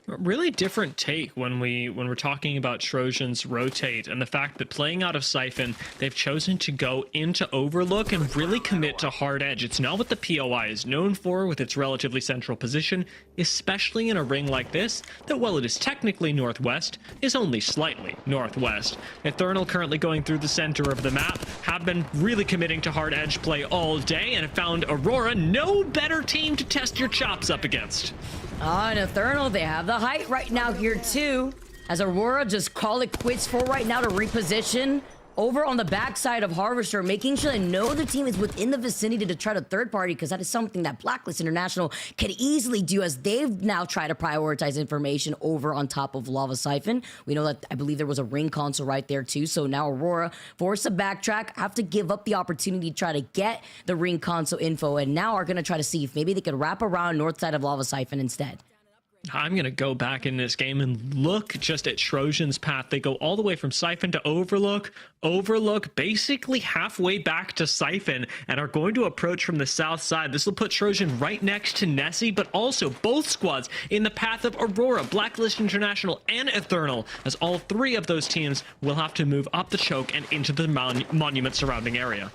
Really different take when we're talking about Trojan's rotate and the fact that playing out of Siphon, they've chosen to go into Overlook and really commit to hard edge. It's not what the POI is known for with its relatively central position, especially in a ring like this, that while it is technically northwest, is only slightly northwest. Ethernal currently going through the center of the map, have been really committing to hard edge play all day and have found Aurora no better team to test your chops up against. And Ethernal, they have the height right now here too. As Aurora just call it quits for right now to reposition over on the backside of Harvester, making sure they know the team is within the vicinity to try to third party, because that is something that Blacklist International can easily do as they've now tried to prioritize information over on top of Lava Siphon. We know that I believe there was a ring console right there too, so now Aurora forced to backtrack, have to give up the opportunity to try to get the ring console info, and now are going to try to see if maybe they could wrap around north side of Lava Siphon instead. I'm going to go back in this game and look just at Trojan's path. They go all the way from Siphon to Overlook, basically halfway back to Siphon, and are going to approach from the south side. This will put Trojan right next to Nessy, but also both squads in the path of Aurora, Blacklist International, and Ethernal, as all three of those teams will have to move up the choke and into the monument surrounding area.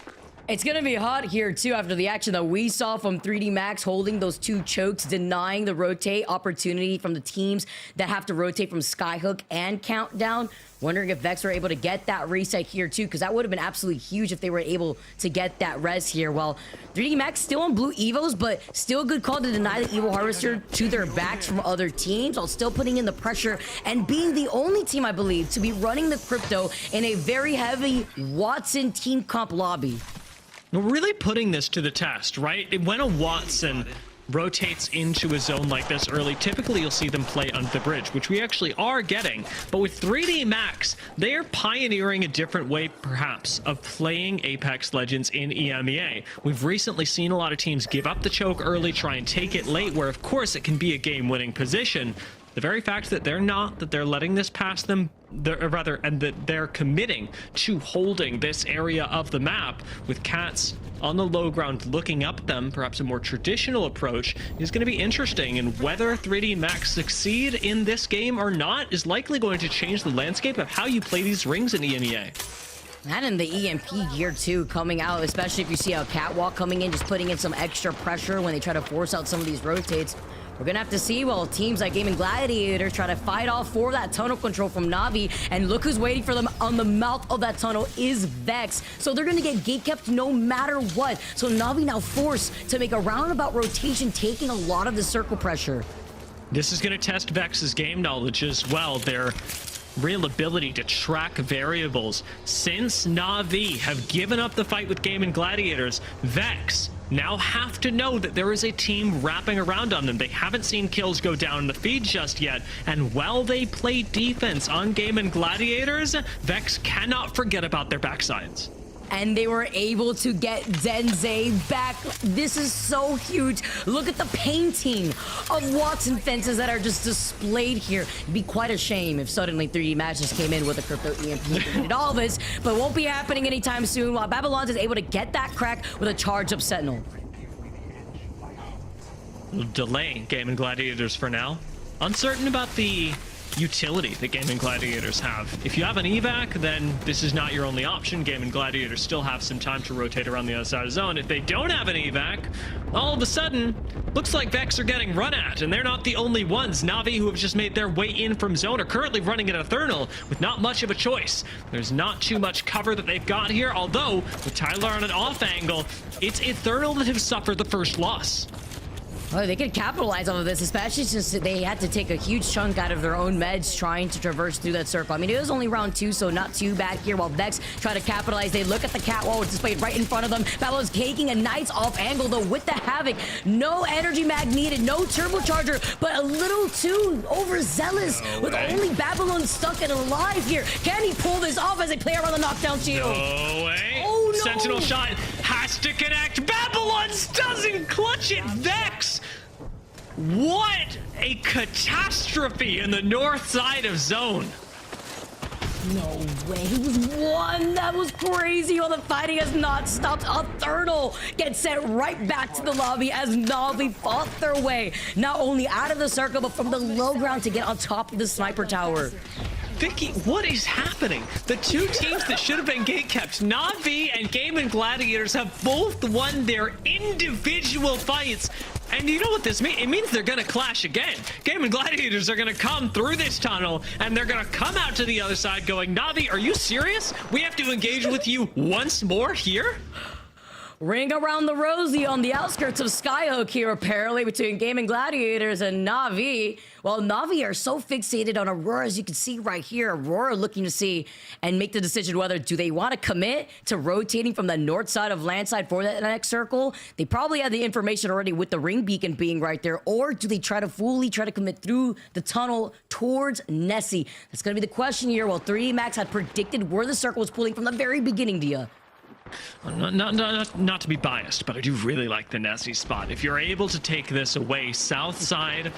It's going to be hot here, too, after the action that we saw from 3D Max holding those two chokes, denying the rotate opportunity from the teams that have to rotate from Skyhook and Countdown. Wondering if VexX are able to get that reset here, too, because that would have been absolutely huge if they were able to get that res here. Well, 3D Max still on blue Evos, but still a good call to deny the Evo Harvester to their backs from other teams, while still putting in the pressure and being the only team, I believe, to be running the crypto in a very heavy Watson team comp lobby. We're really putting this to the test, right? When a Watson rotates into a zone like this early, typically you'll see them play under the bridge, which we actually are getting. But with 3D Max, they are pioneering a different way, perhaps, of playing Apex Legends in EMEA. We've recently seen a lot of teams give up the choke early, try and take it late, where of course it can be a game-winning position. The very fact that they're not, that they're letting this pass them, and that they're committing to holding this area of the map with Cats on the low ground looking up at them, perhaps a more traditional approach, is going to be interesting. And whether 3D Max succeed in this game or not is likely going to change the landscape of how you play these rings in EMEA. And in the EMP gear too, coming out, especially if you see a Catwalk coming in, just putting in some extra pressure when they try to force out some of these rotates. We're gonna have to see, well, teams like Gaimin Gladiators try to fight off for that tunnel control from Navi, and look who's waiting for them on the mouth of that tunnel is VexX. So they're gonna get gate kept no matter what. So Navi now forced to make a roundabout rotation, taking a lot of the circle pressure. This is gonna test VexX's game knowledge as well. Their real ability to track variables. Since Navi have given up the fight with Gaimin Gladiators, VexX now have to know that there is a team wrapping around on them. They haven't seen kills go down in the feed just yet, and while they play defense on Gaimin Gladiators, VexX cannot forget about their backsides. And they were able to get Denze back. This is so huge. Look at the painting of Watson fences that are just displayed here. It'd be quite a shame if suddenly 3D Match just came in with a crypto EMP and did all this, but won't be happening anytime soon, while Babylon's is able to get that crack with a charge up Sentinel. Delay Gaimin Gladiators for now. Uncertain about the utility that Gaimin Gladiators have. If you have an evac, then this is not your only option. Gaimin Gladiators still have some time to rotate around the other side of zone. If they don't have an evac, all of a sudden, looks like Vex are getting run at, and they're not the only ones. Na'Vi, who have just made their way in from zone, are currently running an Ethernal with not much of a choice. There's not too much cover that they've got here, although with Tyler on an off angle, it's Ethernal that have suffered the first loss. Oh, they could capitalize off of this, especially since they had to take a huge chunk out of their own meds trying to traverse through that circle. I mean, it was only round 2, so not too bad here. While Vex try to capitalize, they look at the catwall, which is displayed right in front of them. Babylon's taking a nice off angle, though, with the Havoc. No energy mag needed, no turbocharger, but a little too overzealous with only Babylon stuck and alive here. Can he pull this off as they play around the knockdown shield? No way. Oh, no. Sentinel shot has to connect. Babylon doesn't clutch it. Vex. What a catastrophe in the north side of zone. No way, he was one. That was crazy. All the fighting has not stopped. Ethernal gets sent right back to the lobby as Na'Vi fought their way not only out of the circle, but from the low ground to get on top of the sniper tower. Vicky, what is happening? The two teams that should have been gatekept, Na'Vi and Gaimin Gladiators, have both won their individual fights. And you know what this means? It means they're going to clash again. Gaimin Gladiators are going to come through this tunnel, and they're going to come out to the other side going, Na'Vi, are you serious? We have to engage with you once more here? Ring around the rosy on the outskirts of Skyhook here, apparently, between Gaimin Gladiators and Na'Vi. Well, Na'Vi are so fixated on Aurora, as you can see right here. Aurora looking to see and make the decision whether do they want to commit to rotating from the north side of landside for that next circle. They probably have the information already with the ring beacon being right there. Or do they try to commit through the tunnel towards Nessy? That's going to be the question here. Well, 3D Max had predicted where the circle was pulling from the very beginning, Dia. Not to be biased, but I do really like the Nessy spot. If you're able to take this away, south side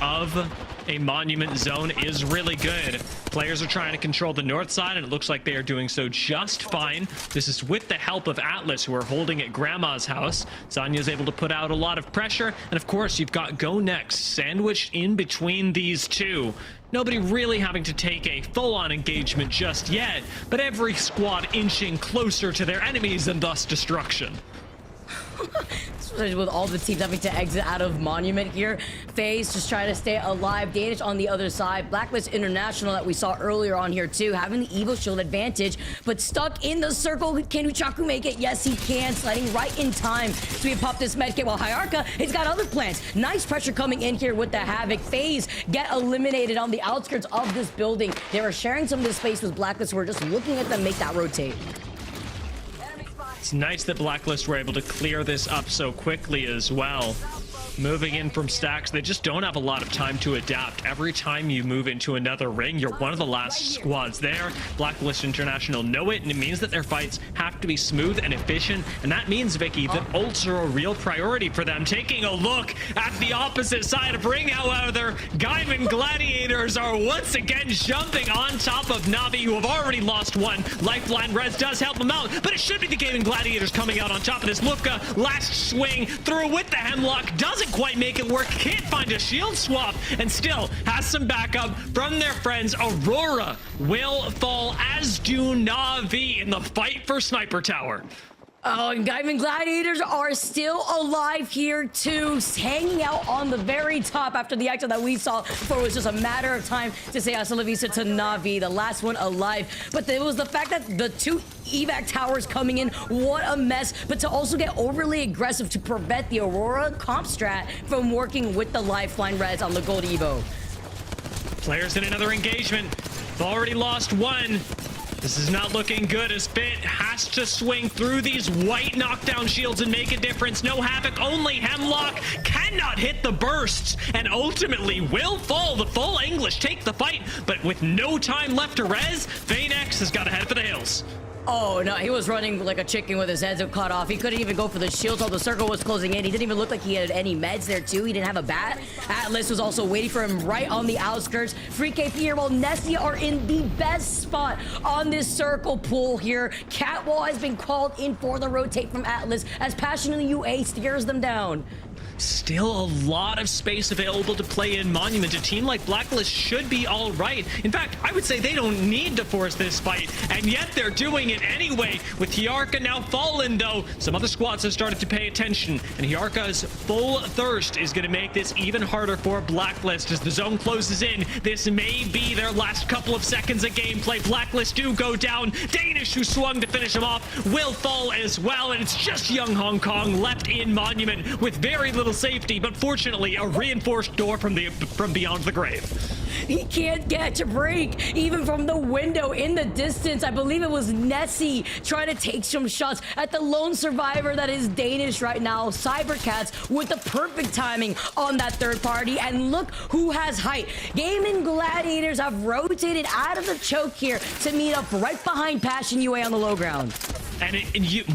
of a monument zone is really good. Players are trying to control the north side, and it looks like they are doing so just fine. This is with the help of Atlas, who are holding at Grandma's house. Zanya's able to put out a lot of pressure, and of course, you've got GoNext sandwiched in between these two. Nobody really having to take a full-on engagement just yet, but every squad inching closer to their enemies and thus destruction. With all the teams having to exit out of Monument here. FaZe just trying to stay alive. Danish on the other side. Blacklist International that we saw earlier on here too, having the Evo Shield advantage, but stuck in the circle. Can Uchaku make it? Yes, he can. Sliding right in time to pop this medkit, while Hyarka has got other plans. Nice pressure coming in here with the Havoc. FaZe get eliminated on the outskirts of this building. They were sharing some of this space with Blacklist. We're just looking at them make that rotate. It's nice that Blacklist were able to clear this up so quickly as well. Moving in from stacks, they just don't have a lot of time to adapt. Every time you move into another ring, you're one of the last squads there. Blacklist International know it, and it means that their fights have to be smooth and efficient. And that means, Vicky, that ults are a real priority for them. Taking a look at the opposite side of ring, however, Gaimin Gladiators are once again jumping on top of Na'Vi, who have already lost one. Lifeline Res does help them out, but it should be the Gaimin Gladiators coming out on top of this. Lufka, last swing through with the Hemlock, doesn't quite make it work, can't find a shield swap, and still has some backup from their friends. Aurora will fall, as do Na'Vi in the fight for Sniper Tower. Oh, and Gaimin Gladiators are still alive here too, hanging out on the very top after the action that we saw before. It was just a matter of time to say hasta la vista to Na'Vi, the last one alive. But it was the fact that the two evac towers coming in, what a mess. But to also get overly aggressive to prevent the Aurora comp strat from working with the Lifeline Res on the Gold Evo. Players in another engagement. They've already lost one. This is not looking good, as Fit has to swing through these white knockdown shields and make a difference. No Havoc, only Hemlock cannot hit the bursts, and ultimately will fall. The full English take the fight, but with no time left to res, VexX has got to head for the hills. Oh, no, he was running like a chicken with his head cut off. He couldn't even go for the shield while the circle was closing in. He didn't even look like he had any meds there, too. He didn't have a bat. Atlas was also waiting for him right on the outskirts. Free KP here, while Nessy are in the best spot on this circle pool here. Catwall has been called in for the rotate from Atlas as Passionately UA steers them down. Still a lot of space available to play in Monument. A team like Blacklist should be all right. In fact, I would say they don't need to force this fight, and yet they're doing it anyway. With Hiarka now fallen, though, some other squads have started to pay attention, and Hiarka's full thirst is going to make this even harder for Blacklist as the zone closes in. This may be their last couple of seconds of gameplay. Blacklist do go down. Danish, who swung to finish him off, will fall as well, and it's just young Hong Kong left in Monument with very little safety, but fortunately a reinforced door from beyond the grave. He can't catch a break, even from the window in the distance. I believe it was Nessy trying to take some shots at the lone survivor that is Danish right now. Cybercats with the perfect timing on that third party, and look who has height. Gaimin Gladiators have rotated out of the choke here to meet up right behind Passion UA on the low ground. And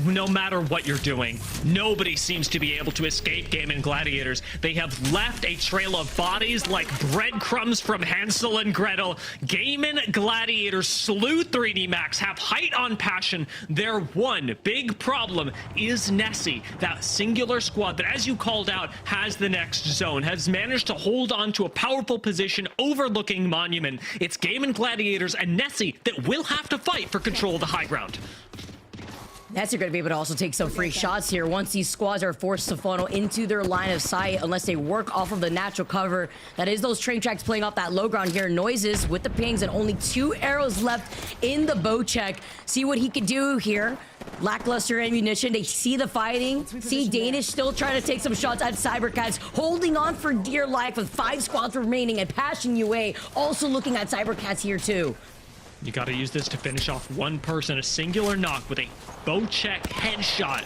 no matter what you're doing, nobody seems to be able to escape Gaimin Gladiators. They have left a trail of bodies like breadcrumbs from Hansel and Gretel. Gaimin Gladiators slew 3D Max, have height on Passion. Their one big problem is Nessy, that singular squad that, as you called out, has the next zone, has managed to hold on to a powerful position overlooking Monument. It's Gaimin Gladiators and Nessy that will have to fight for control of the high ground. Nessy are going to be able to also take some free shots here once these squads are forced to funnel into their line of sight, unless they work off of the natural cover. That is those train tracks playing off that low ground here. Noises with the pings and only 2 arrows left in the bow check. See what he could do here. Lackluster ammunition. They see the fighting. See Danish still trying to take some shots at Cybercats, holding on for dear life with 5 squads remaining, and Passion UA also looking at Cybercats here too. You got to use this to finish off one person, a singular knock with a bow check headshot.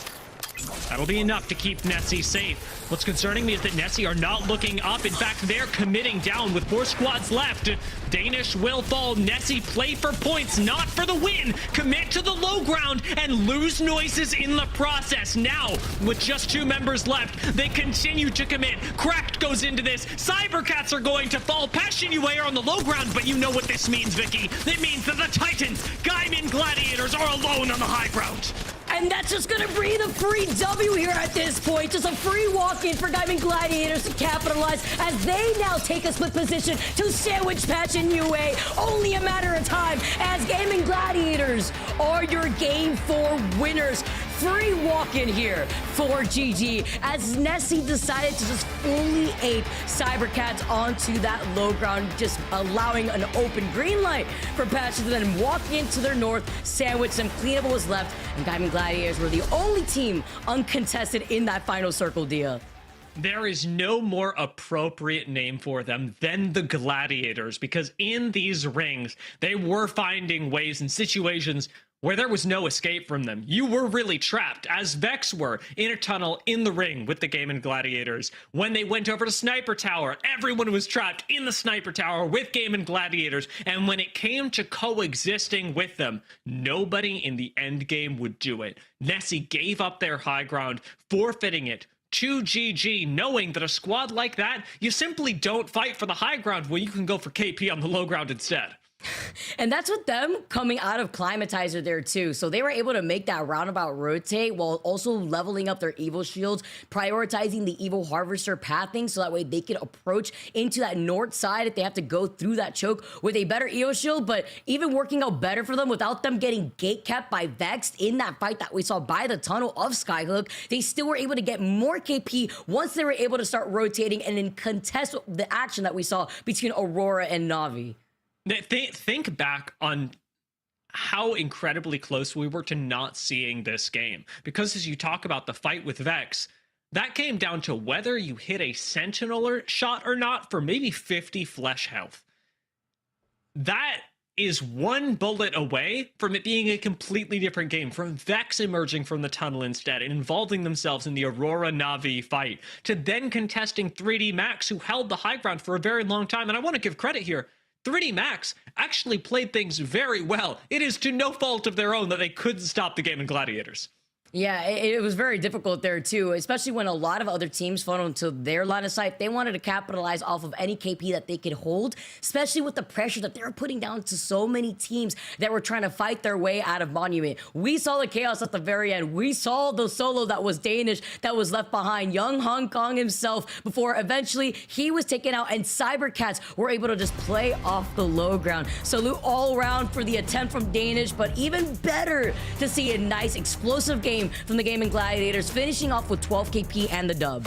That'll be enough to keep Nessy safe. What's concerning me is that Nessy are not looking up. In fact, they're committing down with 4 squads left. Danish will fall. Nessy play for points, not for the win. Commit to the low ground and lose Noises in the process. Now, with just 2 members left, they continue to commit. Cracked goes into this. Cybercats are going to fall. Passion UA are on the low ground, but you know what this means, Vicky. It means that the Titans, Gaimin Gladiators, are alone on the high ground. And that's just gonna breathe a free W here at this point. Just a free walk-in for Gaimin Gladiators to capitalize as they now take a split position to sandwich Passion UA. Only a matter of time as Gaimin Gladiators are your Game 4 winners. Free walk-in here for GG as Nessy decided to just fully ape Cybercats onto that low ground, just allowing an open green light for Passion to then walk into their north, sandwich them, clean up what was left, and Gaimin Gladiators were the only team uncontested in that final circle, Dia. There is no more appropriate name for them than the Gladiators, because in these rings, they were finding ways and situations where there was no escape from them. You were really trapped, as Vex were, in a tunnel in the ring with the Gaimin Gladiators. When they went over to Sniper Tower, everyone was trapped in the Sniper Tower with Gaimin Gladiators, and when it came to coexisting with them, nobody in the end game would do it. Nessy gave up their high ground, forfeiting it to GG, knowing that a squad like that, you simply don't fight for the high ground when you can go for KP on the low ground instead. And that's with them coming out of Climatizer there too. So they were able to make that roundabout rotate while also leveling up their Evil Shields, prioritizing the Evil Harvester pathing so that way they could approach into that north side if they have to go through that choke with a better Evil Shield, but even working out better for them without them getting gate kept by Vex in that fight that we saw by the tunnel of Skyhook. They still were able to get more KP once they were able to start rotating and then contest the action that we saw between Aurora and Na'Vi. Think back on how incredibly close we were to not seeing this game. Because as you talk about the fight with Vex, that came down to whether you hit a Sentinel shot or not for maybe 50 flesh health. That is one bullet away from it being a completely different game, from Vex emerging from the tunnel instead and involving themselves in the Aurora Na'Vi fight, to then contesting 3D Max, who held the high ground for a very long time. And I want to give credit here. 3D Max actually played things very well. It is to no fault of their own that they couldn't stop the Gaimin Gladiators. Yeah, it was very difficult there too, especially when a lot of other teams funneled into their line of sight. They wanted to capitalize off of any KP that they could hold, especially with the pressure that they were putting down to so many teams that were trying to fight their way out of Monument. We saw the chaos at the very end. We saw the solo that was Danish that was left behind, young Hong Kong himself, before eventually he was taken out and cybercats were able to just play off the low ground. Salute all around for the attempt from Danish, but even better to see a nice explosive game from the Gaimin Gladiators, finishing off with 12 KP and the dub.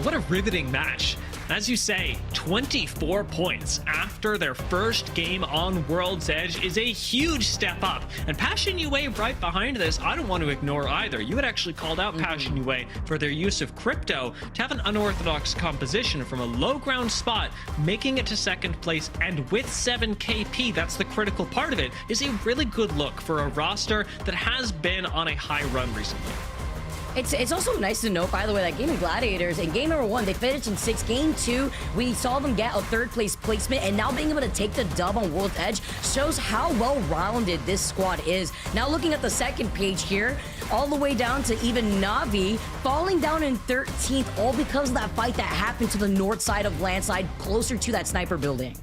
What a riveting match. As you say, 24 points after their first game on World's Edge is a huge step up. And Passion UA right behind this, I don't want to ignore either. You had actually called out Passion UA for their use of crypto to have an unorthodox composition from a low ground spot, making it to second place, and with 7 KP, that's the critical part of it, is a really good look for a roster that has been on a high run recently. It's also nice to note, by the way, that Gaimin Gladiators in game number 1, they finished in 6. Game 2, we saw them get a 3rd place placement, and now being able to take the dub on World's Edge shows how well-rounded this squad is. Now looking at the second page here, all the way down to even Navi falling down in 13th, all because of that fight that happened to the north side of Landside, closer to that sniper building.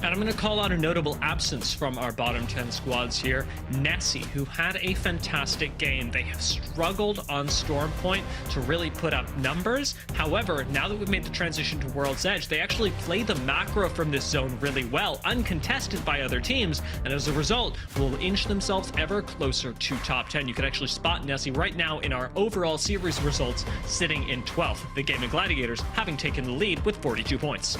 And I'm going to call out a notable absence from our bottom 10 squads here. Nessy, who had a fantastic game. They have struggled on Storm Point to really put up numbers. However, now that we've made the transition to World's Edge, they actually play the macro from this zone really well, uncontested by other teams. And as a result, will inch themselves ever closer to top 10. You can actually spot Nessy right now in our overall series results, sitting in 12th. The Gaimin Gladiators having taken the lead with 42 points.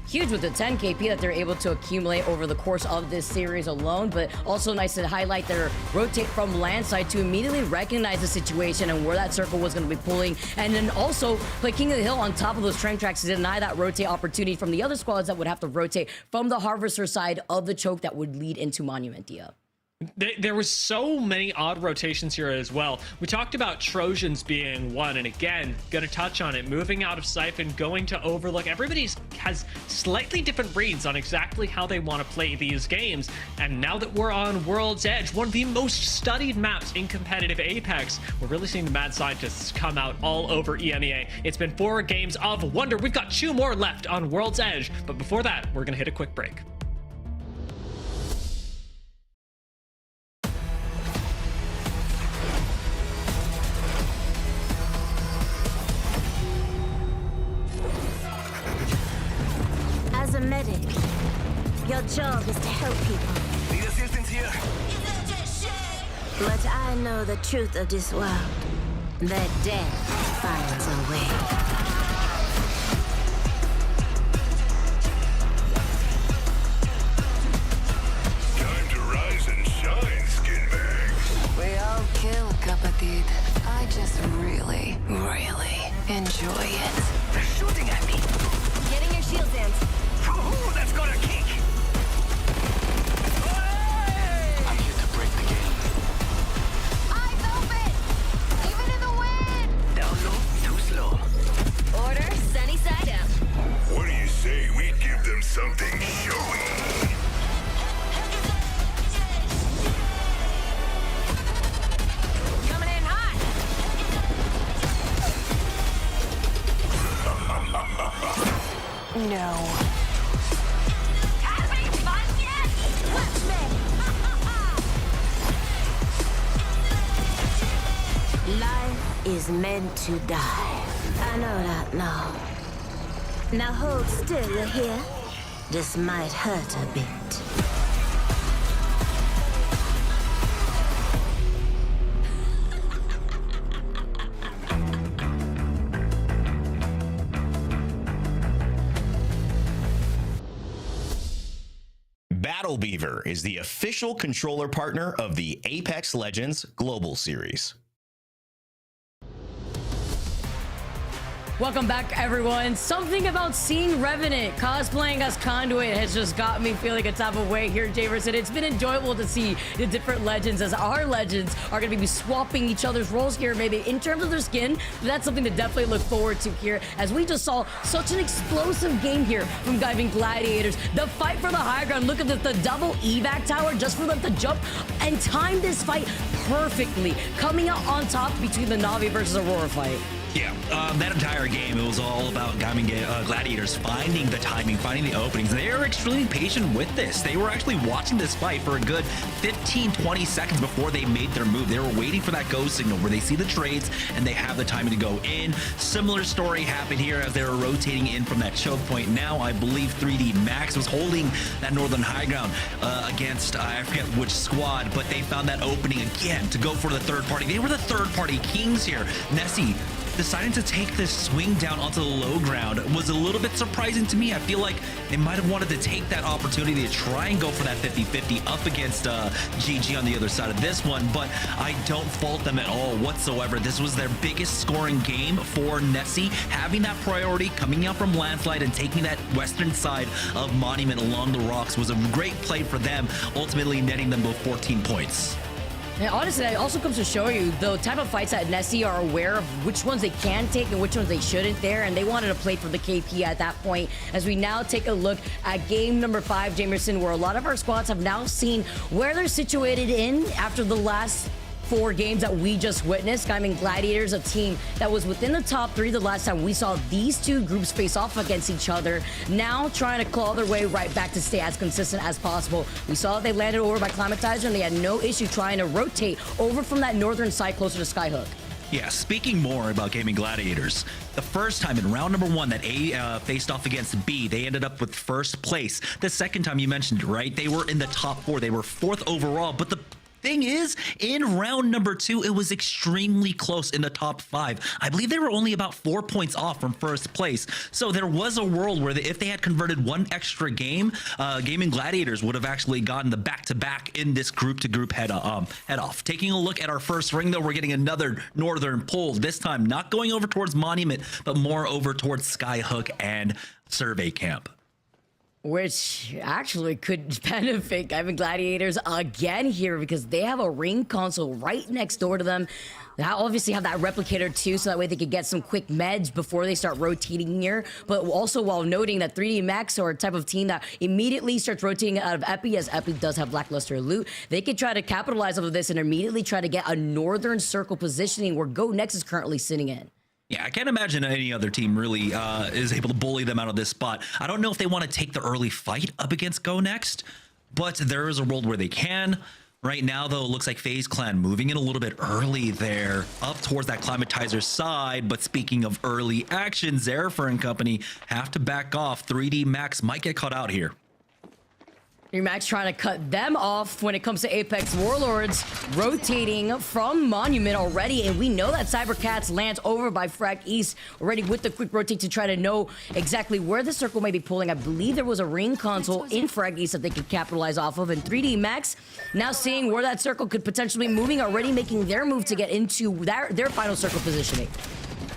Huge with the 10 KP that they're able to accumulate over the course of this series alone, but also nice to highlight their rotate from Landside to immediately recognize the situation and where that circle was going to be pulling, and then also play King of the Hill on top of those train tracks to deny that rotate opportunity from the other squads that would have to rotate from the Harvester side of the choke that would lead into Monument Dia. There was so many odd rotations here as well. We talked about Trojans being one, and again, gonna touch on it. Moving out of Siphon, going to Overlook. Everybody has slightly different reads on exactly how they want to play these games. And now that we're on World's Edge, one of the most studied maps in competitive Apex, we're really seeing the mad scientists come out all over EMEA. It's been 4 games of wonder. We've got 2 more left on World's Edge, but before that, we're gonna hit a quick break. As a medic, your job is to help people. Need assistance here? But I know the truth of this world. That death finds a way. Time to rise and shine, skin bags. We all kill Kapatid. I just really, really enjoy it. They're shooting at me. Getting your shield dance. Ooh, that's got a kick. I'm here to break the game. Eyes open! Even in the wind! Down low, too slow. Order, sunny side up. What do you say we give them something showy? Coming in hot! No. Having fun yet? Watch me! Life is meant to die. I know that now. Now hold still, you hear? This might hurt a bit. Battle Beaver is the official controller partner of the Apex Legends Global Series. Welcome back, everyone. Something about seeing Revenant cosplaying as Conduit has just got me feeling a type of way here, Jamerson. It's been enjoyable to see the different legends, as our legends are going to be swapping each other's roles here, maybe in terms of their skin. But that's something to definitely look forward to here, as we just saw such an explosive game here from Gaimin Gladiators. The fight for the high ground. Look at the double evac tower just for them to jump and time this fight perfectly, coming out on top between the Na'Vi versus Aurora fight. Yeah, that entire game, it was all about Gaimin Gladiators finding the timing, finding the openings. They were extremely patient with this. They were actually watching this fight for a good 15-20 seconds before they made their move. They were waiting for that go signal where they see the trades and they have the timing to go in. Similar story happened here as they were rotating in from that choke point. Now, I believe 3D Max was holding that northern high ground against, I forget which squad, but they found that opening again to go for the third party. They were the third party kings here. Nessy deciding to take this swing down onto the low ground was a little bit surprising to me. I feel like they might have wanted to take that opportunity to try and go for that 50-50 up against GG on the other side of this one, but I don't fault them at all whatsoever. This was their biggest scoring game for Nessy. Having that priority, coming out from Landslide and taking that western side of Monument along the rocks was a great play for them, ultimately netting them both 14 points. And honestly, that also comes to show you the type of fights that Nessy are aware of which ones they can take and which ones they shouldn't there, and they wanted to play for the KP at that point. As we now take a look at game number 5, Jamerson, where a lot of our squads have now seen where they're situated in after the last 4 games that we just witnessed. I mean, Gladiators, a team that was within the top 3 the last time we saw these two groups face off against each other, now trying to claw their way right back to stay as consistent as possible. We saw that they landed over by Climatizer, and they had no issue trying to rotate over from that northern side closer to Skyhook. Yeah, speaking more about Gaimin Gladiators, the first time in round number 1 that A faced off against B, they ended up with first place. The second time, you mentioned it, right? They were in the top 4. They were 4th overall, but the thing is, in round number 2, it was extremely close in the top 5. I believe they were only about 4 points off from first place. So there was a world where if they had converted one extra game, Gaimin Gladiators would have actually gotten the back-to-back in this group-to-group head-off. Taking a look at our first ring, though, we're getting another northern pull. This time, not going over towards Monument, but more over towards Skyhook and Survey Camp. Which actually could benefit Gaimin Gladiators again here, because they have a ring console right next door to them. They obviously have that replicator too, so that way they could get some quick meds before they start rotating here. But also while noting that 3D Max are a type of team that immediately starts rotating out of Epi, as Epi does have Blackluster loot, they could try to capitalize off of this and immediately try to get a northern circle positioning where GoNext is currently sitting in. Yeah, I can't imagine any other team really is able to bully them out of this spot. I don't know if they want to take the early fight up against GoNext, but there is a world where they can. Right now, though, it looks like FaZe Clan moving in a little bit early there, up towards that Climatizer side. But speaking of early action, Zerafer and company have to back off. 3D Max might get caught out here. 3D Max trying to cut them off when it comes to Apex Warlords, rotating from Monument already, and we know that cybercats lands over by Frag East already with the quick rotate to try to know exactly where the circle may be pulling. I believe there was a ring console in Frag East that they could capitalize off of, and 3D Max now seeing where that circle could potentially be moving, already making their move to get into their final circle positioning.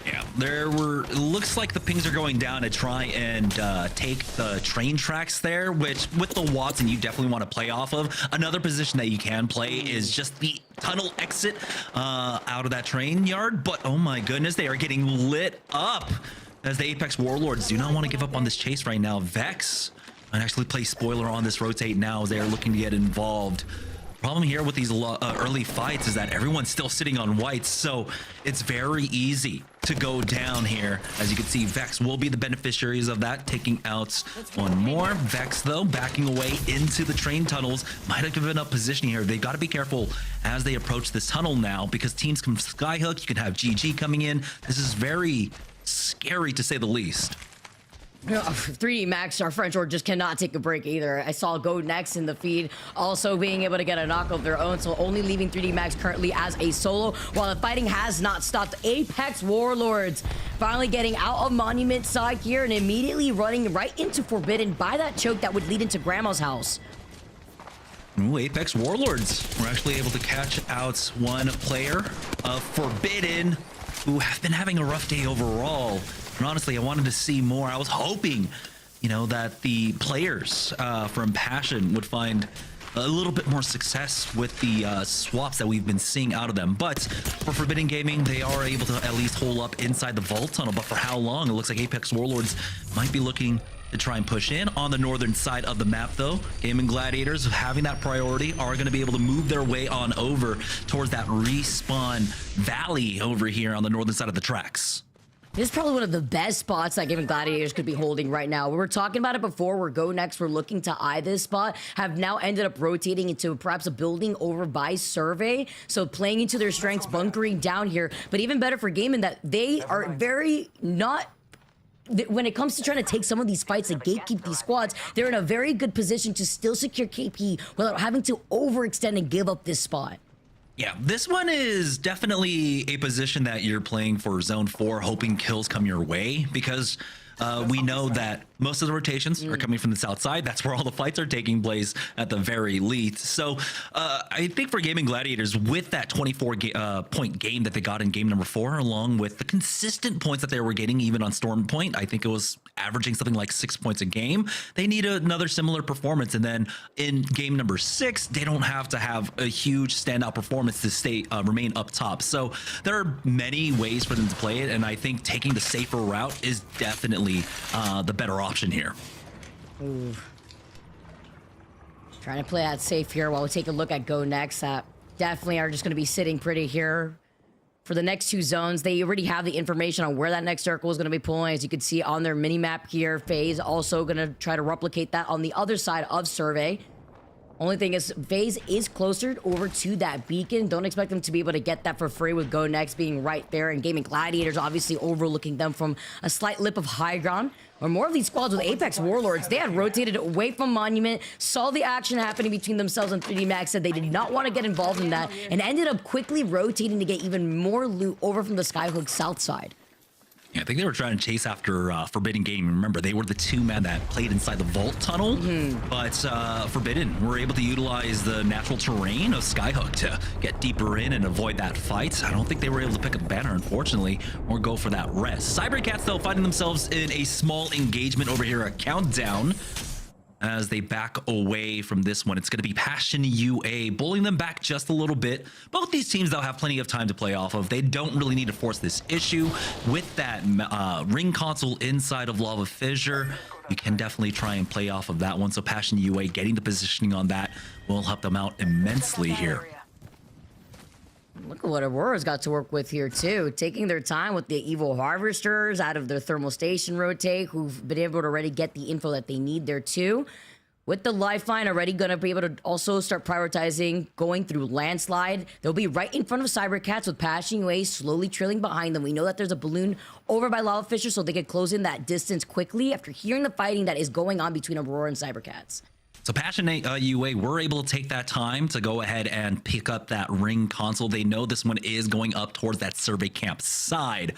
Yeah, it looks like the pings are going down to try and take the train tracks there, which with the Watson you definitely want to play off of. Another position that you can play is just the tunnel exit out of that train yard. But oh my goodness, they are getting lit up as the Apex Warlords do not want to give up on this chase right now. VexX might actually play spoiler on this rotate now as they are looking to get involved. Problem here with these early fights is that everyone's still sitting on whites, so it's very easy to go down here. As you can see, VexX will be the beneficiaries of that, taking out one more. VexX, though, backing away into the train tunnels. Might have given up positioning here. They've got to be careful as they approach this tunnel now, because teams come Skyhook, you can have GG coming in. This is very scary, to say the least. 3D Max, our French or just cannot take a break either. I saw GoNext in the feed also being able to get a knock of their own, so only leaving 3D Max currently as a solo, while the fighting has not stopped. Apex Warlords finally getting out of Monument side here and immediately running right into Forbidden by that choke that would lead into Grandma's house. Ooh, Apex Warlords were actually able to catch out one player of Forbidden, who have been having a rough day overall. And honestly, I wanted to see more. I was hoping, you know, that the players from Passion would find a little bit more success with the swaps that we've been seeing out of them. But for Forbidden Gaming, they are able to at least hold up inside the vault tunnel. But for how long? It looks like Apex Warlords might be looking to try and push in on the northern side of the map, though. Gaimin Gladiators, having that priority, are going to be able to move their way on over towards that respawn valley over here on the northern side of the tracks. This is probably one of the best spots that Gaimin Gladiators could be holding right now. We were talking about it before, where GoNext were looking to eye this spot, have now ended up rotating into perhaps a building over by Survey. So playing into their strengths, bunkering down here. But even better for Gaimin, that they are very not... When it comes to trying to take some of these fights and gatekeep these squads, they're in a very good position to still secure KP without having to overextend and give up this spot. Yeah, this one is definitely a position that you're playing for Zone 4, hoping kills come your way, because we know that most of the rotations are coming from the south side. That's where all the fights are taking place at the very least. So I think for Gaimin Gladiators, with that 24-point game that they got in game number 4, along with the consistent points that they were getting even on Storm Point, I think it was averaging something like 6 points a game. They need another similar performance. And then in game number 6, they don't have to have a huge standout performance to remain up top. So there are many ways for them to play it. And I think taking the safer route is definitely the better option here. Ooh. Trying to play that safe here while we take a look at GoNext. That definitely are just going to be sitting pretty here for the next 2 zones. They already have the information on where that next circle is going to be pulling. As you can see on their mini map here, FaZe also going to try to replicate that on the other side of Survey. Only thing is, FaZe is closer over to that beacon. Don't expect them to be able to get that for free with GoNext being right there, and Gaimin Gladiators obviously overlooking them from a slight lip of high ground. Or more of these squads with Apex Warlords, they had rotated away from Monument, saw the action happening between themselves and 3D Max, said they did not want to get involved in that, and ended up quickly rotating to get even more loot over from the Skyhook south side. Yeah, I think they were trying to chase after Forbidden Gaming. Remember, they were the 2 men that played inside the vault tunnel, but Forbidden were able to utilize the natural terrain of Skyhook to get deeper in and avoid that fight. I don't think they were able to pick up the banner, unfortunately, or go for that rest. Cybercats, though, finding themselves in a small engagement over here at Countdown. As they back away from this one, it's going to be Passion UA bullying them back just a little bit. Both these teams, they'll have plenty of time to play off of. They don't really need to force this issue. With that ring console inside of Lava Fissure, you can definitely try and play off of that one. So Passion UA getting the positioning on that will help them out immensely here. Look at what Aurora's got to work with here, too. Taking their time with the Evil Harvesters out of their thermal station rotate, who've been able to already get the info that they need there, too. With the lifeline already going to be able to also start prioritizing going through Landslide. They'll be right in front of Cybercats with Passion UA slowly trailing behind them. We know that there's a balloon over by Lava Fissure, so they can close in that distance quickly after hearing the fighting that is going on between Aurora and Cybercats. So Passion UA were able to take that time to go ahead and pick up that ring console. They know this one is going up towards that survey camp side.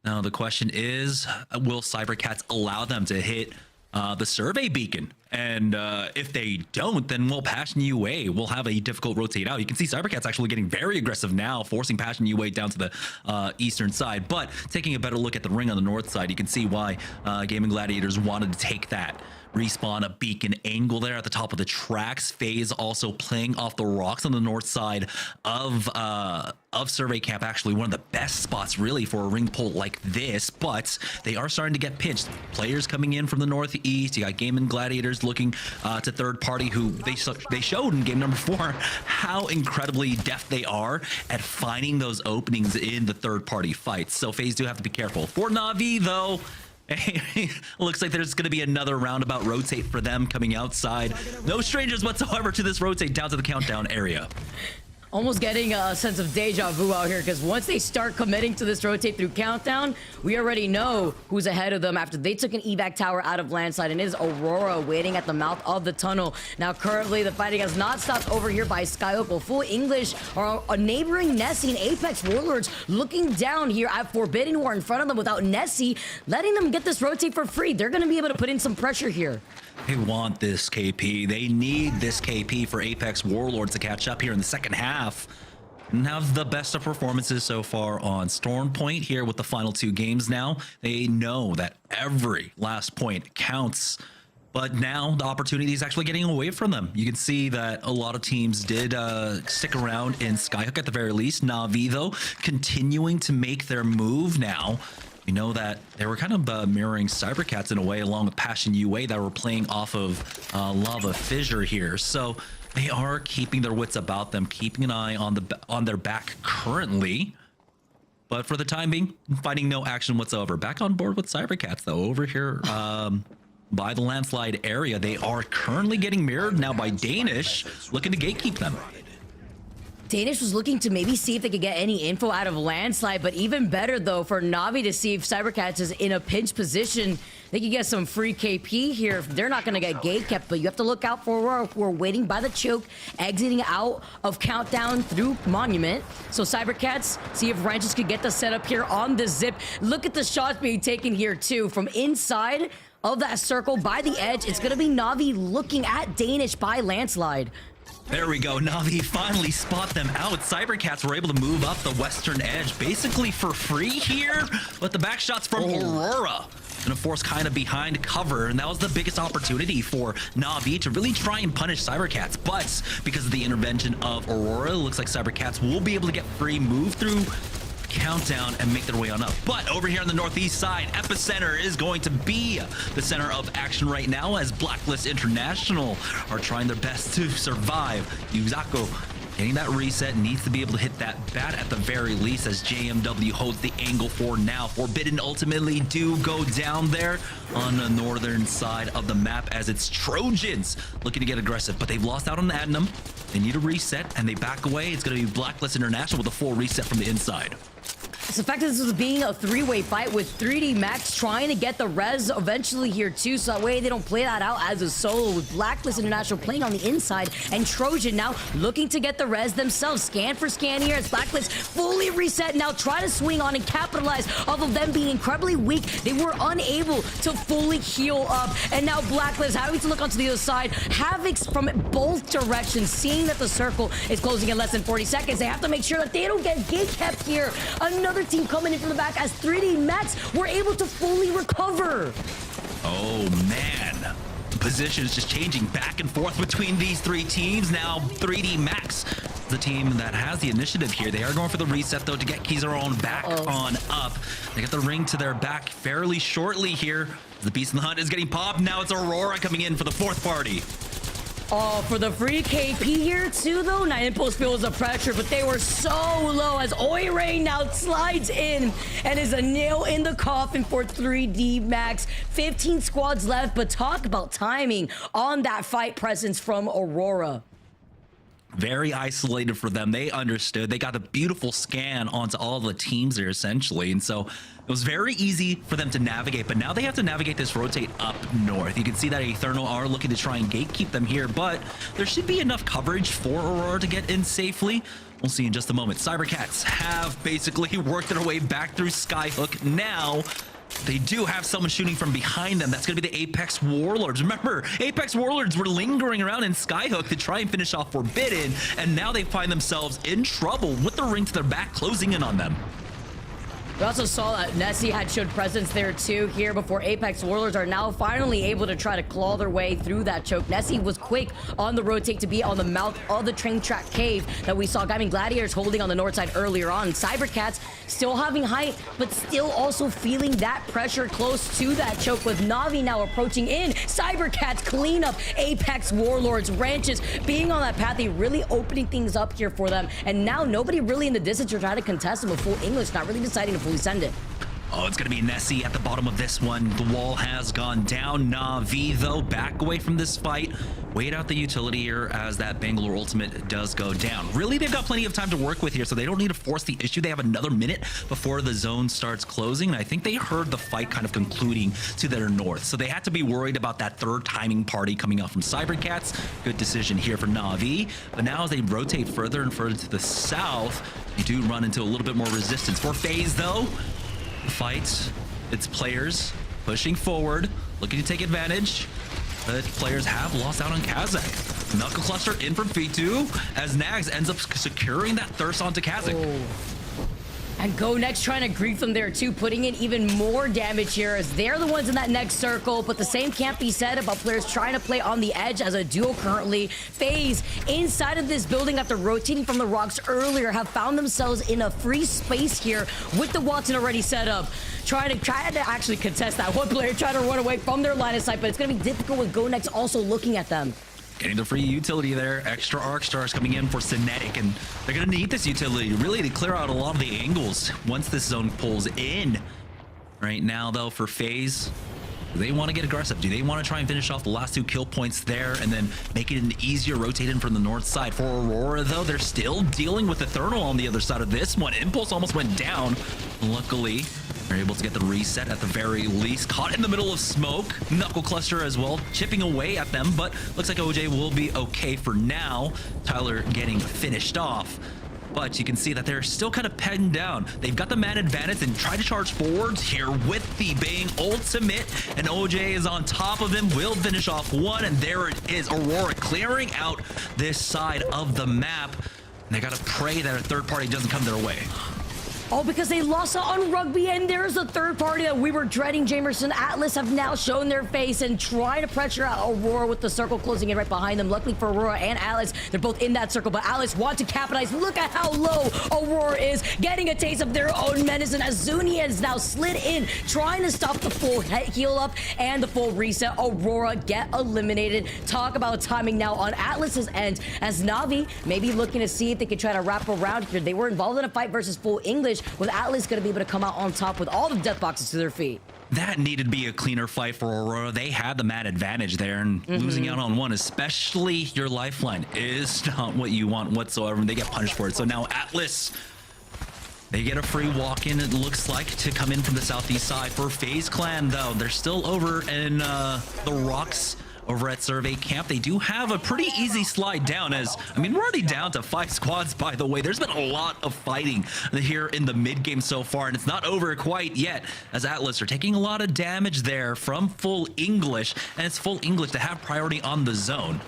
Now the question is, will Cybercats allow them to hit the survey beacon? And if they don't, then Passion UA will have a difficult rotate out. You can see Cybercats actually getting very aggressive now, forcing Passion UA down to the eastern side. But taking a better look at the ring on the north side, you can see why Gaimin Gladiators wanted to take that respawn a beacon angle there at the top of the tracks. FaZe also playing off the rocks on the north side of Survey Camp. Actually, one of the best spots really for a ring pull like this, but they are starting to get pinched. Players coming in from the northeast. You got Gaimin Gladiators looking to third party, who they showed in game number 4 how incredibly deft they are at finding those openings in the third party fights. So FaZe do have to be careful. For Na'Vi, though, looks like there's going to be another roundabout rotate for them coming outside. No strangers whatsoever to this rotate down to the countdown area. Almost getting a sense of deja vu out here, because once they start committing to this rotate through countdown, we already know who's ahead of them after they took an evac tower out of Landslide, and it is Aurora waiting at the mouth of the tunnel. Now currently the fighting has not stopped over here by Skyhook. Well, full English are a neighboring Nessy and Apex Warlords looking down here at Forbidden, who are in front of them without Nessy, letting them get this rotate for free. They're going to be able to put in some pressure here. They want this KP. They need this KP for Apex Warlords to catch up here in the second half. and have the best of performances so far on Storm Point here with the final 2 games now. They know that every last point counts, but now the opportunity is actually getting away from them. You can see that a lot of teams did stick around in Skyhook at the very least. Na'Vi, though, continuing to make their move now. We know that they were kind of mirroring cybercats in a way, along with Passion UA, that were playing off of Lava Fissure here. So they are keeping their wits about them, keeping an eye on their back currently. But for the time being, finding no action whatsoever. Back on board with cybercats, though, over here by the landslide area. They are currently getting mirrored now by Danish, looking to gatekeep them. Danish was looking to maybe see if they could get any info out of landslide, but even better though for Na'Vi to see if cybercats is in a pinch position. They could get some free KP here. They're not going to get gate kept, but you have to look out for Aurora, who are waiting by the choke, exiting out of countdown through Monument. So cybercats, see if Ranches could get the setup here on the zip. Look at the shots being taken here too from inside of that circle by the edge. It's going to be Na'Vi looking at Danish by landslide. There we go. Na'Vi finally spot them out. Cybercats were able to move up the western edge basically for free here, but the back shots from Aurora gonna force kind of behind cover, and that was the biggest opportunity for Na'Vi to really try and punish cybercats. But because of the intervention of Aurora, it looks like cybercats will be able to get free move through countdown and make their way on up. But over here on the northeast side, Epicenter is going to be the center of action right now, as Blacklist International are trying their best to survive. Yuzako getting that reset, needs to be able to hit that bat at the very least, as JMW holds the angle for now. Forbidden ultimately do go down there on the northern side of the map, as it's Trojans looking to get aggressive, but they've lost out on the Adnam. They need a reset and they back away. It's going to be Blacklist International with a full reset from the inside. It's the fact that this was being a 3-way fight with 3D Max trying to get the res eventually here too, so that way they don't play that out as a solo, with Blacklist International playing on the inside and Trojan now looking to get the res themselves. Scan for scan here as Blacklist fully reset, now try to swing on and capitalize off of them being incredibly weak. They were unable to fully heal up, and now Blacklist having to look onto the other side. Havocs from both directions, seeing that the circle is closing in less than 40 seconds. They have to make sure that they don't get gate kept here. Another team coming in from the back as 3D Max were able to fully recover. Oh man, the position is just changing back and forth between these 3 teams. Now 3D Max, the team that has the initiative here. They are going for the reset though to get Kizaron back on up. They get the ring to their back fairly shortly here. The Beast in the Hunt is getting popped. Now it's Aurora coming in for the 4th party. Oh, for the free KP here too, though. Night Impulse feels the pressure, but they were so low as Oi Rain now slides in and is a nail in the coffin for 3D Max. 15 squads left, but talk about timing on that fight presence from Aurora. Very isolated for them. They understood. They got a beautiful scan onto all the teams there essentially, and so it was very easy for them to navigate. But now they have to navigate this rotate up north. You can see that Ethernal are looking to try and gatekeep them here, but there should be enough coverage for Aurora to get in safely. We'll see in just a moment. Cybercats have basically worked their way back through Skyhook. Now they do have someone shooting from behind them. That's going to be the Apex Warlords. Remember, Apex Warlords were lingering around in Skyhook to try and finish off Forbidden, and now they find themselves in trouble with the ring to their back closing in on them. We also saw that Nessy had showed presence there too here before Apex Warlords are now finally able to try to claw their way through that choke. Nessy was quick on the rotate to be on the mouth of the train track cave that we saw Gaimin Gladiators holding on the north side earlier on. Cybercats still having height, but still also feeling that pressure close to that choke, with Na'Vi now approaching in. Cybercats clean up Apex Warlords. Ranches being on that path, they really opening things up here for them. And now nobody really in the distance to try to contest them with full English, not really deciding to fully send it. Oh, it's going to be Nessy at the bottom of this one. The wall has gone down. Na'Vi, though, back away from this fight. Wait out the utility here as that Bangalore ultimate does go down. Really, they've got plenty of time to work with here, so they don't need to force the issue. They have another minute before the zone starts closing. And I think they heard the fight kind of concluding to their north, so they had to be worried about that 3rd timing party coming out from Cybercats. Good decision here for Na'Vi. But now as they rotate further and further to the south, they do run into a little bit more resistance. For FaZe, though, fight, it's players pushing forward, looking to take advantage, but players have lost out on Kazakh. Knuckle Cluster in from V2 as Nags ends up securing that thirst onto Kazik. And GoNext trying to grief them there too, putting in even more damage here as they're the ones in that next circle. But the same can't be said about players trying to play on the edge as a duo currently. FaZe inside of this building after rotating from the rocks earlier have found themselves in a free space here with the Watson already set up. Trying to actually contest that. One player trying to run away from their line of sight, but it's going to be difficult with GoNext also looking at them. Getting the free utility there. Extra arc stars coming in for Cinetic, and they're going to need this utility really to clear out a lot of the angles once this zone pulls in. Right now, though, for FaZe, do they want to get aggressive? Do they want to try and finish off the last 2 kill points there and then make it an easier rotate in from the north side? For Aurora, though, they're still dealing with Ethernal on the other side of this one. Impulse almost went down. Luckily, they're able to get the reset at the very least. Caught in the middle of smoke. Knuckle Cluster as well, chipping away at them, but looks like OJ will be okay for now. Tyler getting finished off. But you can see that they're still kind of pinned down. They've got the man advantage and try to charge forwards here with the Bang ultimate. And OJ is on top of him, will finish off one. And there it is, Aurora clearing out this side of the map. And they got to pray that a third party doesn't come their way. Oh, because they lost on Rugby, and there's a third party that we were dreading. Jamerson, Atlas have now shown their face and try to pressure out Aurora with the circle closing in right behind them. Luckily for Aurora and Atlas, they're both in that circle, but Atlas want to capitalize. Look at how low Aurora is, getting a taste of their own medicine as Zuni has now slid in, trying to stop the full heal up and the full reset. Aurora get eliminated. Talk about timing now on Atlas's end as Na'Vi maybe looking to see if they can try to wrap around here. They were involved in a fight versus full English, with Atlas going to be able to come out on top with all the death boxes to their feet. That needed to be a cleaner fight for Aurora. They had the man advantage there, and losing out on one, especially your lifeline, is not what you want whatsoever. They get punished for it. So now Atlas, they get a free walk-in, it looks like, to come in from the southeast side. For FaZe Clan, though, they're still over in the rocks over at Survey Camp. They do have a pretty easy slide down as, I mean, we're already down to 5 squads, by the way. There's been a lot of fighting here in the mid game so far, and it's not over quite yet as Atlas are taking a lot of damage there from full English, and it's full English to have priority on the zone.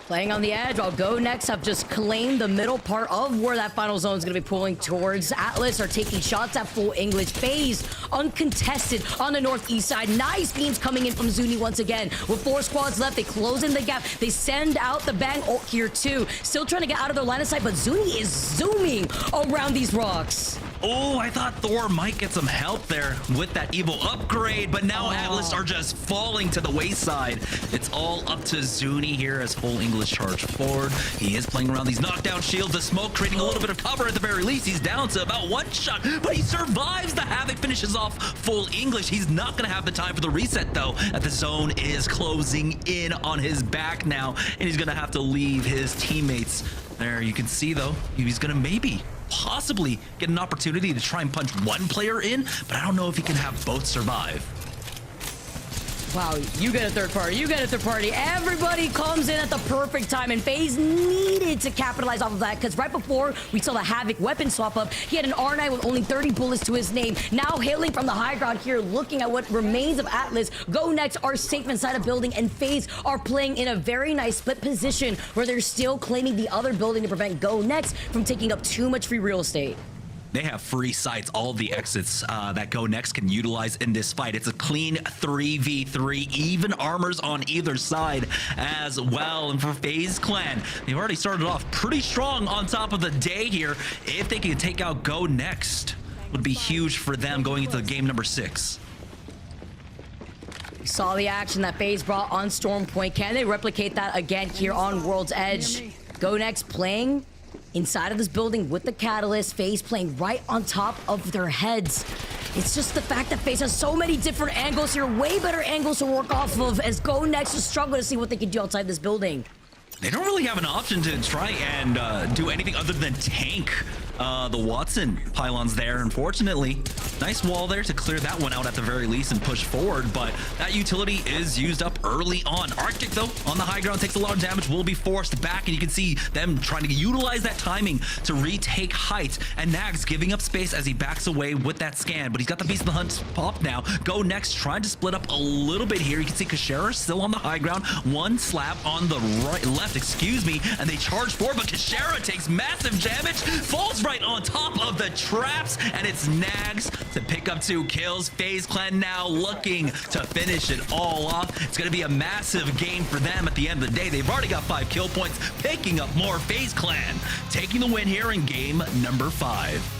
Playing on the edge, while GoNext have just claimed the middle part of where that final zone is going to be pulling towards. Atlas are taking shots at full English. FaZe uncontested on the northeast side. Nice beams coming in from Zuni once again. With 4 squads left, they close in the gap. They send out the Bang ult here too. Still trying to get out of their line of sight, but Zuni is zooming around these rocks. Oh, I thought Thor might get some help there with that evil upgrade, but now Atlas are just falling to the wayside. It's all up to Zuni here as full English charge forward. He is playing around these knockdown shields, the smoke creating a little bit of cover at the very least. He's down to about 1 shot, but he survives the havoc, finishes off full English. He's not going to have the time for the reset, though, as the zone is closing in on his back now, and he's going to have to leave his teammates there. You can see, though, he's going to possibly get an opportunity to try and punch 1 player in, but I don't know if he can have both survive. Wow, you get a third party, you get a third party. Everybody comes in at the perfect time, and FaZe needed to capitalize off of that, because right before we saw the Havoc weapon swap up, he had an R9 with only 30 bullets to his name. Now hailing from the high ground here, looking at what remains of Atlas, GoNext are safe inside a building, and FaZe are playing in a very nice split position where they're still claiming the other building to prevent GoNext from taking up too much free real estate. They have free sites, all the exits that GoNext can utilize in this fight. It's a clean 3v3, even armors on either side as well. And for FaZe Clan, they've already started off pretty strong on top of the day here. If they can take out GoNext, would be huge for them going into game number 6. We saw the action that FaZe brought on Storm Point. Can they replicate that again here on World's Edge? GoNext playing inside of this building with the Catalyst, FaZe playing right on top of their heads. It's just the fact that FaZe has so many different angles here, way better angles to work off of, as GoNext is struggling to see what they can do outside this building. They don't really have an option to try and do anything other than tank the Watson pylons there. Unfortunately, nice wall there to clear that one out at the very least and push forward, but that utility is used up early on. Arctic, though, on the high ground, takes a lot of damage, will be forced back, and you can see them trying to utilize that timing to retake height, and Nags giving up space as he backs away with that scan, but he's got the Beast of the Hunt pop now. GoNext trying to split up a little bit here. You can see Kashera still on the high ground, one slap on the left, and they charge forward, but Kashera takes massive damage, falls right on top of the traps, and it's Nags to pick up 2 kills. FaZe Clan now looking to finish it all off. It's going to be a massive game for them at the end of the day. They've already got 5 kill points, picking up more. FaZe Clan taking the win here in game number 5.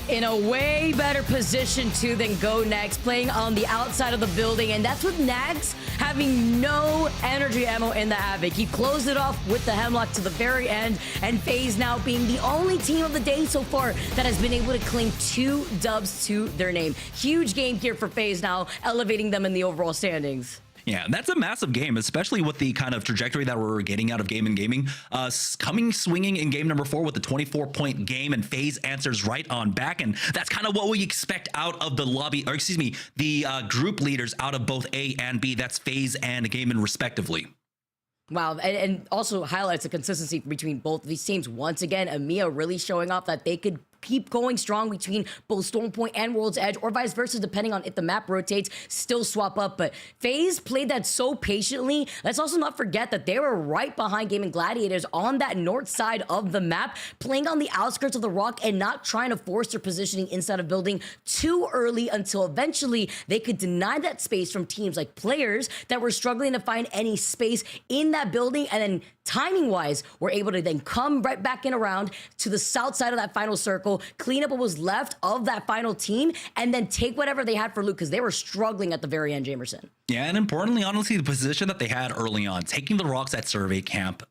In a way better position too than GoNext, playing on the outside of the building, and that's with Nags having no energy ammo in the Havoc. He closed it off with the Hemlock to the very end, and FaZe now being the only team of the day so far that has been able to claim 2 dubs to their name. Huge game here for FaZe now, elevating them in the overall standings. Yeah, that's a massive game, especially with the kind of trajectory that we're getting out of Gaimin Gaming. Coming swinging in game number 4 with the 24-point game, and FaZe answers right on back, and that's kind of what we expect out of the lobby, or excuse me, the group leaders out of both A and B. That's FaZe and Gaimin respectively. Wow, and also highlights the consistency between both of these teams. Once again, EMEA really showing off that they could keep going strong between both Stormpoint and World's Edge, or vice versa, depending on if the map rotates, still swap up. But FaZe played that so patiently. Let's also not forget that they were right behind Gaimin Gladiators on that north side of the map, playing on the outskirts of the rock and not trying to force their positioning inside of building too early until eventually they could deny that space from teams like players that were struggling to find any space in that building, and then timing-wise, were able to then come right back in around to the south side of that final circle, clean up what was left of that final team, and then take whatever they had for loot, because they were struggling at the very end, Jamerson. Yeah, and importantly, honestly, the position that they had early on, taking the rocks at survey camp,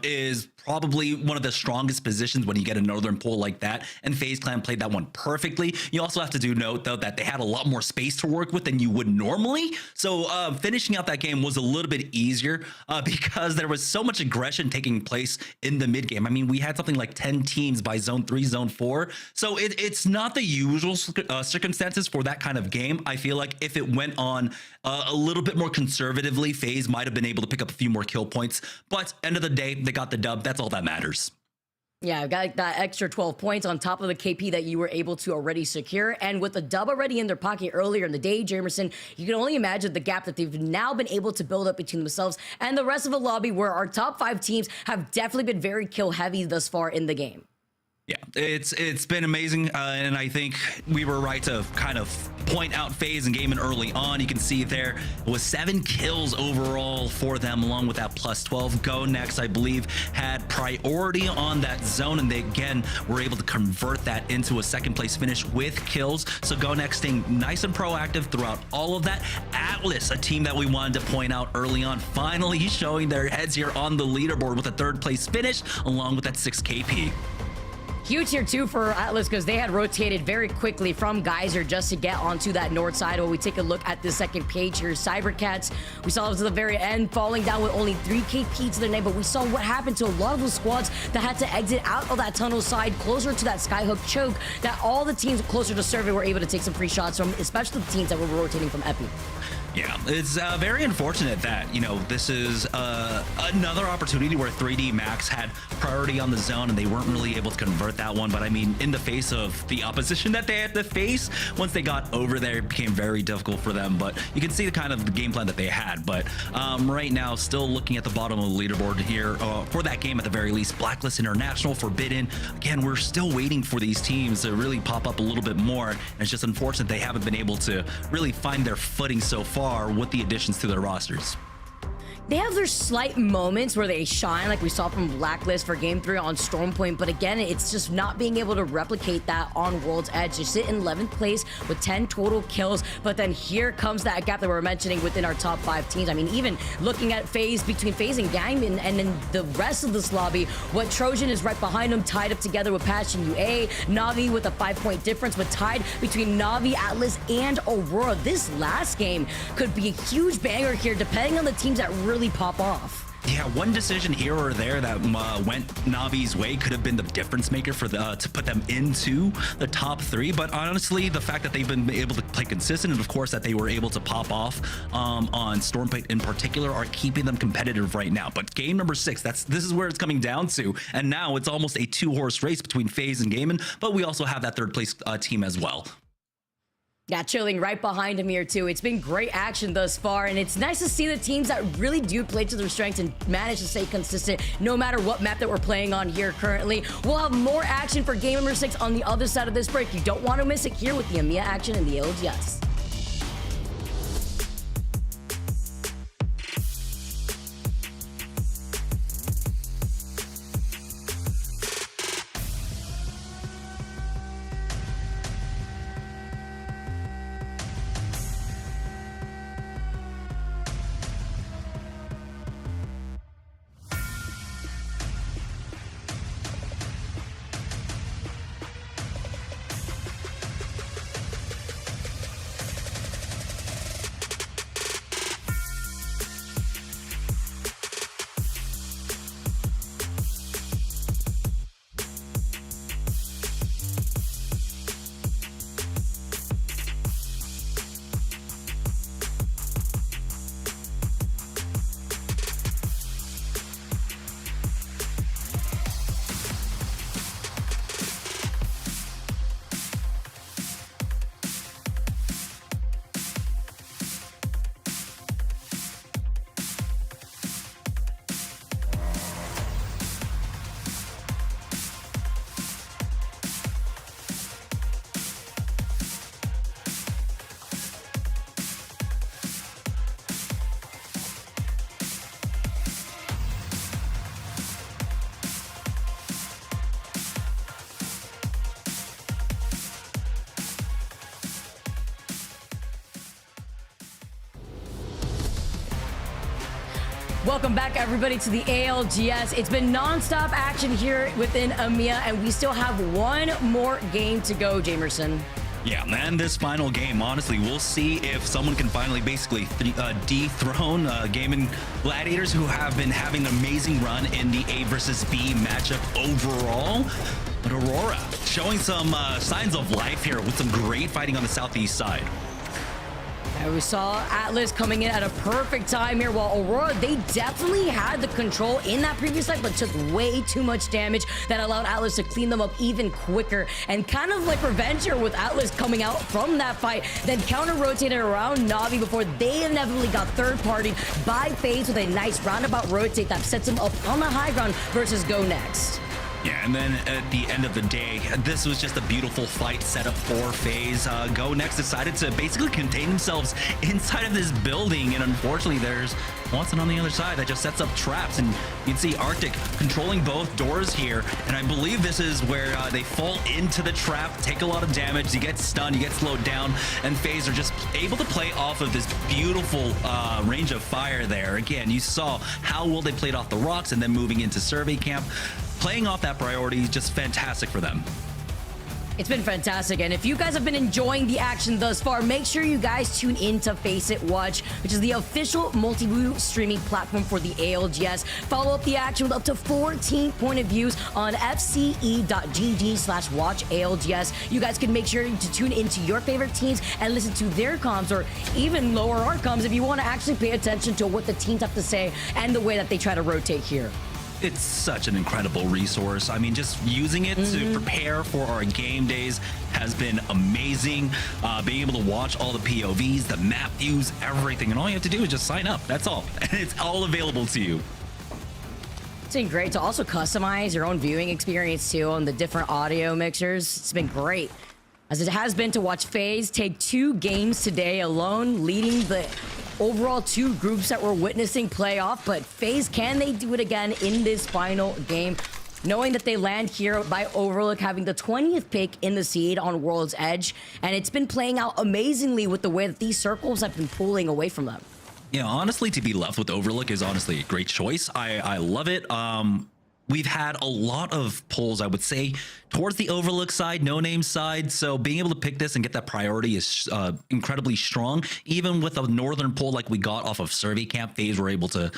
is probably one of the strongest positions when you get a northern pull like that, and FaZe Clan played that one perfectly. You also have to do note, though, that they had a lot more space to work with than you would normally, so finishing out that game was a little bit easier because there was so much aggression taking place in the mid game. I mean, we had something like 10 teams by zone 3, zone 4, so it's not the usual circumstances for that kind of game. I feel like if it went on a little bit more conservatively, FaZe might have been able to pick up a few more kill points, but end of the day, they got the dub. That's all that matters. Yeah, I've got that extra 12 points on top of the KP that you were able to already secure. And with the dub already in their pocket earlier in the day, Jamerson, you can only imagine the gap that they've now been able to build up between themselves and the rest of the lobby, where our top 5 teams have definitely been very kill heavy thus far in the game. Yeah, it's been amazing, and I think we were right to kind of point out FaZe and Gaimin early on. You can see there it was 7 kills overall for them, along with that plus 12. GoNext, I believe, had priority on that zone, and they again were able to convert that into a second place finish with kills. So GoNext staying nice and proactive throughout all of that. Atlas, a team that we wanted to point out early on, finally showing their heads here on the leaderboard with a 3rd place finish, along with that 6 KP. Huge here too for Atlas, because they had rotated very quickly from Geyser just to get onto that north side. When we take a look at the second page here, cybercats, we saw them to the very end falling down with only 3 KP to their name, but we saw what happened to a lot of those squads that had to exit out of that tunnel side closer to that skyhook choke, that all the teams closer to survey were able to take some free shots from, especially the teams that were rotating from Epi. Yeah, it's very unfortunate that, you know, this is another opportunity where 3D Max had priority on the zone and they weren't really able to convert that one. But I mean, in the face of the opposition that they had to face, once they got over there, it became very difficult for them. But you can see the kind of the game plan that they had. But right now, still looking at the bottom of the leaderboard here for that game at the very least, Blacklist, International, Forbidden. Again, we're still waiting for these teams to really pop up a little bit more. And it's just unfortunate they haven't been able to really find their footing so far with the additions to their rosters. They have their slight moments where they shine, like we saw from Blacklist for Game 3 on Stormpoint, but again, it's just not being able to replicate that on World's Edge. They sit in 11th place with 10 total kills, but then here comes that gap that we're mentioning within our top 5 teams. I mean, even looking at FaZe, between FaZe and Gaimin, and then the rest of this lobby, what Trojan is right behind them, tied up together with Passion UA, Na'Vi with a 5-point difference, but tied between Na'Vi, Atlas, and Aurora. This last game could be a huge banger here, depending on the teams that really pop off. Yeah, one decision here or there that went Navi's way could have been the difference maker for to put them into the top 3. But honestly, the fact that they've been able to play consistent, and of course that they were able to pop off on Stormplate in particular, are keeping them competitive right now. But game number 6, this is where it's coming down to, and now it's almost a 2-horse race between FaZe and Gaimin. But we also have that 3rd place team as well. Yeah, chilling right behind him here too. It's been great action thus far, and it's nice to see the teams that really do play to their strengths and manage to stay consistent no matter what map that we're playing on here currently. We'll have more action for game number 6 on the other side of this break. You don't want to miss it here with the EMEA action and the ALGS. Welcome back, everybody, to the ALGS. It's been non-stop action here within EMEA, and we still have one more game to go, Jamerson. Yeah, man, this final game, honestly, we'll see if someone can finally basically dethrone Gaimin Gladiators, who have been having an amazing run in the A versus B matchup overall. But Aurora showing some signs of life here with some great fighting on the southeast side. And we saw Atlas coming in at a perfect time here, while Aurora, they definitely had the control in that previous fight, but took way too much damage that allowed Atlas to clean them up even quicker. And kind of like Vincere with Atlas coming out from that fight, then counter-rotated around Navi before they inevitably got third-partied by FaZe with a nice roundabout rotate that sets them up on the high ground versus GoNext. Yeah, and then at the end of the day, this was just a beautiful fight set up for FaZe. GoNext decided to basically contain themselves inside of this building, and unfortunately there's Watson on the other side that just sets up traps, and you can see Arctic controlling both doors here, and I believe this is where they fall into the trap, take a lot of damage, you get stunned, you get slowed down, and FaZe are just able to play off of this beautiful range of fire there. Again, you saw how well they played off the rocks and then moving into survey camp. Playing off that priority is just fantastic for them. It's been fantastic, and if you guys have been enjoying the action thus far, make sure you guys tune in to FACEIT Watch, which is the official multiview streaming platform for the ALGS. Follow up the action with up to 14 point of views on fce.gg/watchalgs. You guys can make sure to tune into your favorite teams and listen to their comms, or even lower our comms if you want to actually pay attention to what the teams have to say and the way that they try to rotate here. It's such an incredible resource. I mean, just using it to prepare for our game days has been amazing. Being able to watch all the POVs, the map views, everything, and all you have to do is just sign up. That's all. And it's all available to you. It's been great to also customize your own viewing experience too on the different audio mixers. It's been great, as it has been to watch FaZe take 2 games today alone, leading the overall 2 groups that we're witnessing play off. But FaZe, can they do it again in this final game, knowing that they land here by Overlook having the 20th pick in the seed on World's Edge? And it's been playing out amazingly with the way that these circles have been pulling away from them. Yeah, honestly, to be left with Overlook is honestly a great choice. I love it. we've had a lot of pulls, I would say, towards the Overlook side, no name side. So being able to pick this and get that priority is incredibly strong. Even with a northern pull like we got off of Survey Camp, FaZe were able to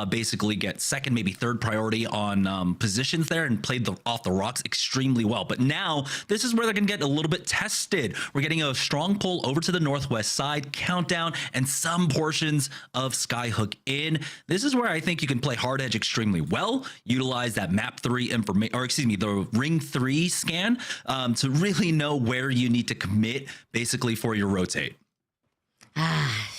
basically get second, maybe third priority on positions there and played off the rocks extremely well. But now this is where they're going to get a little bit tested. We're getting a strong pull over to the northwest side, countdown, and some portions of Skyhook in. This is where I think you can play hard edge extremely well, utilize that map 3 information, or excuse me, the ring 3 scan to really know where you need to commit basically for your rotate.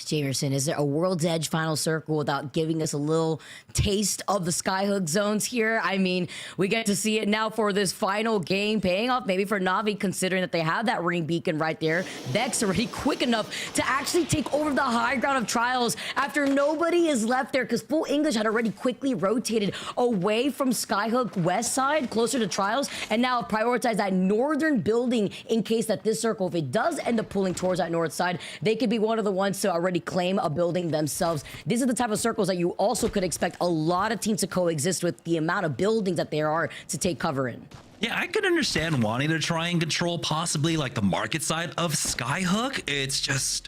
Jamerson, is there a World's Edge final circle without giving us a little taste of the Skyhook zones here? I mean, we get to see it now for this final game, paying off maybe for Na'Vi, considering that they have that ring beacon right there. Vex already quick enough to actually take over the high ground of Trials after nobody is left there, because Full English had already quickly rotated away from Skyhook west side, closer to Trials, and now prioritize that northern building in case that this circle, if it does end up pulling towards that north side, they could be one of the ones to already claim a building themselves. These are the type of circles that you also could expect a lot of teams to coexist with, the amount of buildings that there are to take cover in. Yeah, I could understand wanting to try and control possibly like the market side of Skyhook. It's just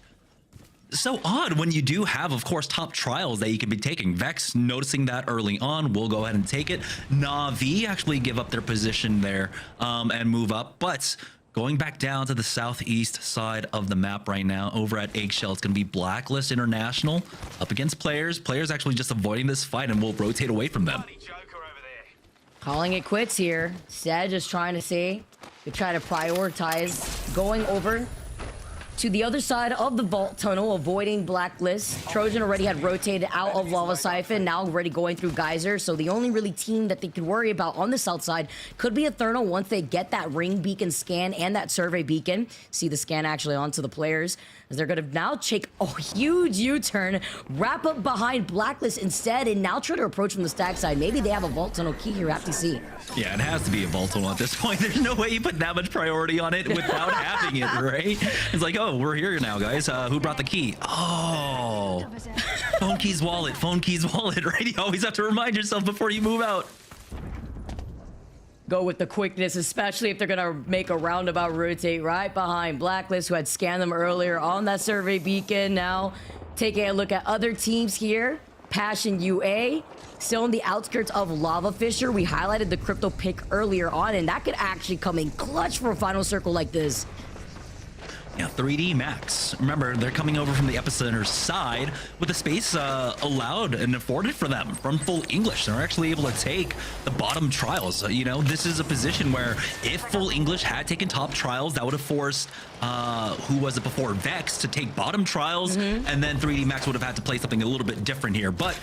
so odd when you do have, of course, top Trials that you can be taking. Vex noticing that early on, will go ahead and take it. Na'Vi actually give up their position there and move up, but going back down to the southeast side of the map right now, over at Eggshell, it's going to be Blacklist International up against Players. Players actually just avoiding this fight and will rotate away from them. Calling it quits here. Instead, just trying to see, we try to prioritize going over to the other side of the vault tunnel, avoiding Blacklist. Trojan already had rotated out of Lava Siphon, now already going through Geyser. So the only really team that they could worry about on the south side could be Ethernal once they get that ring beacon scan and that survey beacon. See the scan actually onto the players, as they're going to now take a huge U-turn, wrap up behind Blacklist instead, and now try to approach from the stack side. Maybe they have a vault tunnel key here, have to see. Yeah, it has to be a vault tunnel at this point. There's no way you put that much priority on it without having it, right? It's like, oh, we're here now, guys. Who brought the key? Oh, phone keys wallet, right? You always have to remind yourself before you move out. Go with the quickness, especially if they're gonna make a roundabout rotate right behind Blacklist, who had scanned them earlier on that survey beacon. Now taking a look at other teams here. Passion UA still on the outskirts of Lava Fisher. We highlighted the crypto pick earlier on, and that could actually come in clutch for a final circle like this. Yeah, 3D Max. Remember, they're coming over from the epicenter side with the space allowed and afforded for them from Full English. They're actually able to take the bottom Trials. You know, this is a position where if Full English had taken top Trials, that would have forced, who was it before, Vex, to take bottom Trials, and then 3D Max would have had to play something a little bit different here. But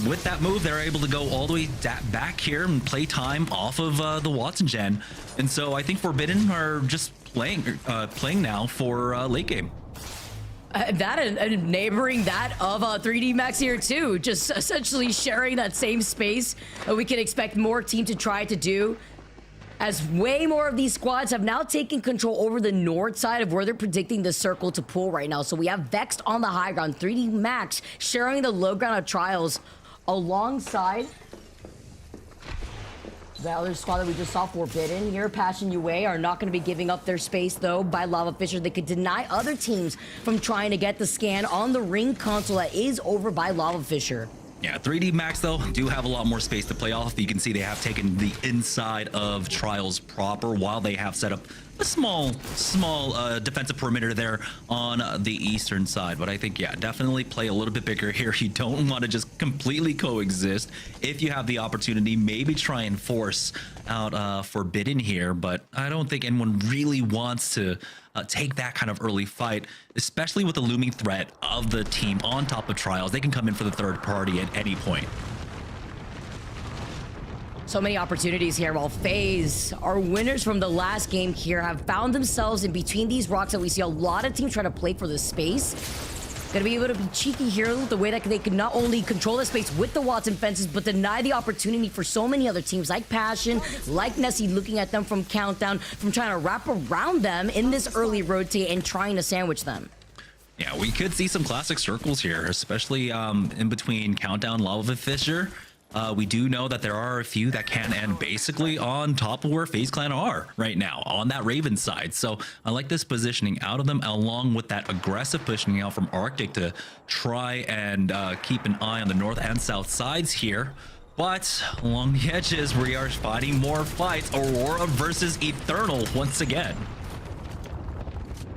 with that move, they're able to go all the way back here and play time off of the Watson gen. And so I think Forbidden are just playing now for late game. That and neighboring that of 3D Max here too, just essentially sharing that same space. We can expect more team to try to do, as way more of these squads have now taken control over the north side of where they're predicting the circle to pull right now. So we have Vexed on the high ground, 3D Max sharing the low ground of Trials alongside the other squad that we just saw, Forbidden here. Passion UA are not going to be giving up their space, though, by Lava Fisher. They could deny other teams from trying to get the scan on the ring console that is over by Lava Fisher. Yeah, 3D Max, though, do have a lot more space to play off. You can see they have taken the inside of Trials proper while they have set up a small defensive perimeter there on the eastern side. But I think, yeah, definitely play a little bit bigger here. You don't want to just completely coexist. If you have the opportunity, maybe try and force out Forbidden here. But I don't think anyone really wants to take that kind of early fight, especially with the looming threat of the team on top of Trials. They can come in for the third party at any point. So many opportunities here, while FaZe, our winners from the last game here, have found themselves in between these rocks that we see a lot of teams try to play for the space. Gonna be able to be cheeky here with the way that they can not only control the space with the Watson fences, but deny the opportunity for so many other teams like Passion, like Nessy, looking at them from Countdown, from trying to wrap around them in this early rotate and trying to sandwich them. Yeah, we could see some classic circles here, especially in between Countdown, Lava Fisher. We do know that there are a few that can end basically on top of where FaZe Clan are right now, on that Raven side. So I like this positioning out of them, along with that aggressive pushing out from Arctic to try and keep an eye on the north and south sides here. But along the edges, we are fighting more fights. Aurora versus Ethernal once again.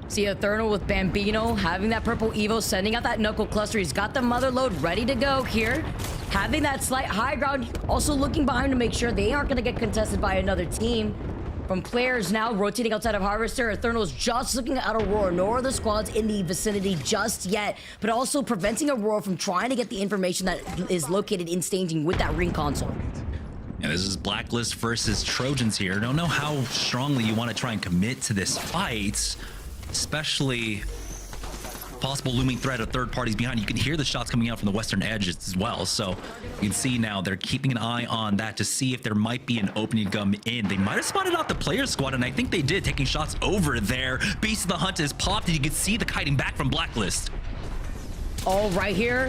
See Ethernal with Bambino having that purple Evo, sending out that knuckle cluster. He's got the mother load ready to go here. Having that slight high ground, also looking behind to make sure they aren't going to get contested by another team. From players now rotating outside of Harvester, Ethernal's just looking at Aurora. No other squads in the vicinity just yet, but also preventing Aurora from trying to get the information that is located in staging with that ring console. Yeah, this is Blacklist versus Trojans here. Don't know how strongly you want to try and commit to this fight, especially possible looming threat of third parties behind. You can hear the shots coming out from the western edge as well, so you can see now they're keeping an eye on that to see if there might be an opening to come in. They might have spotted out the player squad, and I think they did, taking shots over there. Beast of the Hunt is popped, and you can see the kiting back from Blacklist. All right here,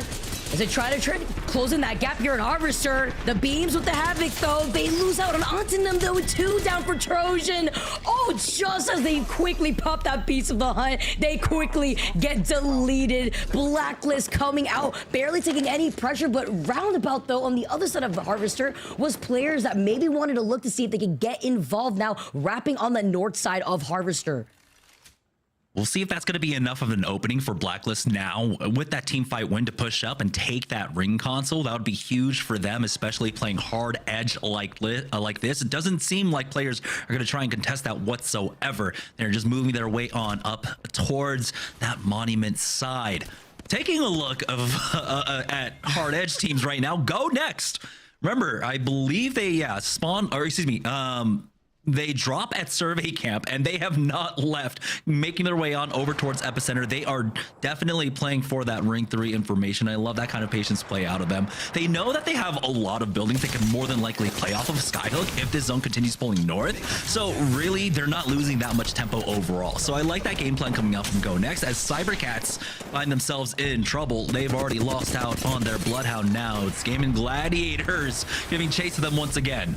as they try to closing that gap here in Harvester. The beams with the Havoc, though, they lose out on Ontinum, though. 2 down for Trojan. Oh, just as they quickly pop that Beast of the Hunt, they quickly get deleted. Blacklist coming out, barely taking any pressure, but roundabout, though, on the other side of the Harvester was players that maybe wanted to look to see if they could get involved now, wrapping on the north side of Harvester. We'll see if that's going to be enough of an opening for Blacklist now. With that team fight win to push up and take that ring console, that would be huge for them, especially playing hard edge like this. It doesn't seem like players are going to try and contest that whatsoever. They're just moving their way on up towards that monument side. Taking a look at hard edge teams right now. GoNext. Remember, I believe they they drop at survey camp and they have not left, making their way on over towards epicenter. They are definitely playing for that ring 3 information. I love that kind of patience play out of them. They know that they have a lot of buildings they can more than likely play off of Skyhook if this zone continues pulling north. So really, they're not losing that much tempo overall. So I like that game plan coming out from GoNext. As cybercats find themselves in trouble, they've already lost out on their bloodhound now. It's Gaimin Gladiators giving chase to them once again.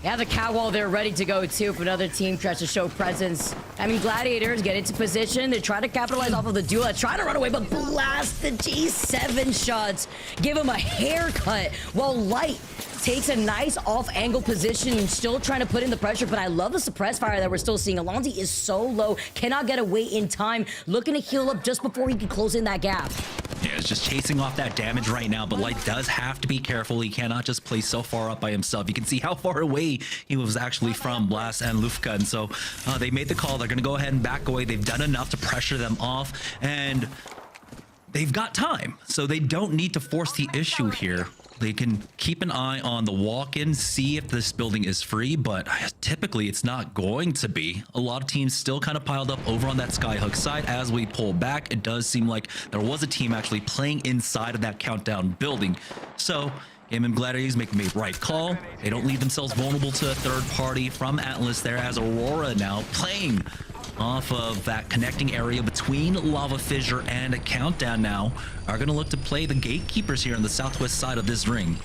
Yeah, the catwall there ready to go too if another team tries to show presence. I mean, Gladiators get into position. They try to capitalize off of the duel. Try to run away, but blast the G7 shots. Give him a haircut while Light takes a nice off-angle position and still trying to put in the pressure. But I love the suppress fire that we're still seeing. Alonzi is so low, cannot get away in time. Looking to heal up just before he can close in that gap. Yeah, it's just chasing off that damage right now, but Light does have to be careful. He cannot just play so far up by himself. You can see how far away he was actually from Blast and Lufka, and so they made the call. They're going to go ahead and back away. They've done enough to pressure them off, and they've got time, so they don't need to force the issue here. They can keep an eye on the walk-in, see if this building is free, but typically it's not going to be. A lot of teams still kind of piled up over on that Skyhook side. As we pull back, it does seem like there was a team actually playing inside of that countdown building. So Gaimin Gladiators making the right call. They don't leave themselves vulnerable to a third party from Atlas there, as Aurora now playing off of that connecting area between Lava Fissure and a Countdown now are going to look to play the gatekeepers here on the southwest side of this ring.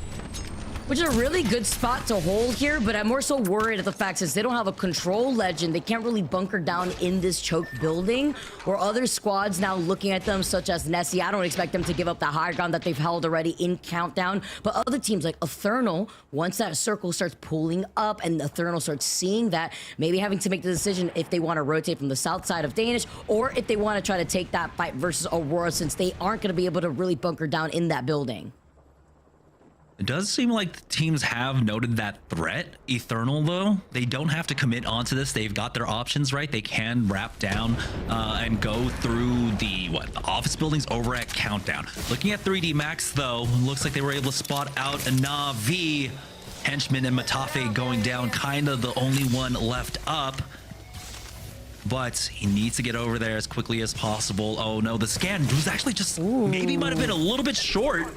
Which is a really good spot to hold here, but I'm more so worried at the fact since they don't have a control legend, they can't really bunker down in this choke building, or other squads now looking at them, such as Nessy. I don't expect them to give up the high ground that they've held already in Countdown, but other teams like Ethernal, once that circle starts pulling up and Ethernal starts seeing that, maybe having to make the decision if they want to rotate from the south side of Danish, or if they want to try to take that fight versus Aurora, since they aren't going to be able to really bunker down in that building. It does seem like the teams have noted that threat. Ethernal, though, they don't have to commit onto this. They've got their options right. They can wrap down and go through the office buildings over at Countdown. Looking at 3D Max, though, looks like they were able to spot out a Na'Vi. Henchman and Matafe going down, kind of the only one left up. But he needs to get over there as quickly as possible. Oh no, the scan was actually just maybe might have been a little bit short.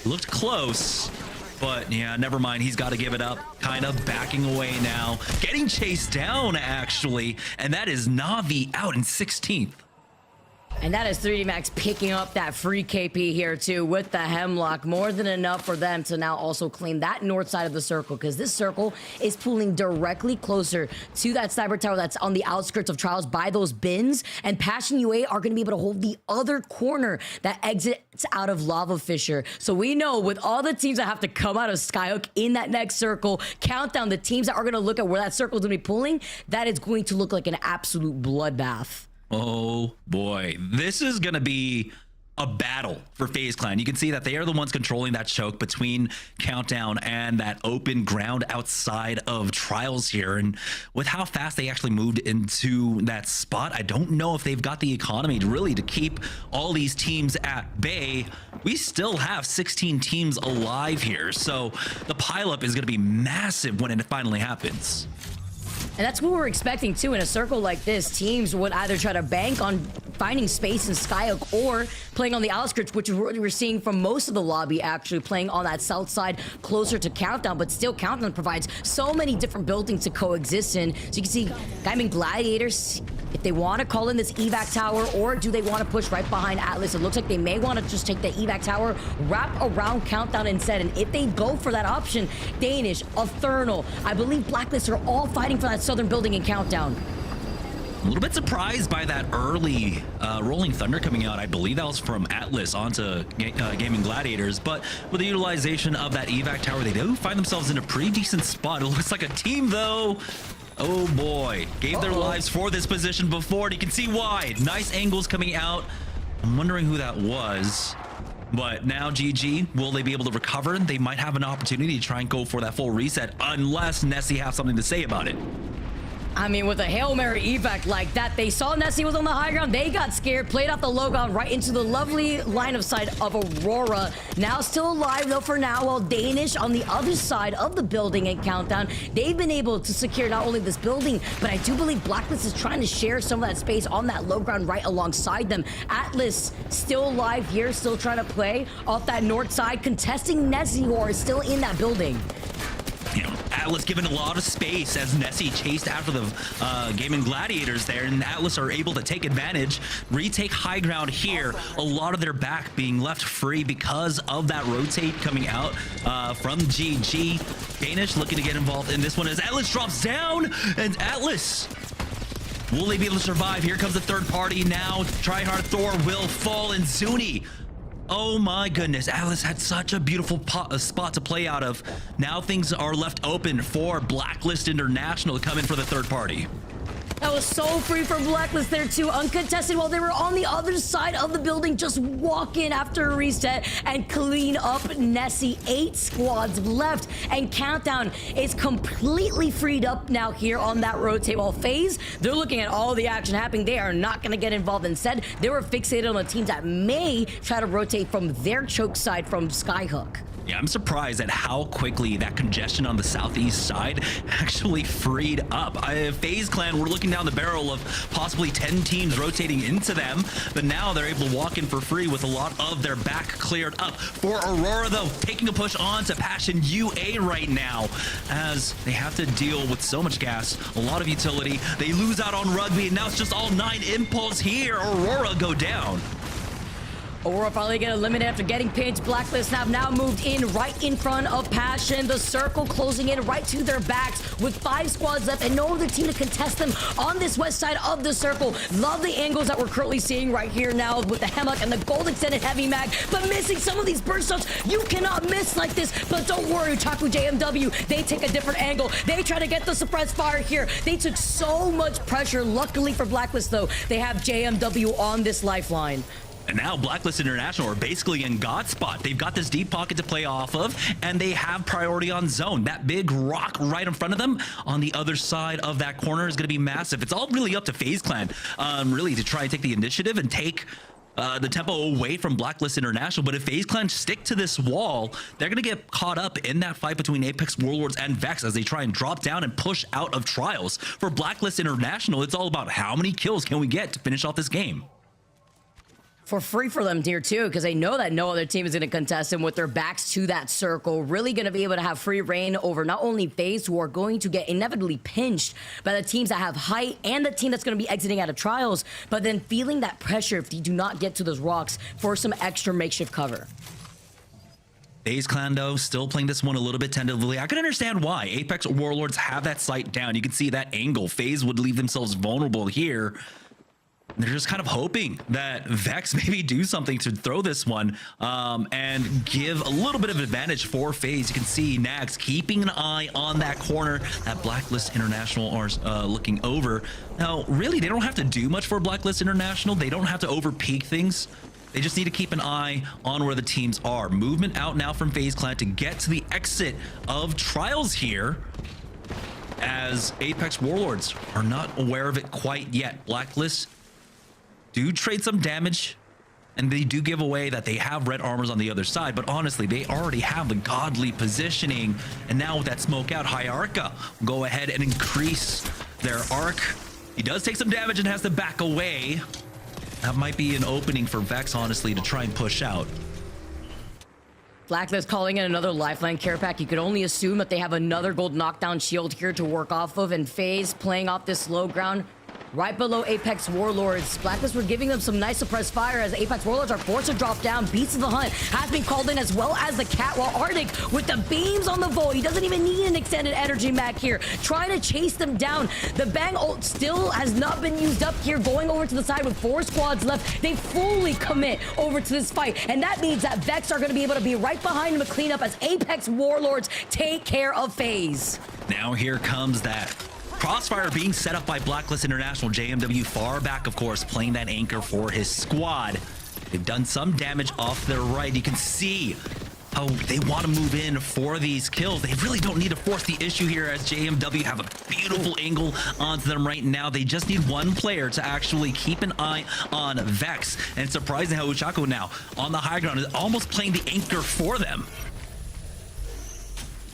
Looked close, but yeah, never mind. He's got to give it up. Kind of backing away now. Getting chased down, actually. And that is Na'Vi out in 16th. And that is 3D Max picking up that free KP here too with the Hemlock. More than enough for them to now also claim that north side of the circle, because this circle is pulling directly closer to that cyber tower that's on the outskirts of Trials by those bins. And Passion UA are going to be able to hold the other corner that exits out of Lava Fissure. So we know with all the teams that have to come out of Skyhook in that next circle, countdown, the teams that are going to look at where that circle is going to be pulling, that is going to look like an absolute bloodbath. Oh boy, this is gonna be a battle for FaZe Clan. You can see that they are the ones controlling that choke between Countdown and that open ground outside of Trials here. And with how fast they actually moved into that spot, I don't know if they've got the economy to keep all these teams at bay. We still have 16 teams alive here, so the pileup is gonna be massive when it finally happens. And that's what we're expecting too. In a circle like this, teams would either try to bank on finding space in Skyhook or playing on the outskirts, which is what we're seeing from most of the lobby, actually playing on that south side closer to Countdown. But still, Countdown provides so many different buildings to coexist in. So you can see Gaimin Gladiators, if they want to call in this evac tower, or do they want to push right behind Atlas? It looks like they may want to just take the evac tower, wrap around Countdown instead. And if they go for that option, Danish, Ethernal, I believe Blacklist are all fighting for that southern building in Countdown. A little bit surprised by that early Rolling Thunder coming out. I believe that was from Atlas onto Gaming Gladiators, but with the utilization of that evac tower, they do find themselves in a pretty decent spot. It looks like a team though. Oh boy, gave their lives for this position before, and you can see why. Nice angles coming out. I'm wondering who that was. But now GG, will they be able to recover? They might have an opportunity to try and go for that full reset, unless Nessy has something to say about it. I mean, with a Hail Mary evac like that, they saw Nessy was on the high ground. They got scared, played out the low ground right into the lovely line of sight of Aurora. Now still alive, though, for now, while Danish on the other side of the building in Countdown, they've been able to secure not only this building, but I do believe Blacklist is trying to share some of that space on that low ground right alongside them. Atlas still alive here, still trying to play off that north side, contesting Nessy, who are still in that building. You know, Atlas given a lot of space as Nessy chased after the Gaming Gladiators there, and Atlas are able to take advantage, retake high ground here. A lot of their back being left free because of that rotate coming out from GG. Danish looking to get involved in this one as Atlas drops down, and Atlas, will they be able to survive? Here comes the third party now. Tryhard Thor will fall, and Zuni. Oh my goodness, Atlas had such a beautiful spot to play out of. Now things are left open for Blacklist International to come in for the third party. That was so free for Blacklist there too, uncontested, while they were on the other side of the building. Just walk in after a reset and clean up Nessy. 8 squads left, and Countdown is completely freed up now here on that rotate, while FaZe, they're looking at all the action happening. They are not going to get involved. Instead, they were fixated on the teams that may try to rotate from their choke side from Skyhook. Yeah, I'm surprised at how quickly that congestion on the southeast side actually freed up. FaZe Clan, we're looking down the barrel of possibly 10 teams rotating into them, but now they're able to walk in for free with a lot of their back cleared up. For Aurora, though, taking a push on to Passion UA right now, as they have to deal with so much gas, a lot of utility. They lose out on Rugby, and now it's just all 9 impulse here. Aurora go down. Aurora finally get eliminated after getting pinched. Blacklist have now moved in right in front of Passion. The circle closing in right to their backs with 5 squads left and no other team to contest them on this west side of the circle. Love the angles that we're currently seeing right here now with the Hemlock and the gold extended heavy mag, but missing some of these burst shots. You cannot miss like this, but don't worry, Taku JMW, they take a different angle. They try to get the suppressed fire here. They took so much pressure. Luckily for Blacklist, though, they have JMW on this lifeline. And now Blacklist International are basically in God's spot. They've got this deep pocket to play off of, and they have priority on zone. That big rock right in front of them on the other side of that corner is going to be massive. It's all really up to FaZe Clan, really, to try and take the initiative and take the tempo away from Blacklist International. But if FaZe Clan stick to this wall, they're going to get caught up in that fight between Apex, Warlords, and VexX as they try and drop down and push out of Trials. For Blacklist International, it's all about how many kills can we get to finish off this game. for free for them here too, because they know that no other team is going to contest them with their backs to that circle. Really going to be able to have free reign over not only FaZe, who are going to get inevitably pinched by the teams that have height and the team that's going to be exiting out of trials, but then feeling that pressure if you do not get to those rocks for some extra makeshift cover. FaZe Clan, though, still playing this one a little bit tentatively. I can understand why. Apex Warlords have that sight down. You can see that angle. FaZe would leave themselves vulnerable here. They're just kind of hoping that Vex maybe do something to throw this one and give a little bit of advantage for FaZe. You can see Nags keeping an eye on that corner that Blacklist International are looking over. Now, really, they don't have to do much for Blacklist International. They don't have to over-peak things. They just need to keep an eye on where the teams are. Movement out now from FaZe Clan to get to the exit of Trials here, as Apex Warlords are not aware of it quite yet. Blacklist do trade some damage, and they do give away that they have red armors on the other side, but honestly, they already have the godly positioning, and now with that smoke out, Hyarka will go ahead and increase their arc. He does take some damage and has to back away. That might be an opening for Vex, honestly, to try and push out. Blacklist calling in another lifeline care pack. You could only assume that they have another gold knockdown shield here to work off of, and FaZe playing off this low ground right below Apex Warlords. Blacklist were giving them some nice suppressed fire as Apex Warlords are forced to drop down. Beats of the Hunt has been called in, as well as the Cat, while Arctic with the beams on the Volt. He doesn't even need an extended energy mag here, trying to chase them down. The Bang ult still has not been used up here, going over to the side with 4 squads left. They fully commit over to this fight, and that means that Vex are going to be able to be right behind them to clean up as Apex Warlords take care of FaZe. Now here comes that crossfire being set up by Blacklist International. JMW far back, of course, playing that anchor for his squad. They've done some damage off their right. You can see how they want to move in for these kills. They really don't need to force the issue here, as JMW have a beautiful angle onto them right now. They just need one player to actually keep an eye on Vex. And it's surprising how Uchaku now on the high ground is almost playing the anchor for them.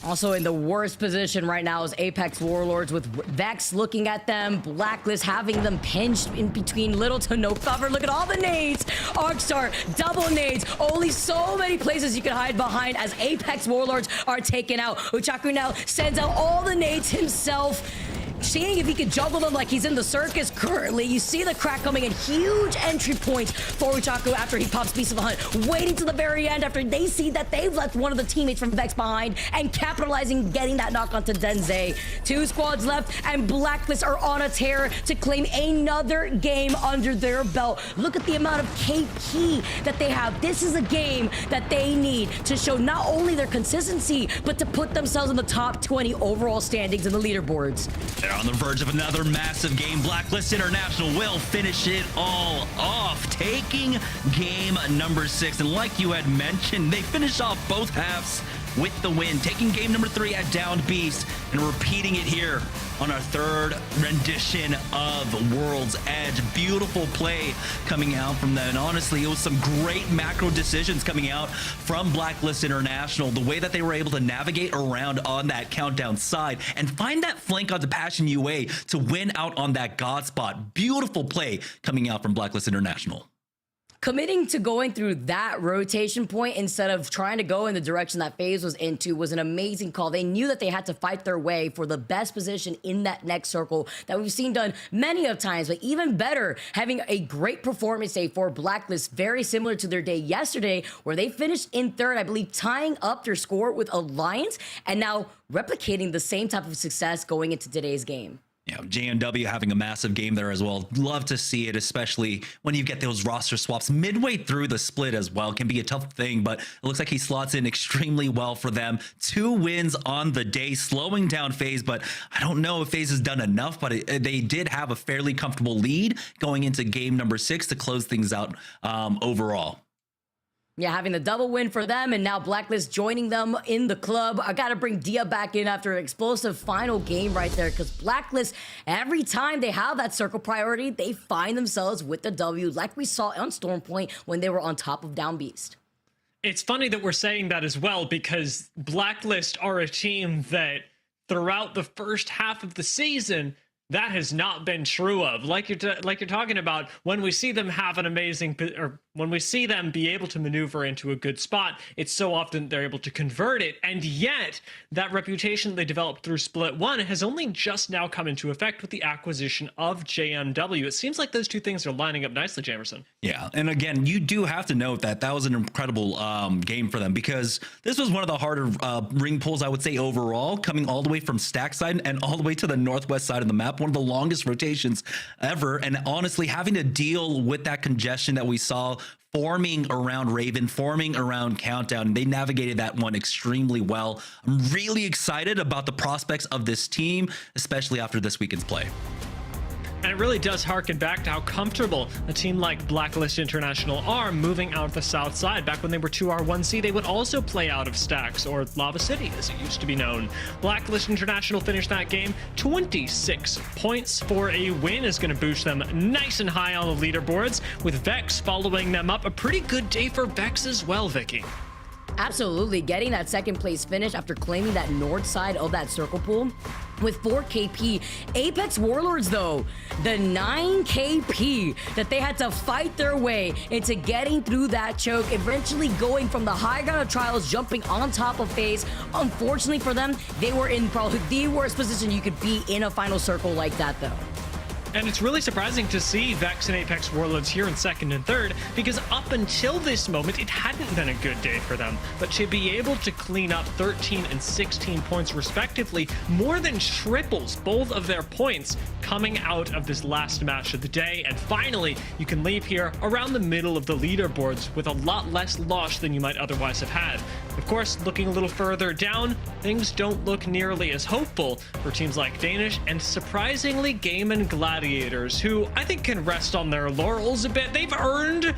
Also in the worst position right now is Apex Warlords, with Vex looking at them, Blacklist having them pinched in between little to no cover. Look at all the nades. Arcstar, double nades. Only so many places you can hide behind as Apex Warlords are taken out. Uchaku now sends out all the nades himself, seeing if he can juggle them like he's in the circus currently. You see the crack coming in. Huge entry point for Uchaku after he pops Beast of the Hunt. Waiting to the very end after they see that they've left one of the teammates from Vex behind, and capitalizing, getting that knock onto Denze. 2 squads left, and Blacklist are on a tear to claim another game under their belt. Look at the amount of KP that they have. This is a game that they need to show not only their consistency, but to put themselves in the top 20 overall standings in the leaderboards. They're on the verge of another massive game. Blacklist International will finish it all off, taking game number 6. And like you had mentioned, they finish off both halves with the win, taking game number 3 at Downed Beast and repeating it here on our 3rd rendition of World's Edge. Beautiful play coming out from them. And honestly, it was some great macro decisions coming out from Blacklist International. The way that they were able to navigate around on that countdown side and find that flank onto Passion UA to win out on that God spot. Beautiful play coming out from Blacklist International. Committing to going through that rotation point instead of trying to go in the direction that FaZe was into was an amazing call. They knew that they had to fight their way for the best position in that next circle that we've seen done many of times, but even better, having a great performance day for Blacklist, very similar to their day yesterday, where they finished in 3rd, I believe, tying up their score with Alliance, and now replicating the same type of success going into today's game. Yeah, JMW having a massive game there as well. Love to see it, especially when you get those roster swaps midway through the split as well. It can be a tough thing, but it looks like he slots in extremely well for them. 2 wins on the day, slowing down FaZe, but I don't know if FaZe has done enough, but they did have a fairly comfortable lead going into game number 6 to close things out overall. Yeah, having the double win for them, and now Blacklist joining them in the club. I got to bring Dia back in after an explosive final game right there, because Blacklist, every time they have that circle priority, they find themselves with the W, like we saw on Stormpoint when they were on top of Down Beast. It's funny that we're saying that as well, because Blacklist are a team that throughout the first half of the season that has not been true of. Like you're talking about, when we see them have an amazing, or when we see them be able to maneuver into a good spot, it's so often they're able to convert it. And yet that reputation they developed through Split 1 has only just now come into effect with the acquisition of JMW. It seems like those two things are lining up nicely, Jamerson. Yeah, and again, you do have to note that that was an incredible game for them, because this was one of the harder ring pulls, I would say, overall, coming all the way from stack side and all the way to the northwest side of the map, one of the longest rotations ever. And honestly, having to deal with that congestion that we saw forming around Raven, forming around Countdown, they navigated that one extremely well. I'm really excited about the prospects of this team, especially after this weekend's play. And it really does harken back to how comfortable a team like Blacklist International are moving out the south side. Back when they were 2R1C, they would also play out of Stacks, or Lava City as it used to be known. Blacklist International finished that game 26 points for a win, is going to boost them nice and high on the leaderboards, with VexX following them up. A pretty good day for VexX as well, Vicky. Absolutely, getting that second place finish after claiming that north side of that circle pool with 4 KP. Apex Warlords, though, the 9 KP that they had to fight their way into getting through that choke, eventually going from the high ground of trials, jumping on top of FaZe. Unfortunately for them, they were in probably the worst position you could be in a final circle like that, though. And it's really surprising to see VexX and Apex Warlords here in second and third, because up until this moment, it hadn't been a good day for them. But to be able to clean up 13 and 16 points respectively, more than triples both of their points coming out of this last match of the day. And finally, you can leave here around the middle of the leaderboards with a lot less loss than you might otherwise have had. Of course, looking a little further down, things don't look nearly as hopeful for teams like Danish and surprisingly Gaimin Gladiators, who I think can rest on their laurels a bit. They've earned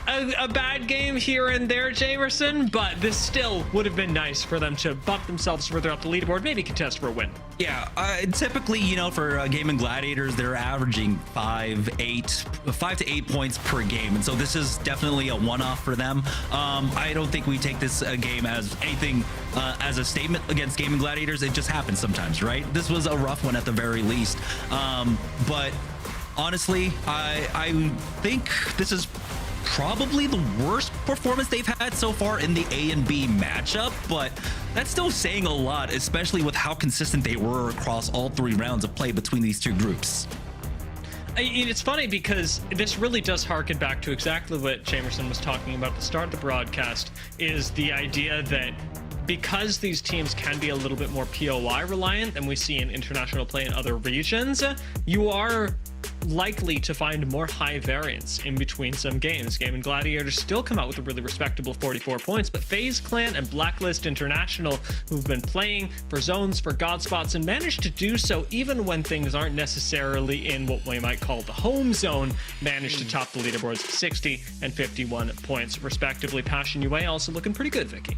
a bad game here and there, Jamerson, but this still would have been nice for them to bump themselves further up the leaderboard, maybe contest for a win. Yeah, typically, you know, for Gaimin Gladiators, they're averaging 5 to 8 points per game, and so this is definitely a one-off for them. I don't think we take this game as anything as a statement against Gaimin Gladiators. It just happens sometimes, right? This was a rough one at the very least, but honestly, I think this is probably the worst performance they've had so far in the A and B matchup, but that's still saying a lot, especially with how consistent they were across all 3 rounds of play between these two groups. It's funny because this really does harken back to exactly what Jamerson was talking about at the start of the broadcast, is the idea that because these teams can be a little bit more POI reliant than we see in international play in other regions, you are likely to find more high variance in between some games. Gaimin Gladiators still come out with a really respectable 44 points, but FaZe Clan and Blacklist International, who've been playing for zones, for god spots, and managed to do so even when things aren't necessarily in what we might call the home zone, managed to top the leaderboards 60 and 51 points respectively. Passion UA also looking pretty good, Vicky.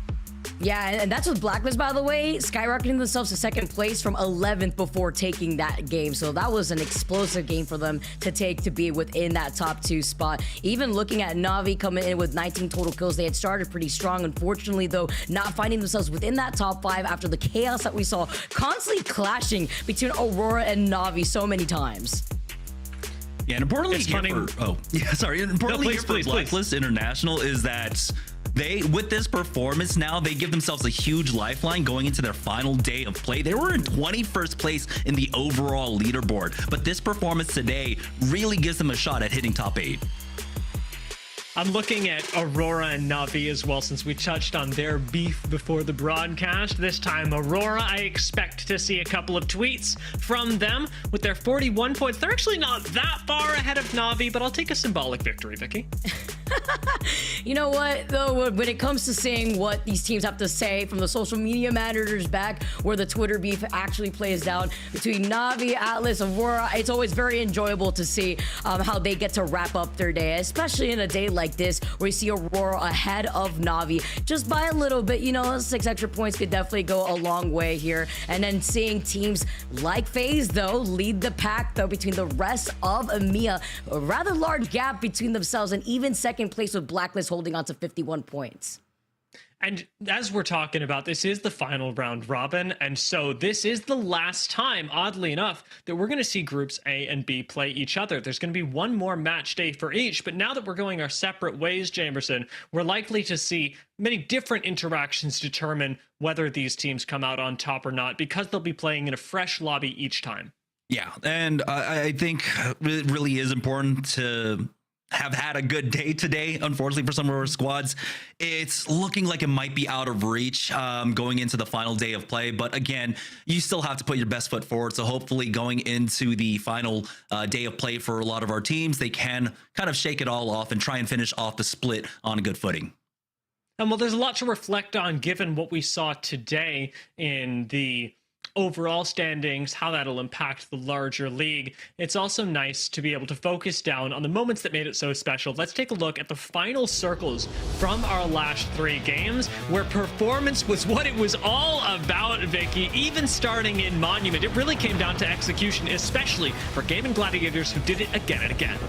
Yeah, and that's with Blacklist, by the way, skyrocketing themselves to second place from 11th before taking that game. So that was an explosive game for them to take to be within that top 2 spot. Even looking at Na'Vi coming in with 19 total kills, they had started pretty strong. Unfortunately, though, not finding themselves within that top 5 after the chaos that we saw constantly clashing between Aurora and Na'Vi so many times. Yeah, and importantly, importantly please. Blacklist International is that they, with this performance now, they give themselves a huge lifeline going into their final day of play. They were in 21st place in the overall leaderboard, but this performance today really gives them a shot at hitting top 8. I'm looking at Aurora and Na'Vi as well, since we touched on their beef before the broadcast. This time, Aurora, I expect to see a couple of tweets from them with their 41 points. They're actually not that far ahead of Na'Vi, but I'll take a symbolic victory, Vicky. You know what, though, when it comes to saying what these teams have to say from the social media managers back where the Twitter beef actually plays down between Na'Vi, Atlas, Aurora, it's always very enjoyable to see how they get to wrap up their day, especially in a day like this where you see Aurora ahead of Na'Vi just by a little bit. You know, 6 extra points could definitely go a long way here. And then seeing teams like FaZe, though, lead the pack, though, between the rest of EMEA, a rather large gap between themselves, and even second place with Blacklist holding on to 51 points. And as we're talking about, this is the final round robin, and so this is the last time, oddly enough, that we're going to see groups A and B play each other. There's going to be one more match day for each, but now that we're going our separate ways, Jamerson, we're likely to see many different interactions determine whether these teams come out on top or not, because they'll be playing in a fresh lobby each time. Yeah, and I think it really is important to have had a good day today. Unfortunately for some of our squads, it's looking like it might be out of reach going into the final day of play. But again, you still have to put your best foot forward. So hopefully going into the final day of play for a lot of our teams, they can kind of shake it all off and try and finish off the split on a good footing. And well, there's a lot to reflect on given what we saw today in the overall standings, how that'll impact the larger league. It's also nice to be able to focus down on the moments that made it so special. Let's take a look at the final circles from our last 3 games, where performance was what it was all about, Vicky. Even starting in Monument, it really came down to execution, especially for Gaimin Gladiators, who did it again and again.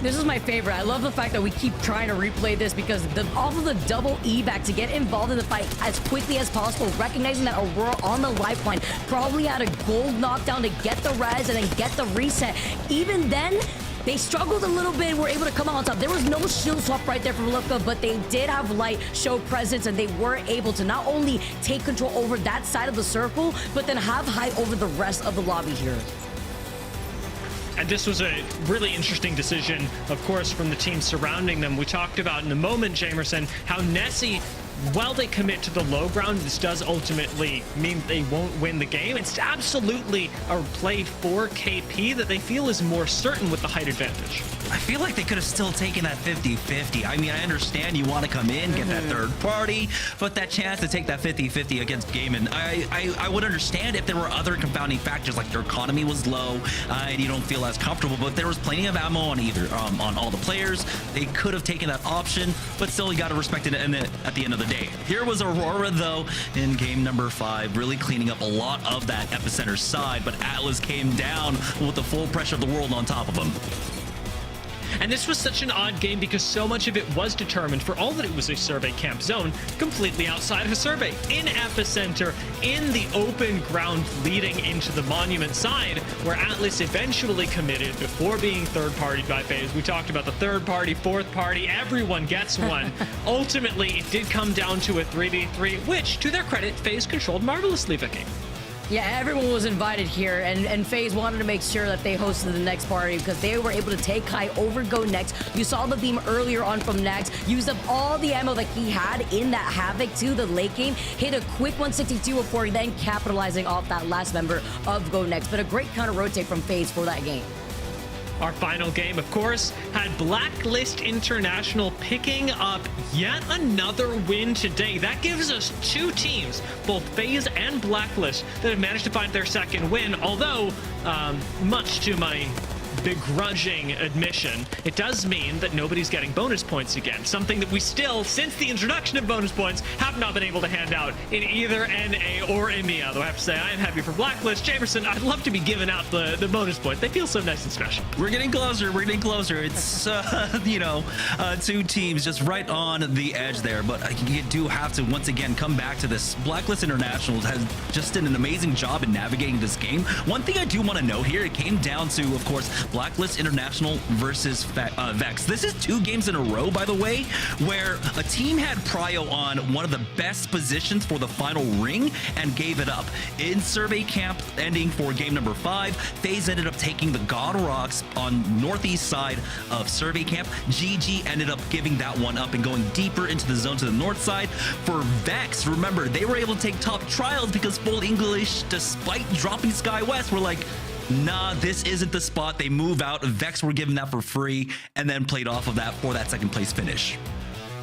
This is my favorite. I love the fact that we keep trying to replay this, because off of the double evac to get involved in the fight as quickly as possible, recognizing that Aurora on the lifeline probably had a gold knockdown to get the res and then get the reset. Even then, they struggled a little bit and were able to come out on top. There was no shield swap right there from Lufka, but they did have light show presence, and they were able to not only take control over that side of the circle, but then have height over the rest of the lobby here. And this was a really interesting decision, of course, from the team surrounding them. We talked about in a moment, Jamerson, how Nessy, while they commit to the low ground, this does ultimately mean they won't win the game. It's absolutely a play for KP that they feel is more certain with the height advantage. I feel like they could have still taken that 50-50. I mean, I understand you want to come in, get that third party, but that chance to take that 50-50 against Gaimin, I would understand if there were other confounding factors, like their economy was low and you don't feel as comfortable, but there was plenty of ammo on either, on all the players. They could have taken that option, but still you got to respect it at the end of the day. Here was Aurora, though, in game number 5, really cleaning up a lot of that epicenter side, but Atlas came down with the full pressure of the world on top of them. And this was such an odd game because so much of it was determined, for all that it was a survey camp zone, completely outside of a survey, in epicenter, in the open ground leading into the Monument side, where Atlas eventually committed before being third-partied by FaZe. We talked about the third party, fourth party, everyone gets one. Ultimately, it did come down to a 3v3, which, to their credit, FaZe controlled marvelously, Vicky. Yeah, everyone was invited here, and FaZe wanted to make sure that they hosted the next party because they were able to take high over GoNext. You saw the beam earlier on from Nax, used up all the ammo that he had in that Havoc to the late game, hit a quick 162 before then capitalizing off that last member of GoNext. But a great counter rotate from FaZe for that game. Our final game, of course, had Blacklist International picking up yet another win today. That gives us 2 teams, both FaZe and Blacklist, that have managed to find their second win, although, much to my begrudging admission, it does mean that nobody's getting bonus points again, something that we still, since the introduction of bonus points, have not been able to hand out in either NA or EMEA. Though I have to say, I am happy for Blacklist. Jamerson, I'd love to be giving out the bonus points. They feel so nice and special. We're getting closer. We're getting closer. It's, 2 teams just right on the edge there. But you do have to, once again, come back to this. Blacklist International has just done an amazing job in navigating this game. One thing I do want to know here, it came down to, of course, Blacklist International versus VexX. This is 2 games in a row, by the way, where a team had prio on one of the best positions for the final ring and gave it up. In survey camp ending for game number 5, FaZe ended up taking the God Rocks on northeast side of survey camp. GG ended up giving that one up and going deeper into the zone to the north side. For Vex, remember, they were able to take top trials because Full English, despite dropping Sky West, were like, nah, this isn't the spot. They move out. Vex were given that for free and then played off of that for that second place finish.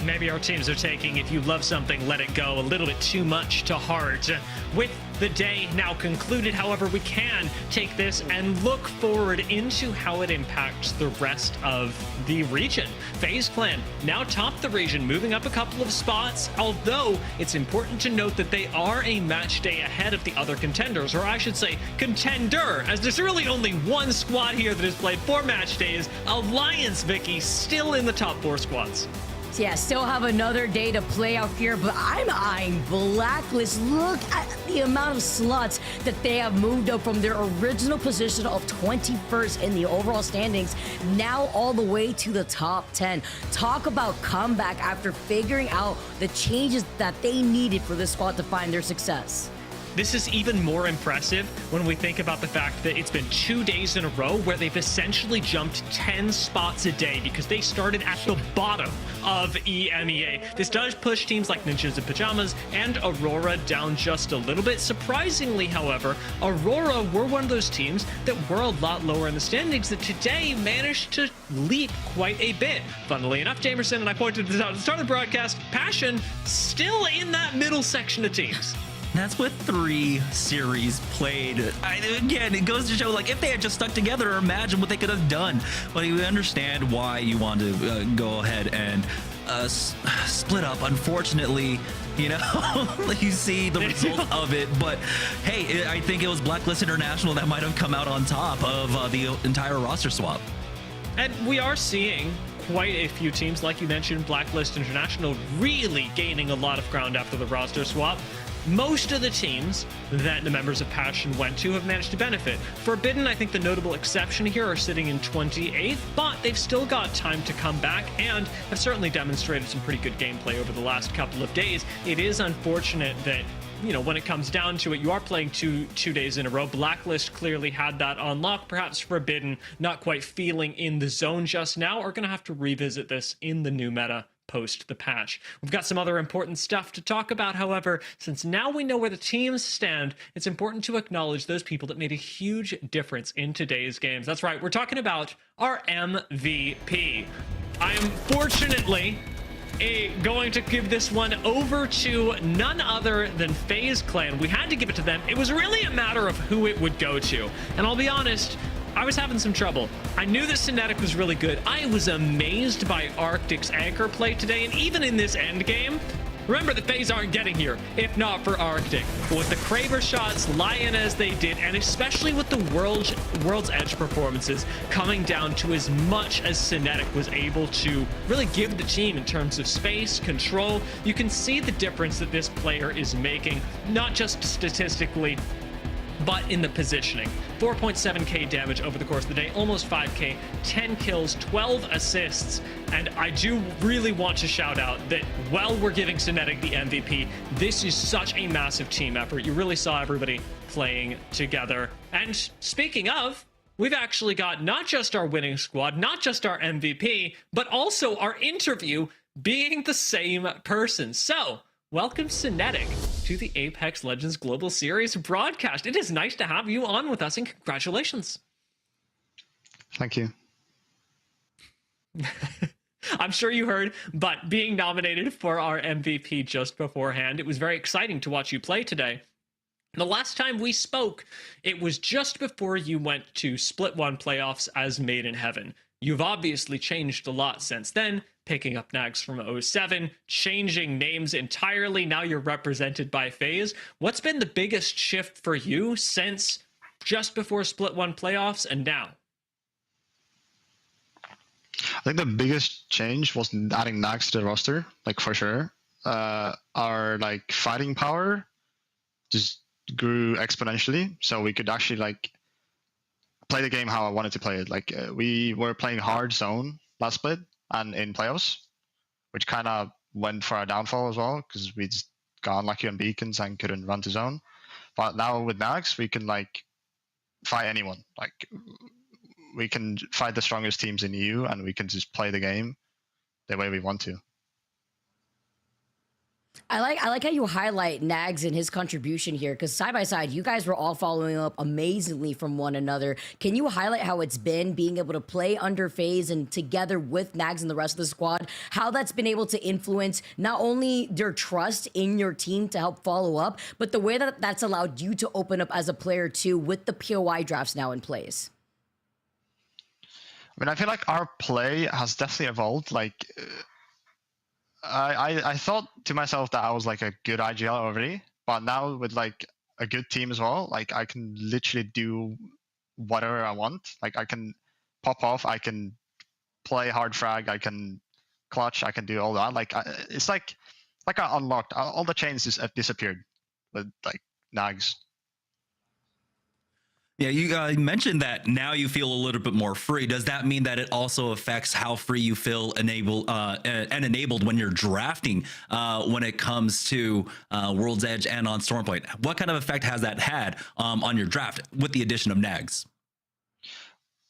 Maybe our teams are taking, if you love something, let it go, a little bit too much to heart. With the day now concluded, however, we can take this and look forward into how it impacts the rest of the region. FaZe Clan now top the region, moving up a couple of spots, although it's important to note that they are a match day ahead of the other contenders, or I should say contender, as there's really only one squad here that has played 4 match days. Alliance, Vicky, still in the top 4 squads. So yeah, still have another day to play out here, but I'm eyeing Blacklist. Look at the amount of slots that they have moved up from their original position of 21st in the overall standings, now all the way to the top 10. Talk about comeback after figuring out the changes that they needed for this squad to find their success. This is even more impressive when we think about the fact that it's been 2 days in a row where they've essentially jumped 10 spots a day because they started at the bottom of EMEA. This does push teams like Ninjas in Pajamas and Aurora down just a little bit. Surprisingly, however, Aurora were one of those teams that were a lot lower in the standings that today managed to leap quite a bit. Funnily enough, Jamerson, and I pointed this out at the start of the broadcast, Passion still in that middle section of teams. That's with 3 series played. Again, it goes to show, like, if they had just stuck together, imagine what they could have done. But we understand why you want to go ahead and split up. Unfortunately, you know, you see the result of it. But hey, I think it was Blacklist International that might have come out on top of the entire roster swap. And we are seeing quite a few teams, like you mentioned, Blacklist International, really gaining a lot of ground after the roster swap. Most of the teams that the members of Passion went to have managed to benefit. Forbidden, I think the notable exception here, are sitting in 28th, but they've still got time to come back and have certainly demonstrated some pretty good gameplay over the last couple of days. It is unfortunate that, you know, when it comes down to it, you are playing two days in a row. Blacklist clearly had that on lock. Perhaps Forbidden not quite feeling in the zone just now, are going to have to revisit this in the new meta post the patch. We've got some other important stuff to talk about, however. Since now we know where the teams stand, it's important to acknowledge those people that made a huge difference in today's games. That's right, we're talking about our MVP. I am fortunately going to give this one over to none other than FaZe Clan. We had to give it to them. It was really a matter of who it would go to. And I'll be honest, I was having some trouble. I knew that Synetic was really good. I was amazed by Arctic's anchor play today, and even in this end game, remember the FaZe aren't getting here if not for Arctic. But with the Kraber shots lying as they did, and especially with the World's Edge performances coming down to as much as Synetic was able to really give the team in terms of space, control, you can see the difference that this player is making, not just statistically, but in the positioning. 4.7k damage over the course of the day, almost 5k, 10 kills, 12 assists, and I do really want to shout out that while we're giving Synetic the MVP, this is such a massive team effort. You really saw everybody playing together. And speaking of, we've actually got not just our winning squad, not just our MVP, but also our interview being the same person. So, welcome, Synetic, to the Apex Legends Global Series broadcast. It is nice to have you on with us, and congratulations. Thank you. I'm sure you heard, but being nominated for our MVP just beforehand, it was very exciting to watch you play today. The last time we spoke, it was just before you went to Split 1 playoffs as Made in Heaven. You've obviously changed a lot since then, picking up Nags from 07, changing names entirely. Now you're represented by FaZe. What's been the biggest shift for you since just before Split 1 playoffs and now? I think the biggest change was adding Nags to the roster, like, for sure. Our like fighting power just grew exponentially, so we could actually like play the game how I wanted to play it. Like we were playing hard zone last split and in playoffs, which kind of went for our downfall as well because we just got unlucky on beacons and couldn't run to zone. But now with Nags, we can like fight anyone. Like we can fight the strongest teams in EU and we can just play the game the way we want to. I like how you highlight Nags and his contribution here, because side by side, you guys were all following up amazingly from one another. Can you highlight how it's been being able to play under FaZe and together with Nags and the rest of the squad, how that's been able to influence not only their trust in your team to help follow up, but the way that that's allowed you to open up as a player too with the POI drafts now in place? I mean, I feel like our play has definitely evolved. Like, I thought to myself that I was like a good IGL already, but now with like a good team as well, like I can literally do whatever I want. Like I can pop off, I can play hard frag, I can clutch. I can do all that. Like it's like I unlocked all the chains just disappeared with like nags. Yeah, you mentioned that now you feel a little bit more free. Does that mean that it also affects how free you feel enabled when you're drafting when it comes to World's Edge and on Stormpoint? What kind of effect has that had on your draft with the addition of nags?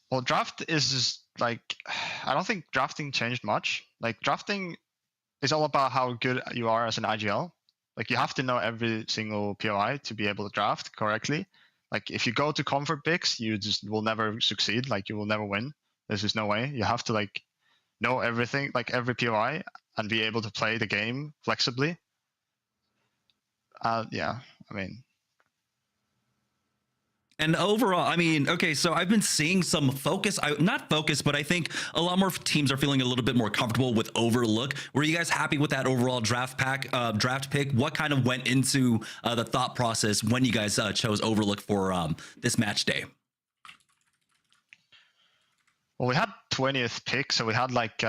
Well, draft is just like, I don't think drafting changed much. Like drafting is all about how good you are as an IGL. Like you have to know every single POI to be able to draft correctly. Like if you go to comfort picks, you just will never succeed. Like you will never win. There's just no way. You have to like know everything, like every POI, and be able to play the game flexibly. Yeah, I mean. And overall, I mean, okay, so I've been seeing some focus, not focus, but I think a lot more teams are feeling a little bit more comfortable with Overlook. Were you guys happy with that overall draft pick? What kind of went into the thought process when you guys chose Overlook for this match day? Well, we had 20th pick, so we had like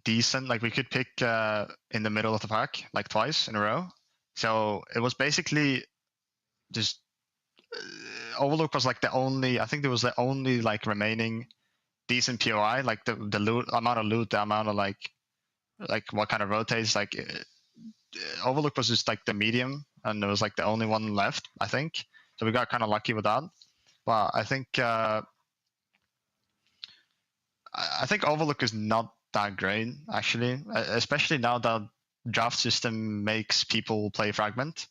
decent, like we could pick in the middle of the pack like twice in a row. So it was basically just Overlook was like the only, I think there was the only like remaining decent POI, like the loot, amount of loot, the amount of like what kind of rotates, like Overlook was just like the medium, and it was like the only one left, I think. So we got kind of lucky with that. But I think Overlook is not that great actually, especially now that draft system makes people play Fragment,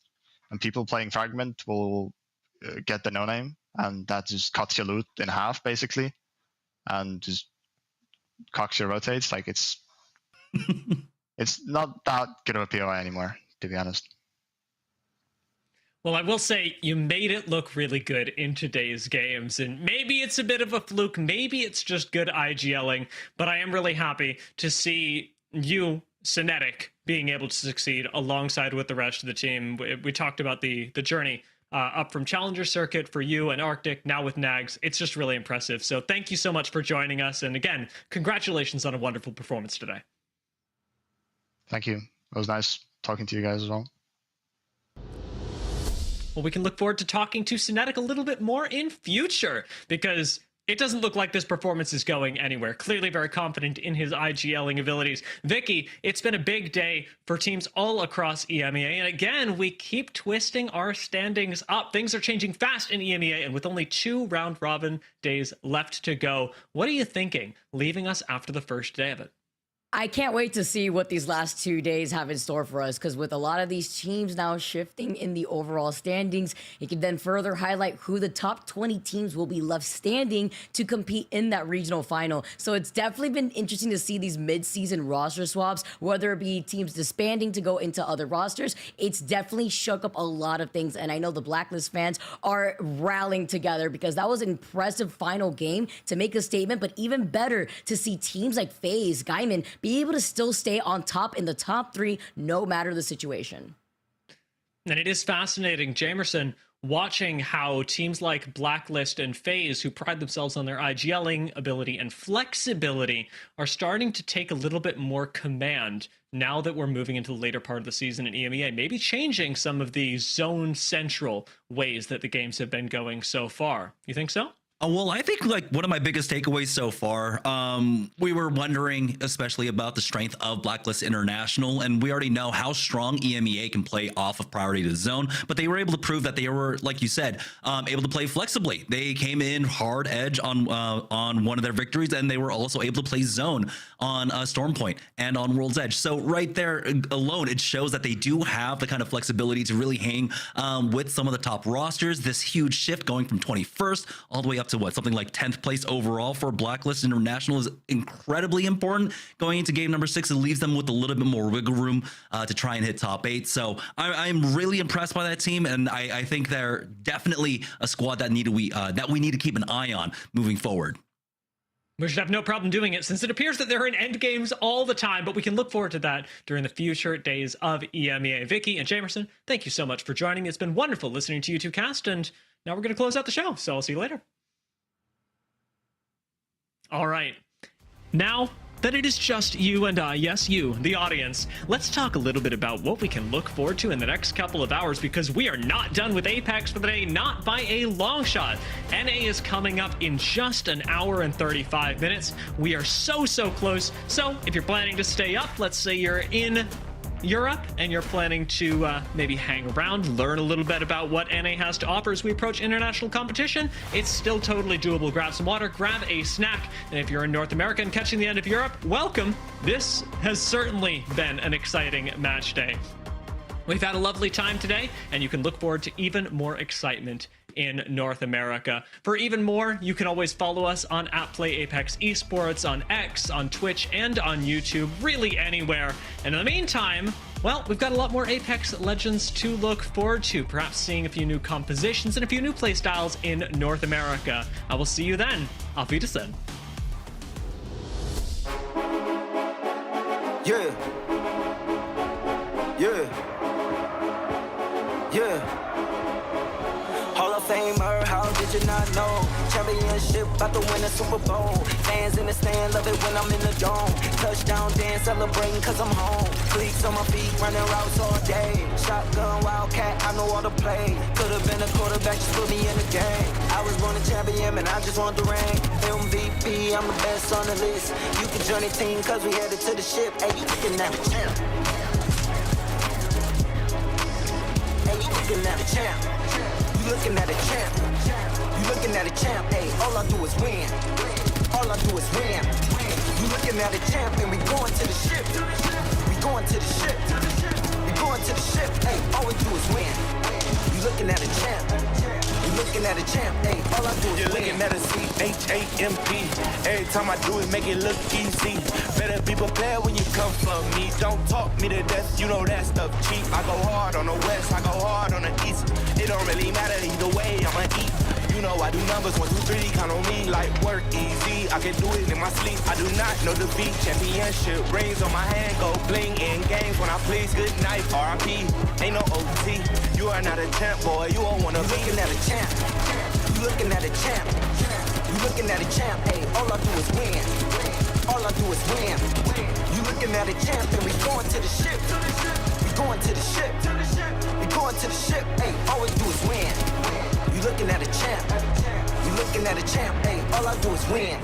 and people playing Fragment will get the no name, and that just cuts your loot in half basically, and just cocks your rotates. Like it's it's not that good of a POI anymore, to be honest. Well, I will say you made it look really good in today's games, and maybe it's a bit of a fluke, maybe it's just good IGLing, but I am really happy to see you, Synetic, being able to succeed alongside with the rest of the team. We talked about the journey up from Challenger Circuit for you and Arctic, now with Nags. It's just really impressive. So thank you so much for joining us. And again, congratulations on a wonderful performance today. Thank you. It was nice talking to you guys as well. Well, we can look forward to talking to Synetic a little bit more in future, because it doesn't look like this performance is going anywhere. Clearly very confident in his IGLing abilities. Vicky, it's been a big day for teams all across EMEA. And again, we keep twisting our standings up. Things are changing fast in EMEA, and with only 2 round-robin days left to go, what are you thinking, leaving us after the first day of it? I can't wait to see what these last 2 days have in store for us, because with a lot of these teams now shifting in the overall standings, it can then further highlight who the top 20 teams will be left standing to compete in that regional final. So it's definitely been interesting to see these mid-season roster swaps, whether it be teams disbanding to go into other rosters. It's definitely shook up a lot of things, and I know the Blacklist fans are rallying together, because that was an impressive final game to make a statement, but even better to see teams like FaZe, Gaimin, be able to still stay on top in the top 3, no matter the situation. And it is fascinating, Jamerson, watching how teams like Blacklist and FaZe, who pride themselves on their IGLing ability and flexibility, are starting to take a little bit more command now that we're moving into the later part of the season in EMEA, maybe changing some of the zone central ways that the games have been going so far. You think so? Well, I think like one of my biggest takeaways so far, we were wondering especially about the strength of Blacklist International, and we already know how strong EMEA can play off of priority to zone, but they were able to prove that they were, like you said, able to play flexibly. They came in hard edge on one of their victories, and they were also able to play zone on Stormpoint and on World's Edge. So right there alone, it shows that they do have the kind of flexibility to really hang with some of the top rosters. This huge shift going from 21st all the way up to what, something like 10th place overall for Blacklist International is incredibly important. Going into game number 6, it leaves them with a little bit more wiggle room to try and hit top 8. So I'm really impressed by that team, and I think they're definitely a squad that we need to keep an eye on moving forward. We should have no problem doing it, since it appears that they're in end games all the time, but we can look forward to that during the future days of EMEA. Vicky and Jamerson, thank you so much for joining me. It's been wonderful listening to you two cast, and now we're going to close out the show, so I'll see you later. All right, now that it is just you and I, yes, you, the audience. Let's talk a little bit about what we can look forward to in the next couple of hours, because we are not done with Apex for the day, not by a long shot. NA is coming up in just an hour and 35 minutes. We are so close. So if you're planning to stay up, let's say you're in Europe and you're planning to maybe hang around, learn a little bit about what NA has to offer as we approach international competition, it's still totally doable. Grab some water, grab a snack, and if you're in North America and catching the end of Europe, welcome. This has certainly been an exciting match day. We've had a lovely time today, and you can look forward to even more excitement in North America. For even more, you can always follow us on @PlayApex Esports, on X, on Twitch, and on YouTube, really anywhere. And in the meantime, well, we've got a lot more Apex Legends to look forward to, perhaps seeing a few new compositions and a few new playstyles in North America. I will see you then. Auf Wiedersehen. Yeah. Hall of Famer, how did you not know? Championship, about to win a Super Bowl. Fans in the stand, love it when I'm in the dome. Touchdown dance, celebrating cause I'm home. Cleats on my feet, running routes all day. Shotgun, Wildcat, I know all the play. Could've been a quarterback, just put me in the game. I was born a champion and I just want the ring. MVP, I'm the best on the list. You can join the team cause we headed to the ship. Hey, you looking at the champ. Hey, you looking at the champ. You looking at a champ. You looking at a champ. Hey, all I do is win. All I do is win. You looking at a champ and we going to the ship. We going to the ship. We going to the ship. Hey, all we do is win. You looking at a champ. You looking at a champ. Hey, all I do is You're win. looking at a CHAMP. Every time I do it, make it look easy. Better be prepared when you come for me. Don't talk me to death, you know that stuff cheap. I go hard on the west, I go hard on the east. It don't really matter either way, I'ma eat. You know I do numbers, 1, 2, 3, count on me like work easy. I can do it in my sleep, I do not know defeat. Championship rings on my hand, go bling in games when I please. Good night, RIP, ain't no OT. You are not a champ, boy, you don't wanna be. Looking at a champ. You looking at a champ. You looking at a champ. Hey, all I do is win. All I do is win. You looking at a champ and we going to the ship. We going to the ship. We going to the ship. Hey, all we do is win. You looking at a champ. You looking at a champ. Hey, all I do is win.